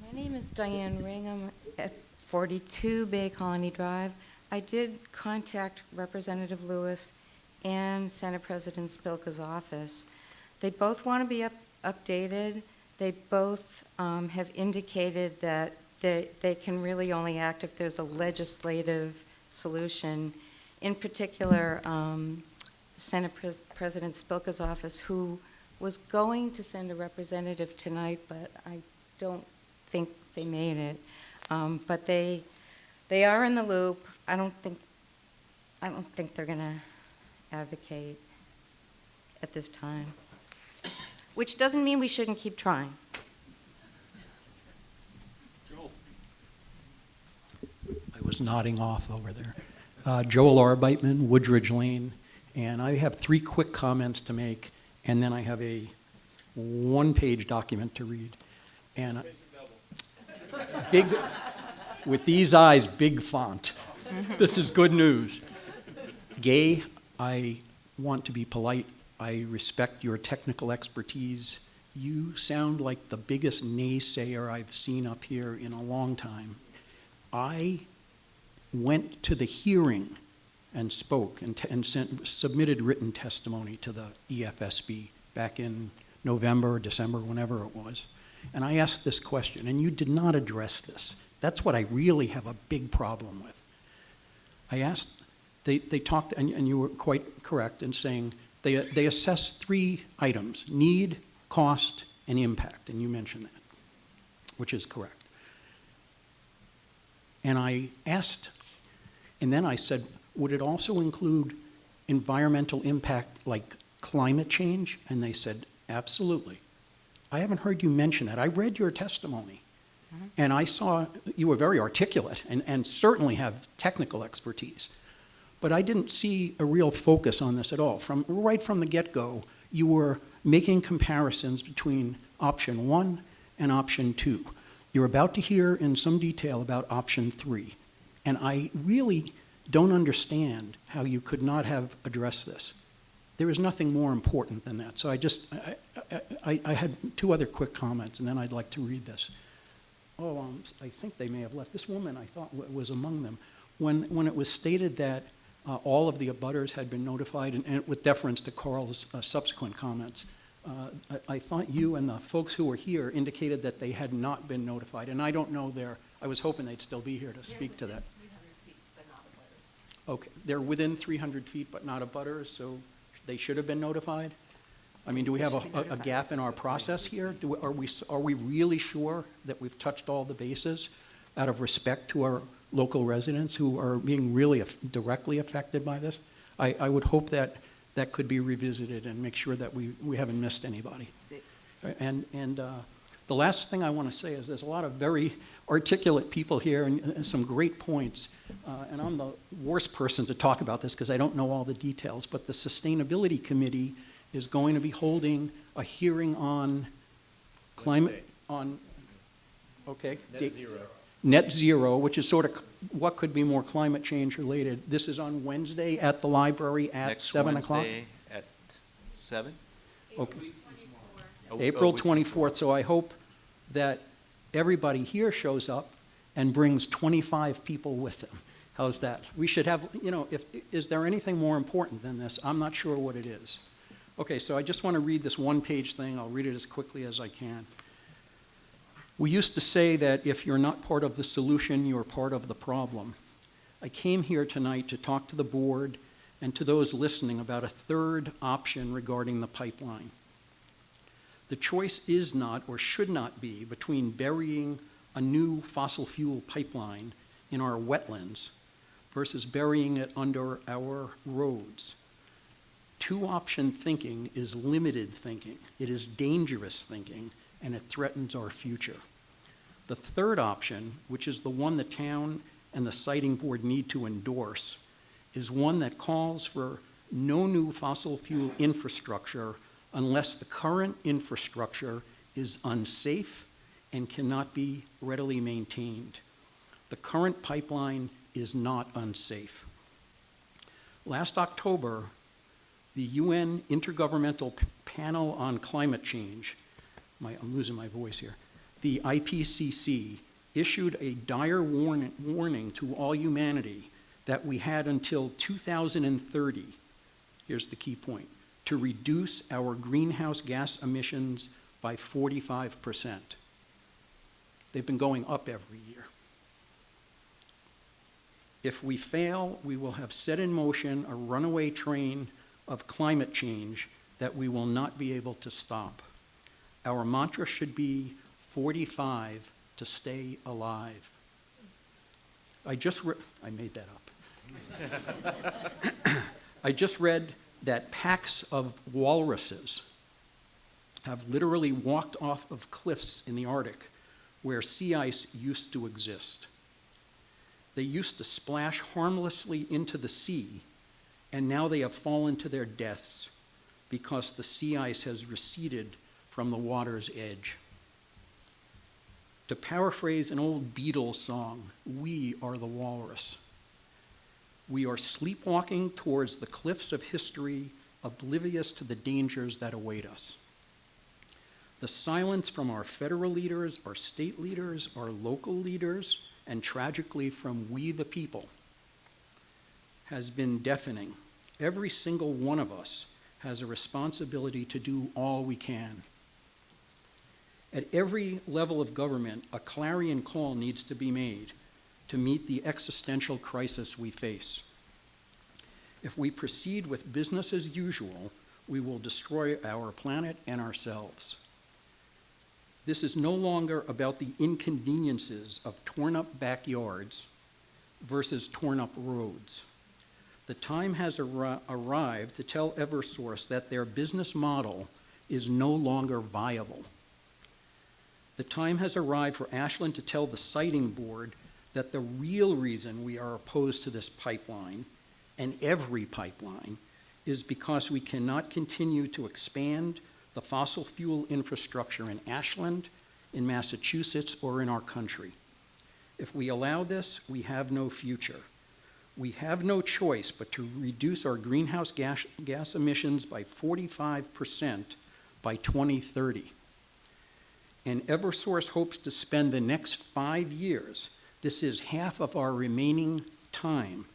My name is Diane Ring. I'm at 42 Bay Colony Drive. I did contact Representative Lewis and Senate President Spilka's office. They both want to be updated. They both have indicated that they can really only act if there's a legislative solution. In particular, Senate President Spilka's office, who was going to send a representative tonight, but I don't think they made it. But they are in the loop. I don't think they're going to advocate at this time, which doesn't mean we shouldn't keep trying. I was nodding off over there. Joel Arbeitman, Woodridge Lane, and I have 3 quick comments to make, and then I have a 1-page document to read. And big, with these eyes, big font. This is good news. Gay, I want to be polite. I respect your technical expertise. You sound like the biggest naysayer I've seen up here in a long time. I went to the hearing and spoke and submitted written testimony to the EFSB back in November, December, whenever it was. And I asked this question, and you did not address this. That's what I really have a big problem with. I asked, they talked, and you were quite correct in saying they assessed 3 items: need, cost, and impact, and you mentioned that, which is correct. And I asked, and then I said, would it also include environmental impact like climate change? And they said, absolutely. I haven't heard you mention that. I read your testimony, and I saw you were very articulate and certainly have technical expertise. But I didn't see a real focus on this at all. Right from the get-go, you were making comparisons between option 1 and option 2. You're about to hear in some detail about option 3. And I really don't understand how you could not have addressed this. There is nothing more important than that. So I had 2 other quick comments, and then I'd like to read this. I think they may have left. This woman, I thought, was among them. When it was stated that all of the abutters had been notified, and with deference to Carl's subsequent comments, I thought you and the folks who were here indicated that they had not been notified, and I don't know I was hoping they'd still be here to speak to that. Okay, they're within 300 feet but not abutters, so they should have been notified? I mean, do we have a gap in our process here? Are we really sure that we've touched all the bases out of respect to our local residents who are being really directly affected by this? I would hope that that could be revisited and make sure that we haven't missed anybody. And the last thing I want to say is there's a lot of very articulate people here and some great points. And I'm the worst person to talk about this because I don't know all the details, but the Sustainability Committee is going to be holding a hearing on climate, net zero, which is sort of what could be more climate change related. This is on Wednesday at the library at 7 o'clock. Next Wednesday at 7? Okay. April 24th, so I hope that everybody here shows up and brings 25 people with them. How's that? We should have, is there anything more important than this? I'm not sure what it is. Okay, so I just want to read this 1-page thing. I'll read it as quickly as I can. We used to say that if you're not part of the solution, you're part of the problem. I came here tonight to talk to the board and to those listening about a 3rd option regarding the pipeline. The choice is not or should not be between burying a new fossil fuel pipeline in our wetlands versus burying it under our roads. Two-option thinking is limited thinking. It is dangerous thinking, and it threatens our future. The third option, which is the one the town and the siting board need to endorse, is one that calls for no new fossil fuel infrastructure unless the current infrastructure is unsafe and cannot be readily maintained. The current pipeline is not unsafe. Last October, the UN Intergovernmental Panel on Climate Change, I'm losing my voice here, the IPCC issued a dire warning to all humanity that we had until 2030, here's the key point, to reduce our greenhouse gas emissions by 45%. They've been going up every year. If we fail, we will have set in motion a runaway train of climate change that we will not be able to stop. Our mantra should be 45 to stay alive. I made that up. I just read that packs of walruses have literally walked off of cliffs in the Arctic where sea ice used to exist. They used to splash harmlessly into the sea, and now they have fallen to their deaths because the sea ice has receded from the water's edge. To paraphrase an old Beatles song, we are the walrus. We are sleepwalking towards the cliffs of history, oblivious to the dangers that await us. The silence from our federal leaders, our state leaders, our local leaders, and tragically from we the people has been deafening. Every single one of us has a responsibility to do all we can. At every level of government, a clarion call needs to be made to meet the existential crisis we face. If we proceed with business as usual, we will destroy our planet and ourselves. This is no longer about the inconveniences of torn-up backyards versus torn-up roads. The time has arrived to tell eversource that their business model is no longer viable. The time has arrived for Ashland to tell the siting board that the real reason we are opposed to this pipeline, and every pipeline, is because we cannot continue to expand the fossil fuel infrastructure in Ashland, in Massachusetts, or in our country. If we allow this, we have no future. We have no choice but to reduce our greenhouse gas emissions by 45% by 2030. And eversource hopes to spend the next 5 years, this is half of our remaining time,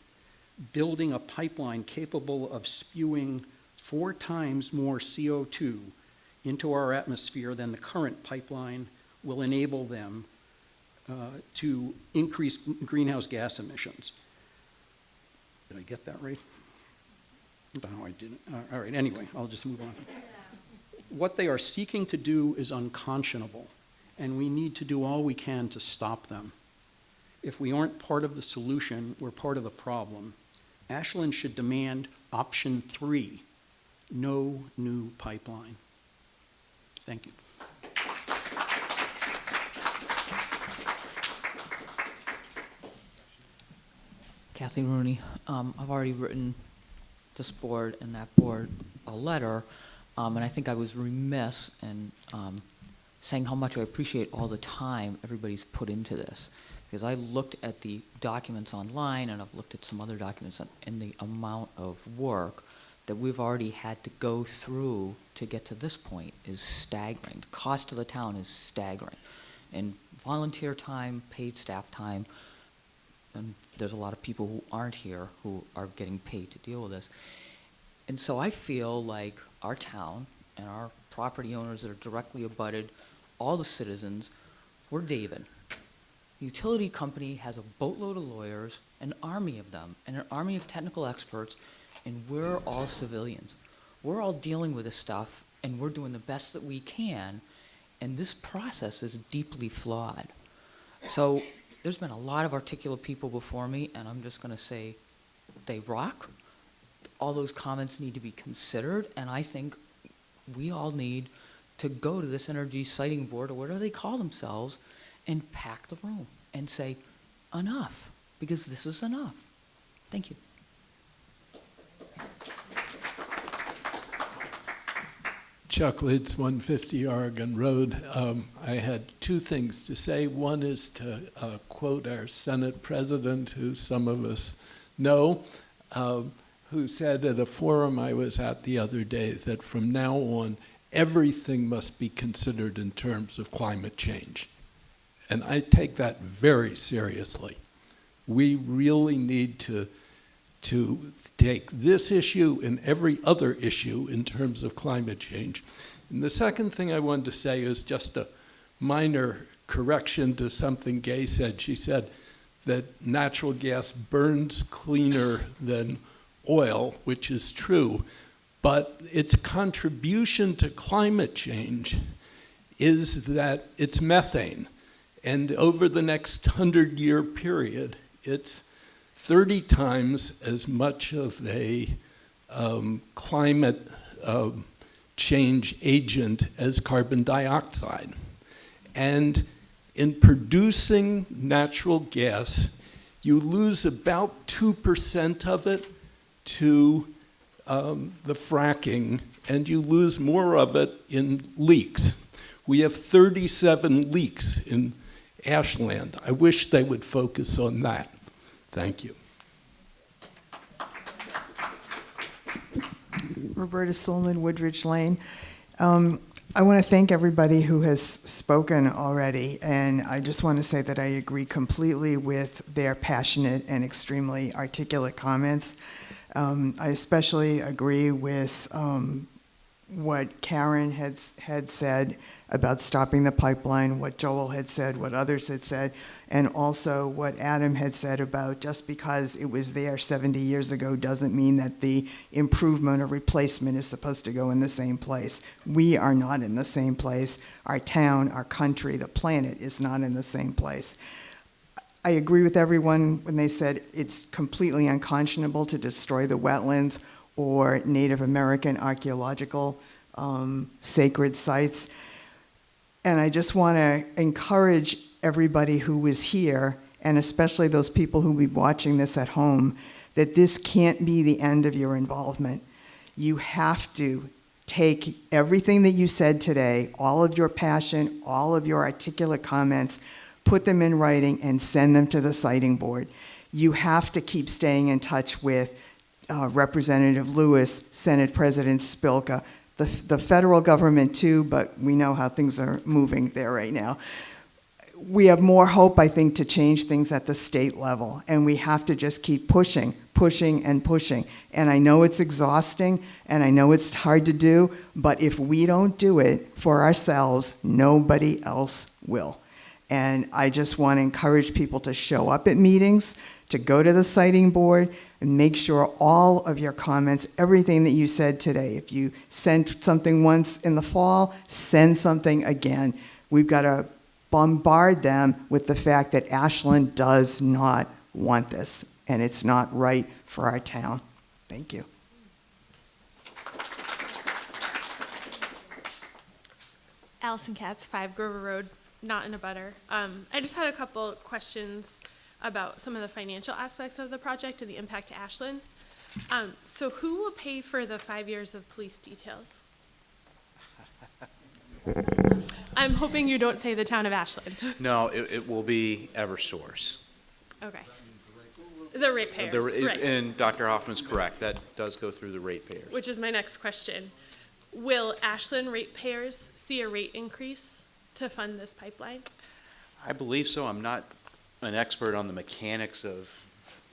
building a pipeline capable of spewing 4 times more CO2 into our atmosphere than the current pipeline will enable them to increase greenhouse gas emissions. Did I get that right? No, I didn't. All right, anyway, I'll just move on. What they are seeking to do is unconscionable, and we need to do all we can to stop them. If we aren't part of the solution, we're part of the problem. Ashland should demand option 3, no new pipeline. Thank you. Kathleen Rooney. I've already written this board and that board a letter, and I think I was remiss in saying how much I appreciate all the time everybody's put into this. Because I looked at the documents online, and I've looked at some other documents, and the amount of work that we've already had to go through to get to this point is staggering. The cost to the town is staggering. And volunteer time, paid staff time, and there's a lot of people who aren't here who are getting paid to deal with this. And so I feel like our town and our property owners that are directly abutted, all the citizens, we're David. The utility company has a boatload of lawyers, an army of them, and an army of technical experts, and we're all civilians. We're all dealing with this stuff, and we're doing the best that we can, and this process is deeply flawed. So there's been a lot of articulate people before me, and I'm just going to say they rock. All those comments need to be considered, and I think we all need to go to this energy siting board, or whatever they call themselves, and pack the room and say, enough, because this is enough. Thank you. Chuck Lids, 150 Oregon Road. I had two things to say. One is to quote our Senate president, who some of us know, who said at a forum I was at the other day that from now on, everything must be considered in terms of climate change. And I take that very seriously. We really need to take this issue and every other issue in terms of climate change. And the second thing I wanted to say is just a minor correction to something Gay said. She said that natural gas burns cleaner than oil, which is true, but its contribution to climate change is that it's methane. And over the next 100-year period, it's 30 times as much of a climate change agent as carbon dioxide. And in producing natural gas, you lose about 2% of it to the fracking, and you lose more of it in leaks. We have 37 leaks in Ashland. I wish they would focus on that. Thank you. Roberta Solman, Woodridge Lane. I want to thank everybody who has spoken already, and I just want to say that I agree completely with their passionate and extremely articulate comments. I especially agree with what Karen had said about stopping the pipeline, what Joel had said, what others had said, and also what Adam had said about just because it was there 70 years ago doesn't mean that the improvement or replacement is supposed to go in the same place. We are not in the same place. Our town, our country, the planet is not in the same place. I agree with everyone when they said it's completely unconscionable to destroy the wetlands or Native American archaeological sacred sites. And I just want to encourage everybody who is here, and especially those people who will be watching this at home, that this can't be the end of your involvement. You have to take everything that you said today, all of your passion, all of your articulate comments, put them in writing and send them to the siting board. You have to keep staying in touch with Representative Lewis, Senate President Spilka, the federal government too, but we know how things are moving there right now. We have more hope, I think, to change things at the state level, and we have to just keep pushing, pushing, and pushing. And I know it's exhausting, and I know it's hard to do, but if we don't do it for ourselves, nobody else will. And I just want to encourage people to show up at meetings, to go to the siting board, and make sure all of your comments, everything that you said today, if you sent something once in the fall, send something again. We've got to bombard them with the fact that Ashland does not want this, and it's not right for our town. Thank you. Allison Katz, 5 Grover Road, not in a butter. I just had a couple questions about some of the financial aspects of the project and the impact to Ashland. So who will pay for the 5 years of police details? I'm hoping you don't say the town of Ashland. No, it will be eversource. Okay. The ratepayers, right. And Dr. Hoffman's correct. That does go through the ratepayers. Which is my next question. Will Ashland ratepayers see a rate increase to fund this pipeline? I believe so. I'm not an expert on the mechanics of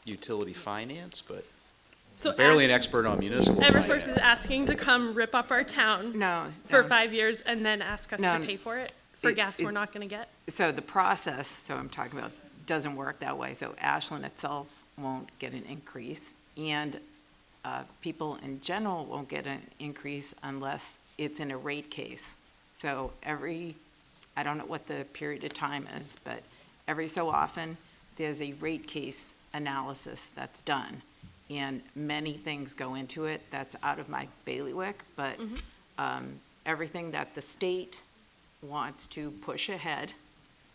utility finance, but So I'm barely an expert on municipal Eversource finance. is asking to come rip up our town for 5 years and then ask us to pay for it for gas we're not going to get? So the process, so I'm talking about, doesn't work that way. So Ashland itself won't get an increase, and people in general won't get an increase unless it's in a rate case. So I don't know what the period of time is, but every so often, there's a rate case analysis that's done. And many things go into it that's out of my bailiwick, but everything that the state wants to push ahead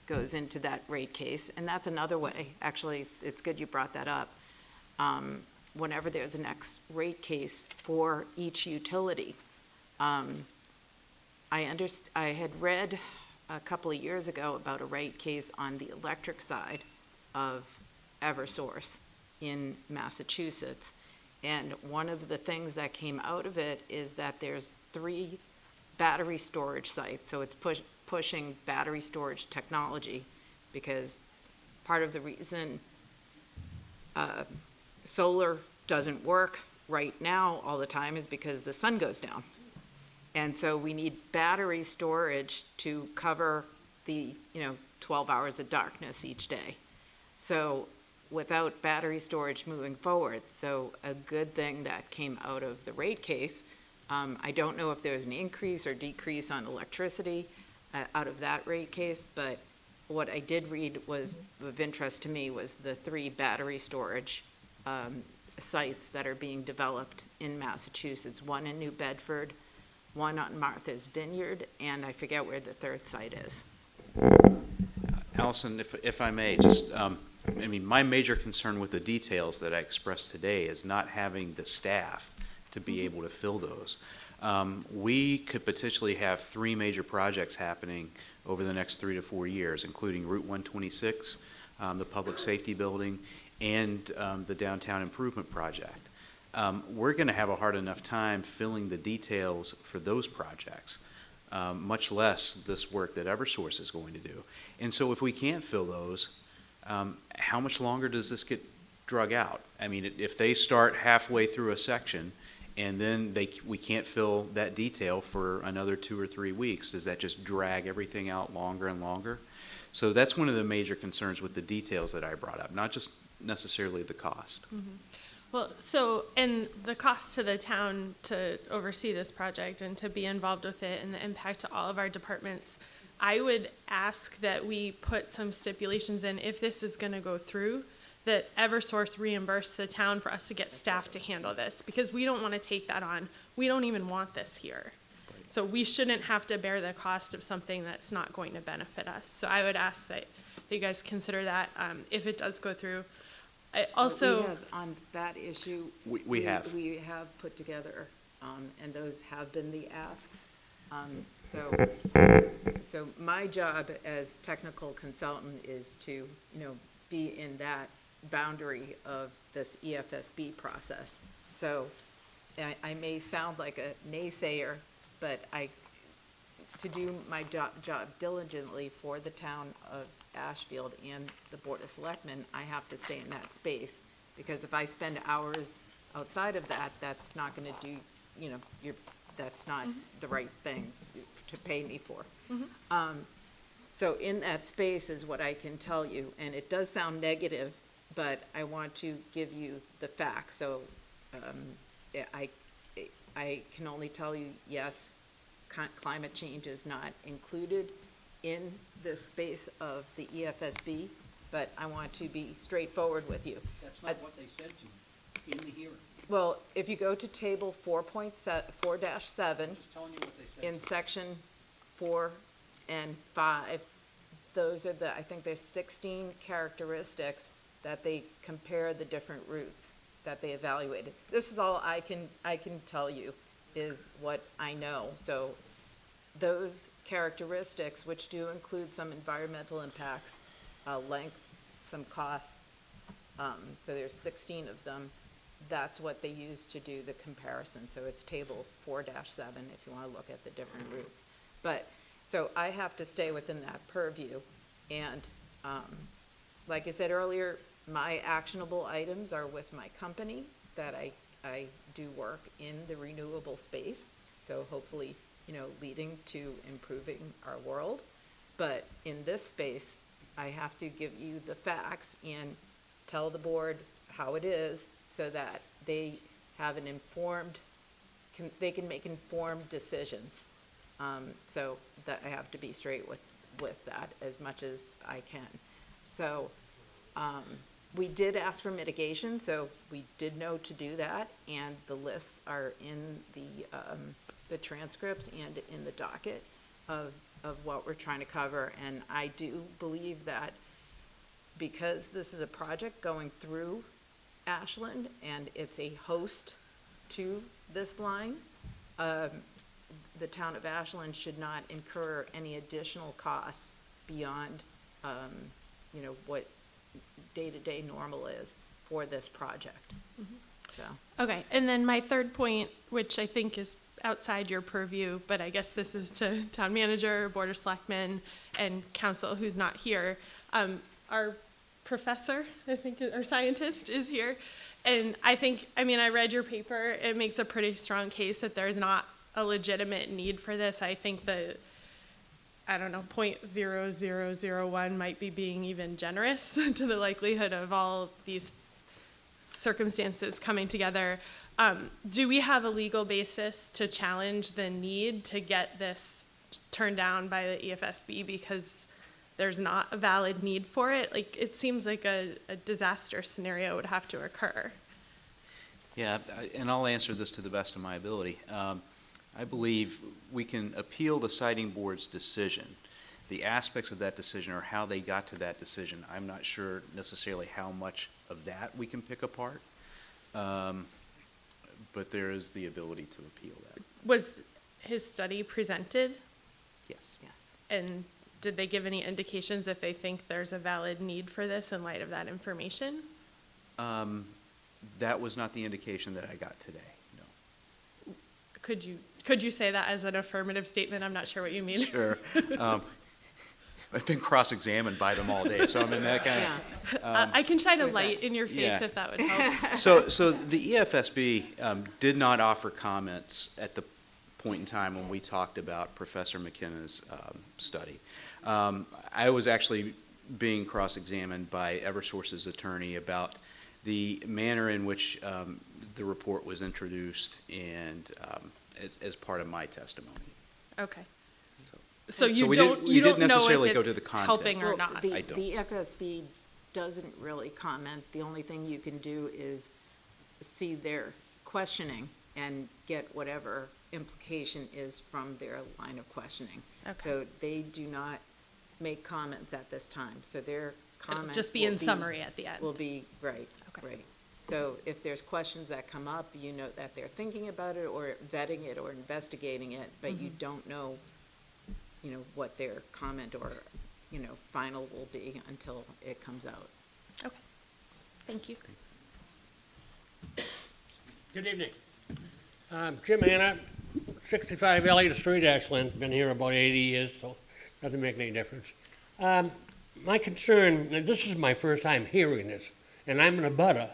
goes into that rate case. And that's another way, actually, it's good you brought that up. Whenever there's a next rate case for each utility, I had read a couple of years ago about a rate case on the electric side of eversource in Massachusetts. And one of the things that came out of it is that there's 3 battery storage sites. So it's pushing battery storage technology, because part of the reason solar doesn't work right now all the time is because the sun goes down. And so we need battery storage to cover the 12 hours of darkness each day. So without battery storage moving forward, so a good thing that came out of the rate case, I don't know if there's an increase or decrease on electricity out of that rate case, but what I did read was of interest to me was the 3 battery storage sites that are being developed in Massachusetts, one in New Bedford, one on Martha's Vineyard, and I forget where the 3rd site is. Allison, if I may, just, my major concern with the details that I expressed today is not having the staff to be able to fill those. We could potentially have 3 major projects happening over the next 3 to 4 years, including Route 126, the public safety building, and the downtown improvement project. We're going to have a hard enough time filling the details for those projects, much less this work that eversource is going to do. And so if we can't fill those, how much longer does this get drug out? I mean, if they start halfway through a section and then we can't fill that detail for another 2 or 3 weeks, does that just drag everything out longer and longer? So that's one of the major concerns with the details that I brought up, not just necessarily the cost. Well, and the cost to the town to oversee this project and to be involved with it and the impact to all of our departments, I would ask that we put some stipulations in, if this is going to go through, that eversource reimburse the town for us to get staff to handle this, because we don't want to take that on. We don't even want this here. So we shouldn't have to bear the cost of something that's not going to benefit us. So I would ask that you guys consider that if it does go through. Also, we have, on that issue, we have put together, and those have been the asks. So my job as technical consultant is to, be in that boundary of this EFSB process. So I may sound like a naysayer, but to do my job diligently for the town of Ashfield and the Board of Selectmen, I have to stay in that space, because if I spend hours outside of that, that's not going to do, that's not the right thing to pay me for. So in that space is what I can tell you, and it does sound negative, but I want to give you the facts. So I can only tell you, yes, climate change is not included in this space of the EFSB, but I want to be straightforward with you. That's not what they said to you in the hearing. Well, if you go to table 4.7, 4-7, Just telling you what they said. in section 4 and 5, those are I think there's 16 characteristics that they compare the different routes that they evaluated. This is all I can tell you is what I know. So those characteristics, which do include some environmental impacts, length, some costs, so there's 16 of them, that's what they use to do the comparison. So it's table 4-7 if you want to look at the different routes. But so I have to stay within that purview. And like I said earlier, my actionable items are with my company that I do work in the renewable space. So hopefully, leading to improving our world. But in this space, I have to give you the facts and tell the board how it is so that they have they can make informed decisions. So that I have to be straight with that as much as I can. So we did ask for mitigation, so we did know to do that, and the lists are in the transcripts and in the docket of what we're trying to cover. And I do believe that because this is a project going through Ashland and it's a host to this line, the town of Ashland should not incur any additional costs beyond, what day-to-day normal is for this project. So. Okay, and then my third point, which I think is outside your purview, but I guess this is to town manager, board of selectmen, and council who's not here. Our professor, I think, our scientist is here. And I read your paper. It makes a pretty strong case that there's not a legitimate need for this. I think the, 0.0001 might be being even generous to the likelihood of all these circumstances coming together. Do we have a legal basis to challenge the need to get this turned down by the EFSB because there's not a valid need for it? Like, it seems like a disaster scenario would have to occur. Yeah, and I'll answer this to the best of my ability. I believe we can appeal the siting board's decision. The aspects of that decision or how they got to that decision, I'm not sure necessarily how much of that we can pick apart. But there is the ability to appeal that. Was his study presented? Yes. Yes. And did they give any indications if they think there's a valid need for this in light of that information? That was not the indication that I got today, no. Could you say that as an affirmative statement? I'm not sure what you mean. Sure. I've been cross-examined by them all day, so I'm in that kind of... I can shine a light in your face if that would help. So the EFSB did not offer comments at the point in time when we talked about Professor McKenna's study. I was actually being cross-examined by eversource's attorney about the manner in which the report was introduced and as part of my testimony. Okay. So you we don't didn't know necessarily if go to the it's content. helping or not. I don't. The FSB doesn't really comment. The only thing you can do is see their questioning and get whatever implication is from their line of questioning. Okay. So they do not make comments at this time. So their comments just be in summary at the end. Will be, right, right. So if there's questions that come up, you know that they're thinking about it or vetting it or investigating it, but you don't know, what their comment or, final will be until it comes out. Okay. Thank you. Good evening. Jim Hanna, 65 Elliott Street, Ashland. Been here about 80 years, so doesn't make any difference. My concern, and this is my first time hearing this, and I'm in a butter,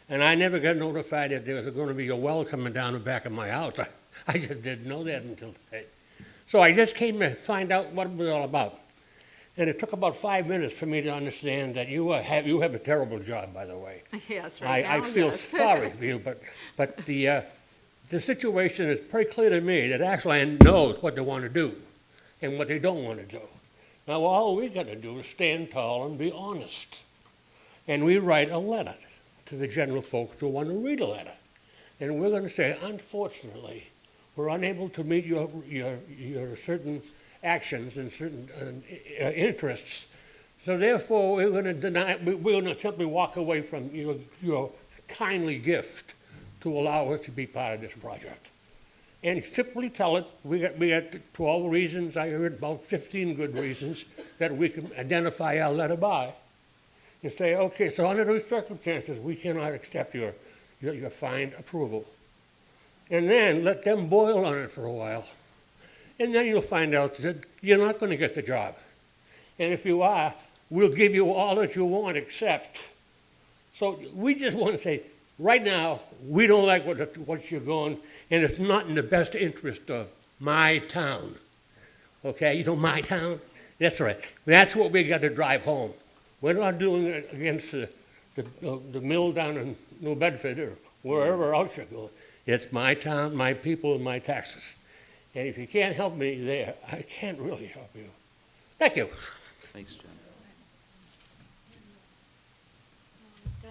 and I never got notified that there was going to be a well coming down the back of my house. I just didn't know that until today. So I just came to find out what it was all about. And it took about 5 minutes for me to understand that you have a terrible job, by the way. Yes, right now, I feel yes. sorry for you, but the situation is pretty clear to me that Ashland knows what they want to do and what they don't want to do. Now, all we got to do is stand tall and be honest. And we write a letter to the general folks who want to read a letter. And we're going to say, unfortunately, we're unable to meet your certain actions and certain interests. So therefore, we're going to deny, we're going to simply walk away from your kindly gift to allow us to be part of this project. And simply tell it, we got 12 reasons, I heard about 15 good reasons that we can identify our letter by. And say, okay, so under those circumstances, we cannot accept your fine approval. And then let them boil on it for a while. And then you'll find out that you're not going to get the job. And if you are, we'll give you all that you want except. So we just want to say, right now, we don't like what you're going, and it's not in the best interest of my town. Okay, my town? That's right. That's what we got to drive home. We're not doing it against the mill down in New Bedford or wherever else you're going. It's my town, my people, and my taxes. And if you can't help me there, I can't really help you. Thank you. Thanks, Jim.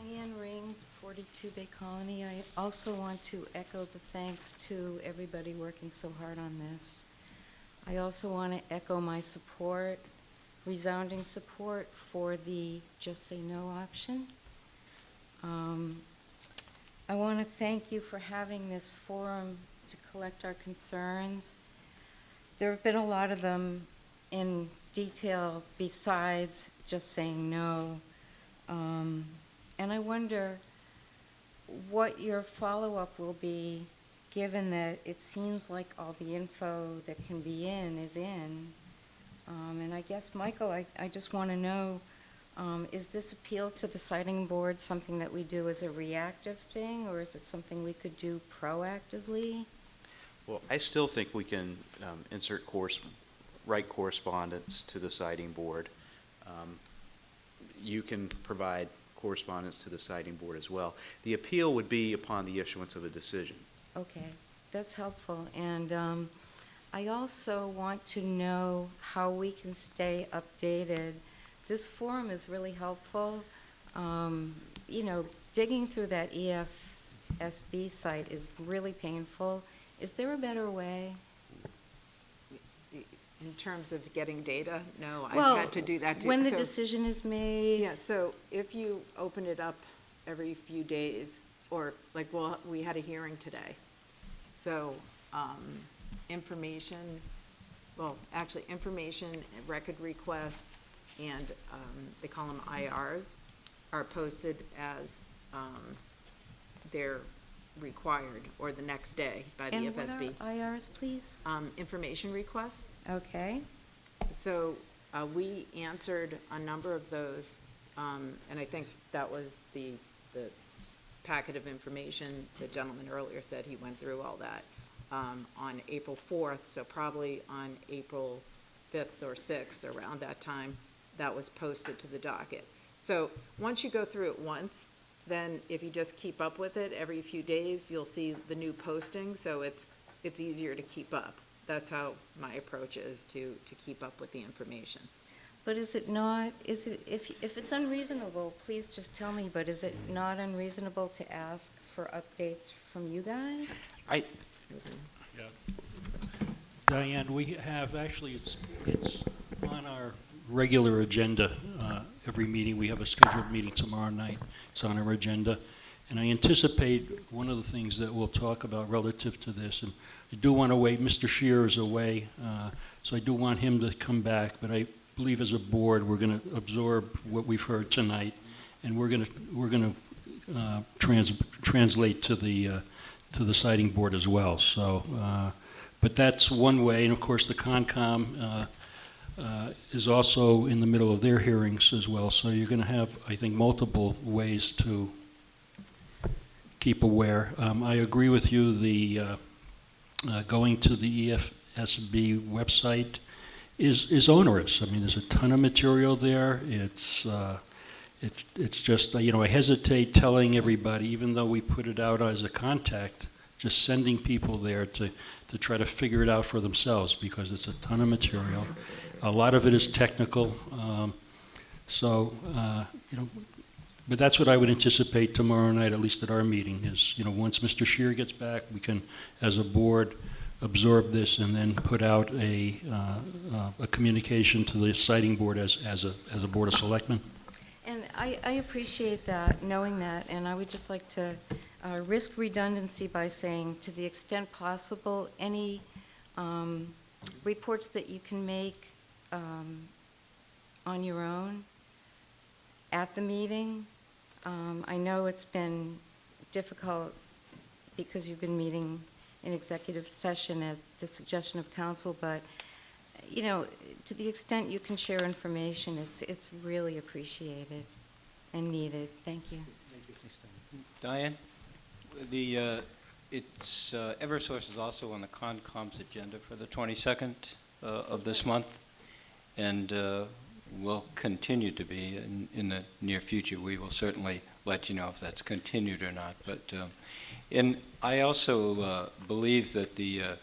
Diane Ring, 42 Bay Colony. I also want to echo the thanks to everybody working so hard on this. I also want to echo my support, resounding support for the just say no option. I want to thank you for having this forum to collect our concerns. There have been a lot of them in detail besides just saying no. And I wonder what your follow-up will be, given that it seems like all the info that can be in is in. And I guess, Michael, I just want to know, is this appeal to the siting board something that we do as a reactive thing, or is it something we could do proactively? Well, I still think we can write correspondence to the siting board. You can provide correspondence to the siting board as well. The appeal would be upon the issuance of a decision. Okay, that's helpful. And I also want to know how we can stay updated. This forum is really helpful. You know, digging through that EFSB site is really painful. Is there a better way? In terms of getting data, no, Well, I've had to do that too. when the So- decision is made. Yeah, so if you open it up every few days, or like, well, we had a hearing today. So, information, record requests, and they call them IRs, are posted as they're required, or the next day by the And FSB. what are IRs, please? Information requests. Okay. So we answered a number of those, and I think that was the packet of information the gentleman earlier said he went through all that on April 4th, so probably on April 5th or 6th, around that time, that was posted to the docket. So once you go through it once, then if you just keep up with it every few days, you'll see the new posting, so it's easier to keep up. That's how my approach is to keep up with the information. But is it not, if it's unreasonable, please just tell me, but is it not unreasonable to ask for updates from you guys? Diane, we have, actually, it's on our regular agenda. Every meeting, we have a scheduled meeting tomorrow night. It's on our agenda. And I anticipate one of the things that we'll talk about relative to this, and I do want to wait, Mr. Scheer is away, so I do want him to come back, but I believe as a board, we're going to absorb what we've heard tonight, and we're going to translate to the siting board as well. So, but that's one way, and of course the Concom is also in the middle of their hearings as well. So you're going to have, I think, multiple ways to keep aware. I agree with you. The going to the EFSB website is onerous. I mean, there's a ton of material there. It's just, I hesitate telling everybody, even though we put it out as a contact, just sending people there to try to figure it out for themselves, because it's a ton of material. A lot of it is technical. But that's what I would anticipate tomorrow night, at least at our meeting, is, once Mr. Scheer gets back, we can, as a board, absorb this and then put out a communication to the siting board as a board of selectmen. And I appreciate that, knowing that, and I would just like to risk redundancy by saying, to the extent possible, any reports that you can make on your own at the meeting. I know it's been difficult because you've been meeting in executive session at the suggestion of council, but to the extent you can share information, it's really appreciated and needed. Thank you. Diane, eversource is also on the Concom's agenda for the 22nd of this month, and will continue to be in the near future. We will certainly let you know if that's continued or not. But and I also believe that the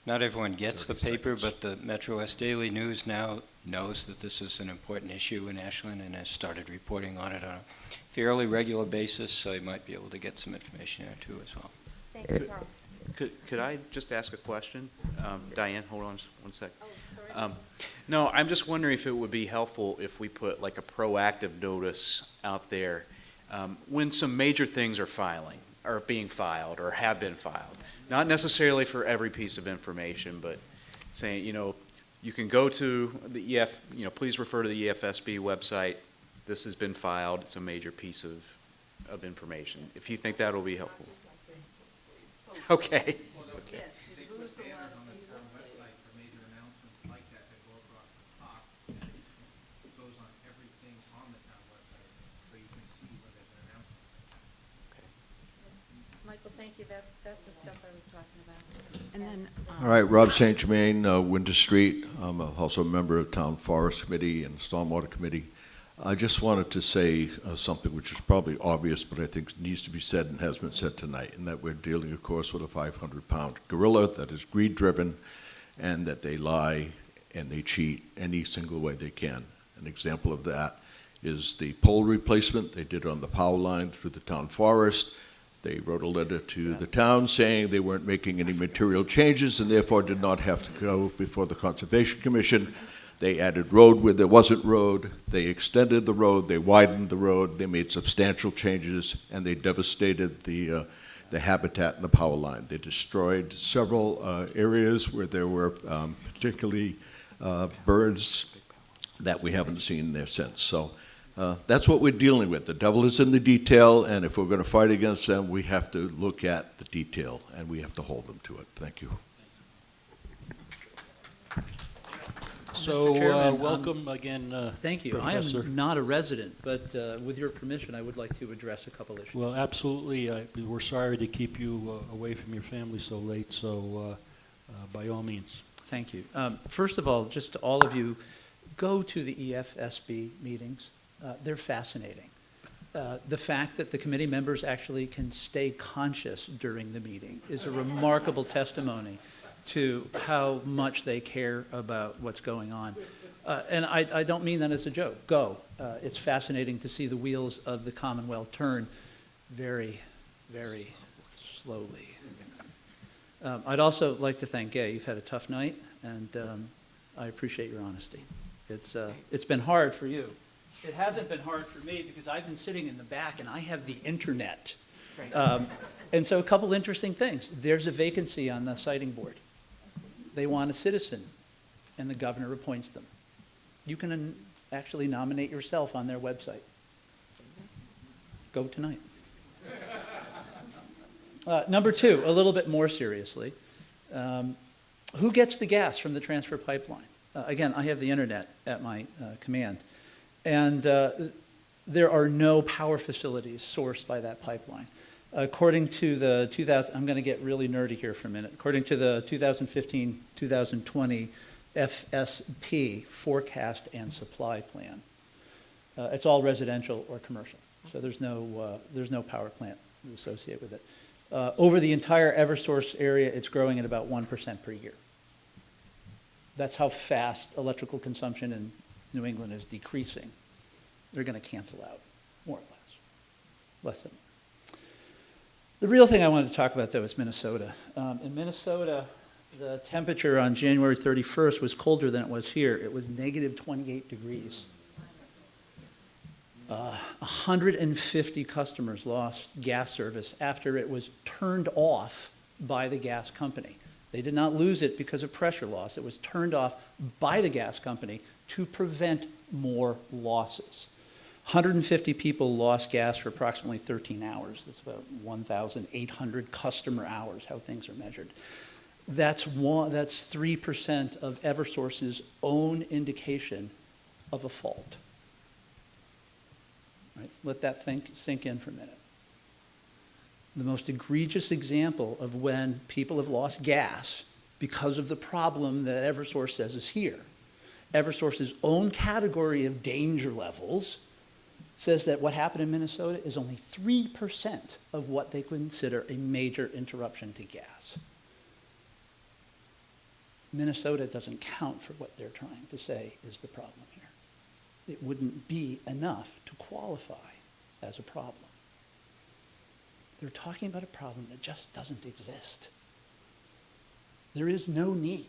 Not everyone gets the paper, but the Metro West Daily News now knows that this is an important issue in Ashland and has started reporting on it on a fairly regular basis, so you might be able to get some information there too as well. Thank you, Carl. Could I just ask a question? Diane, hold on just one sec. No, I'm just wondering if it would be helpful if we put like a proactive notice out there when some major things are being filed or have been filed. Not necessarily for every piece of information, but saying, you can go to the please refer to the EFSB website. This has been filed. It's a major piece of information. If you think that will be helpful. Okay. Michael, thank you. That's the stuff I was talking about. And then, All right, Rob St. Germain, Winter Street. I'm also a member of Town Forest Committee and Stormwater Committee. I just wanted to say something which is probably obvious, but I think needs to be said and has been said tonight, and that we're dealing, of course, with a 500-pound gorilla that is greed-driven, and that they lie and they cheat any single way they can. An example of that is the pole replacement. They did it on the power line through the town forest. They wrote a letter to the town saying they weren't making any material changes and therefore did not have to go before the Conservation Commission. They added road where there wasn't road. They extended the road. They widened the road. They made substantial changes, and they devastated the habitat in the power line. They destroyed several areas where there were particularly birds that we haven't seen there since. So that's what we're dealing with. The devil is in the detail, and if we're going to fight against them, we have to look at the detail, and we have to hold them to it. Thank you. So, Mr. Chairman, welcome again, Thank you. Professor. I am not a resident, but with your permission, I would like to address a couple issues. Well, absolutely. We're sorry to keep you away from your family so late, so by all means. Thank you. First of all, just to all of you, go to the EFSB meetings. They're fascinating. The fact that the committee members actually can stay conscious during the meeting is a remarkable testimony to how much they care about what's going on. And I don't mean that as a joke. Go. It's fascinating to see the wheels of the Commonwealth turn very, very slowly. I'd also like to thank Gay. You've had a tough night, and I appreciate your honesty. It's been hard for you. It hasn't been hard for me because I've been sitting in the back and I have the internet. And so a couple interesting things. There's a vacancy on the siting board. They want a citizen, and the governor appoints them. You can actually nominate yourself on their website. Go tonight. Number two, a little bit more seriously, who gets the gas from the transfer pipeline? Again, I have the internet at my command, and there are no power facilities sourced by that pipeline. According to the I'm going to get really nerdy here for a minute. According to the 2015-2020 FSP forecast and supply plan, it's all residential or commercial, so there's no power plant associated with it. Over the entire eversource area, it's growing at about 1% per year. That's how fast electrical consumption in New England is decreasing. They're going to cancel out, more or less than. The real thing I wanted to talk about, though, is Minnesota. In Minnesota, the temperature on January 31st was colder than it was here. It was negative 28 degrees. 150 customers lost gas service after it was turned off by the gas company. They did not lose it because of pressure loss. It was turned off by the gas company to prevent more losses. 150 people lost gas for approximately 13 hours. That's about 1,800 customer hours, how things are measured. That's 3% of eversource's own indication of a fault. Right? Let that sink in for a minute. The most egregious example of when people have lost gas because of the problem that eversource says is here. eversource's own category of danger levels says that what happened in Minnesota is only 3% of what they consider a major interruption to gas. Minnesota doesn't count for what they're trying to say is the problem here. It wouldn't be enough to qualify as a problem. They're talking about a problem that just doesn't exist. There is no need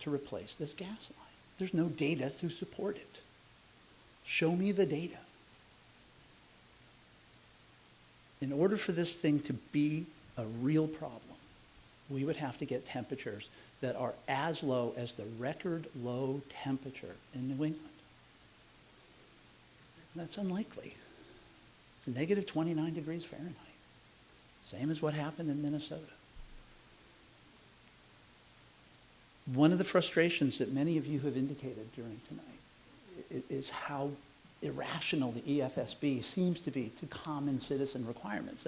to replace this gas line. There's no data to support it. Show me the data. In order for this thing to be a real problem, we would have to get temperatures that are as low as the record low temperature in New England. That's unlikely. It's negative 29 degrees Fahrenheit. Same as what happened in Minnesota. One of the frustrations that many of you have indicated during tonight is how irrational the EFSB seems to be to common citizen requirements.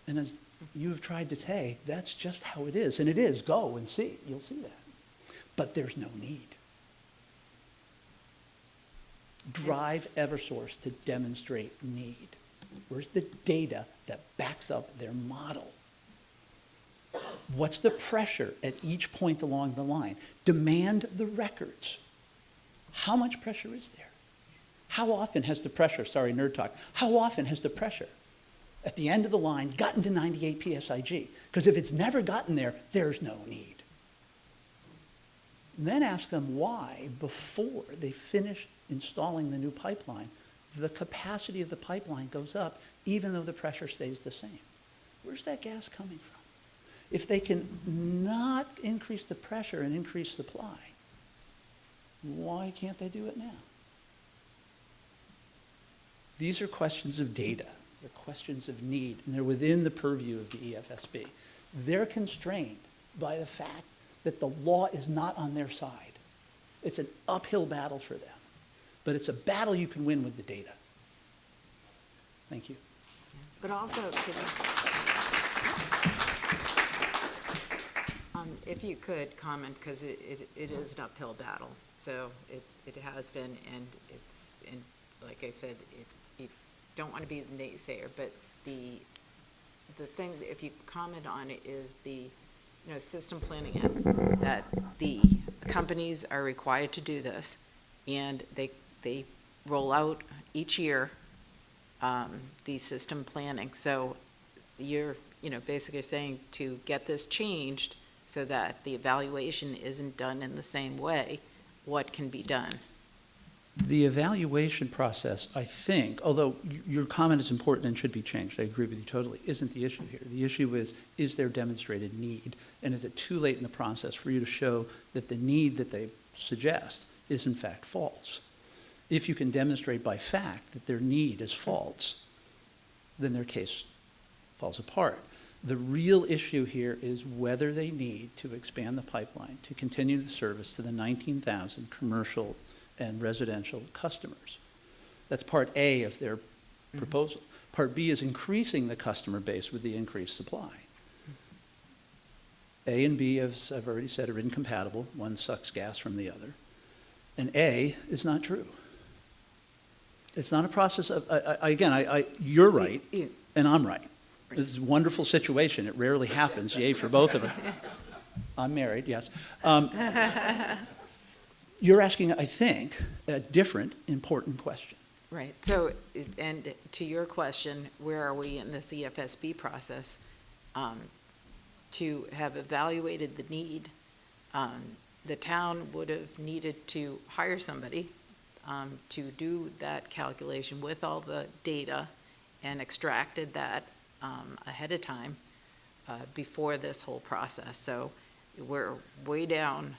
And as you have tried to say, that's just how it is. And it is. Go and see. You'll see that. But there's no need. Drive eversource to demonstrate need. Where's the data that backs up their model? What's the pressure at each point along the line? Demand the records. How much pressure is there? How often has the pressure, sorry, nerd talk, how often has the pressure at the end of the line gotten to 98 PSIG? Because if it's never gotten there, there's no need. And then ask them why, before they finish installing the new pipeline, the capacity of the pipeline goes up even though the pressure stays the same. Where's that gas coming from? If they can not increase the pressure and increase supply, why can't they do it now? These are questions of data. They're questions of need, and they're within the purview of the EFSB. They're constrained by the fact that the law is not on their side. It's an uphill battle for them, but it's a battle you can win with the data. Thank you. But also, if you could comment, because it is an uphill battle. So it has been, and it's, and like I said, you don't want to be the naysayer, but the thing, if you comment on it, is the system planning end, that the companies are required to do this, and they roll out each year the system planning. So you're basically saying to get this changed so that the evaluation isn't done in the same way, what can be done? The evaluation process, I think, although your comment is important and should be changed, I agree with you totally, isn't the issue here. The issue is there demonstrated need? And is it too late in the process for you to show that the need that they suggest is in fact false? If you can demonstrate by fact that their need is false, then their case falls apart. The real issue here is whether they need to expand the pipeline to continue the service to the 19,000 commercial and residential customers. That's part A of their proposal. Part B is increasing the customer base with the increased supply. A and B, as I've already said, are incompatible. One sucks gas from the other. And A is not true. It's not a process of, you're right, and I'm right. This is a wonderful situation. It rarely happens. Yay for both of us. I'm married, yes. You're asking, I think, a different, important question. Right. So, and to your question, where are we in this EFSB process? To have evaluated the need, the town would have needed to hire somebody to do that calculation with all the data and extracted that ahead of time before this whole process. So we're way down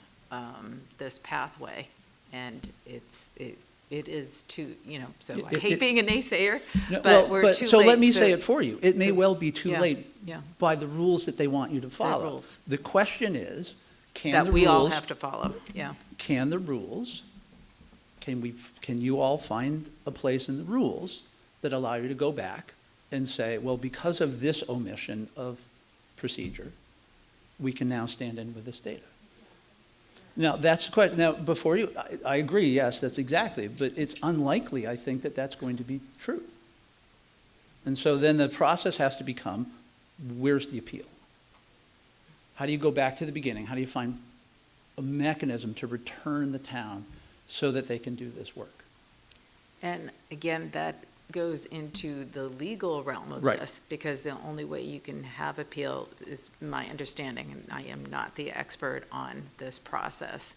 this pathway, and it is too, so I hate being a naysayer, but we're too late. So let me say it for you. It may well be too late yeah. by the rules that they want you to follow. The rules. The question is, that we all have to follow, yeah. Can the rules, can you all find a place in the rules that allow you to go back and say, well, because of this omission of procedure, we can now stand in with this data? Now, that's quite, now before you, I agree, yes, that's exactly, but it's unlikely, I think, that that's going to be true. And so then the process has to become, where's the appeal? How do you go back to the beginning? How do you find a mechanism to return the town so that they can do this work? And again, that goes into the legal realm of Right. this, because the only way you can have appeal is my understanding, and I am not the expert on this process,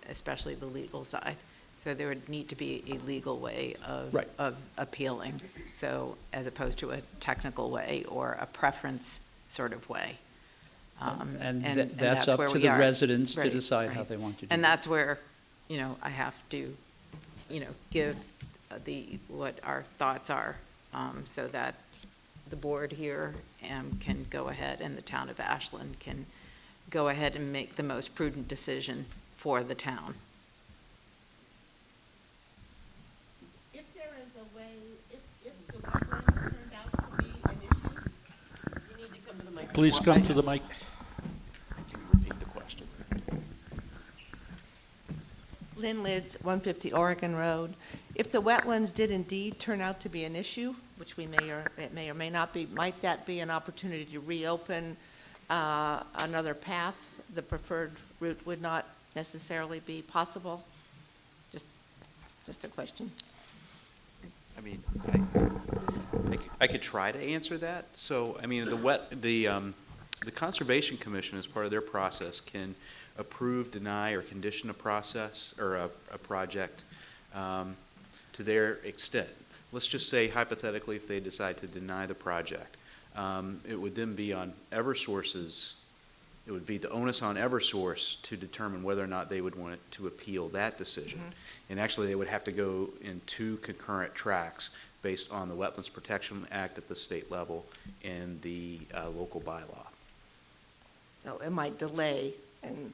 especially the legal side. So there would need to be a legal way of, Right. of appealing, so as opposed to a technical way or a preference sort of way. That's up where to we the are. residents to Right, decide how right. they want to do And that. that's where, I have to, give what our thoughts are, so that the board here can go ahead, and the town of Ashland can go ahead and make the most prudent decision for the town. If there is a way, if the wetlands turned out to be an issue, you need to come to the microphone. Please come to the mic. Can you repeat the question? Lynn Lids, 150 Oregon Road. If the wetlands did indeed turn out to be an issue, which it may or may not be, might that be an opportunity to reopen another path? The preferred route would not necessarily be possible? Just a question. I mean, I could try to answer that. So, I mean, the Conservation Commission, as part of their process, can approve, deny, or condition a process or a project to their extent. Let's just say, hypothetically, if they decide to deny the project, it would then be on eversource's. It would be the onus on eversource to determine whether or not they would want to appeal that decision. Mm-hmm. And actually, they would have to go in 2 concurrent tracks based on the Wetlands Protection Act at the state level and the local bylaw. So it might delay,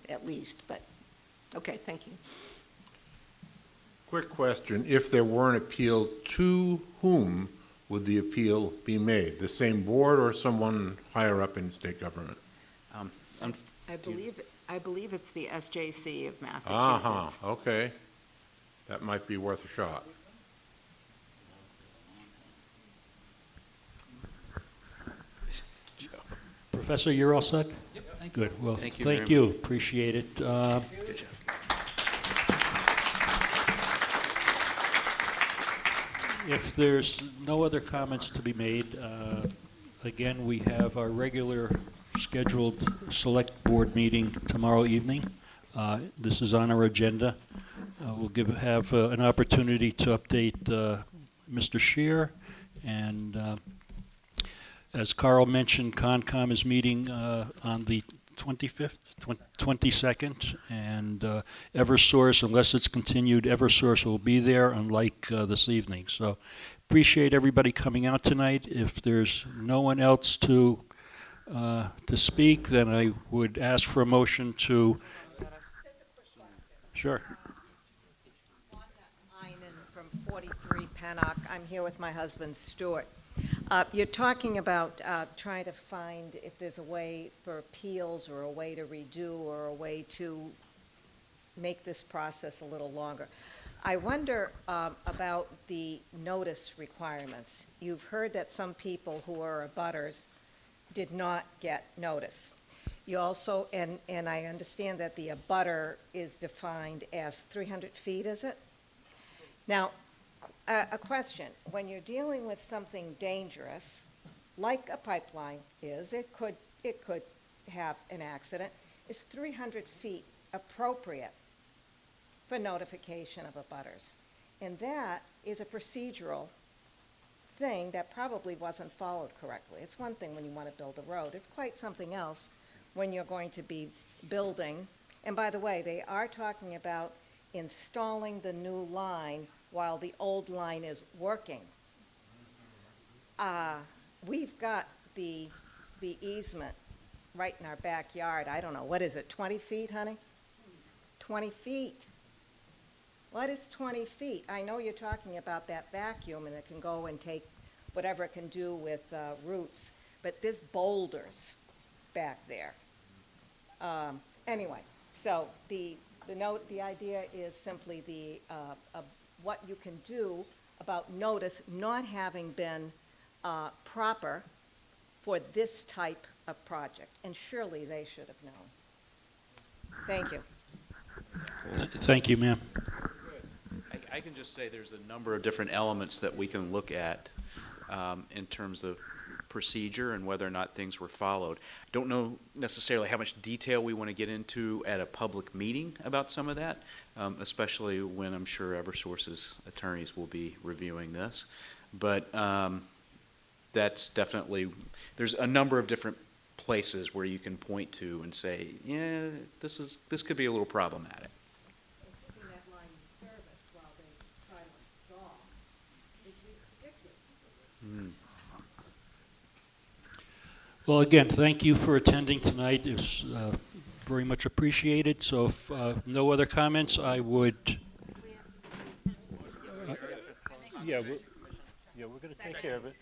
at least, but, okay, thank you. Quick question, if there were an appeal, to whom would the appeal be made? The same board or someone higher up in state government? I believe it's the SJC of Massachusetts. Uh-huh, okay. That might be worth a shot. Professor, you're all set? Yep. Good. Well, Thank you thank very you. much. Appreciate it. Good job. If there's no other comments to be made, again, we have our regular scheduled select board meeting tomorrow evening. This is on our agenda. We'll have an opportunity to update Mr. Scheer, and as Carl mentioned, Concom is meeting on the 25th, 22nd, and eversource, unless it's continued, eversource will be there, unlike this evening. So appreciate everybody coming out tonight. If there's no one else to speak, then I would ask for a motion to... Sure. From 43 Pennock. I'm here with my husband, Stuart. You're talking about trying to find if there's a way for appeals or a way to redo or a way to make this process a little longer. I wonder about the notice requirements. You've heard that some people who are abutters did not get notice. You also, and I understand that the abutter is defined as 300 feet, is it? Now, a question, when you're dealing with something dangerous, like a pipeline is, it could have an accident, is 300 feet appropriate for notification of abutters? And that is a procedural thing that probably wasn't followed correctly. It's one thing when you want to build a road. It's quite something else when you're going to be building. And by the way, they are talking about installing the new line while the old line is working. We've got the easement right in our backyard. I don't know, what is it, 20 feet, honey? 20 feet. What is 20 feet? I know you're talking about that vacuum and it can go and take whatever it can do with roots, but there's boulders back there. Anyway, so the idea is simply what you can do about notice not having been proper for this type a project, and surely they should have known. Thank you. Thank you, ma'am. I can just say there's a number of different elements that we can look at in terms of procedure and whether or not things were followed. I don't know necessarily how much detail we want to get into at a public meeting about some of that, especially when I'm sure eversource's attorneys will be reviewing this. But that's definitely, there's a number of different places where you can point to and say, yeah, this could be a little problematic. Keeping that line in service while they try to install is ridiculous. Well, again, thank you for attending tonight. It's very much appreciated. So if no other comments, I would... Yeah, we're going to take care of it.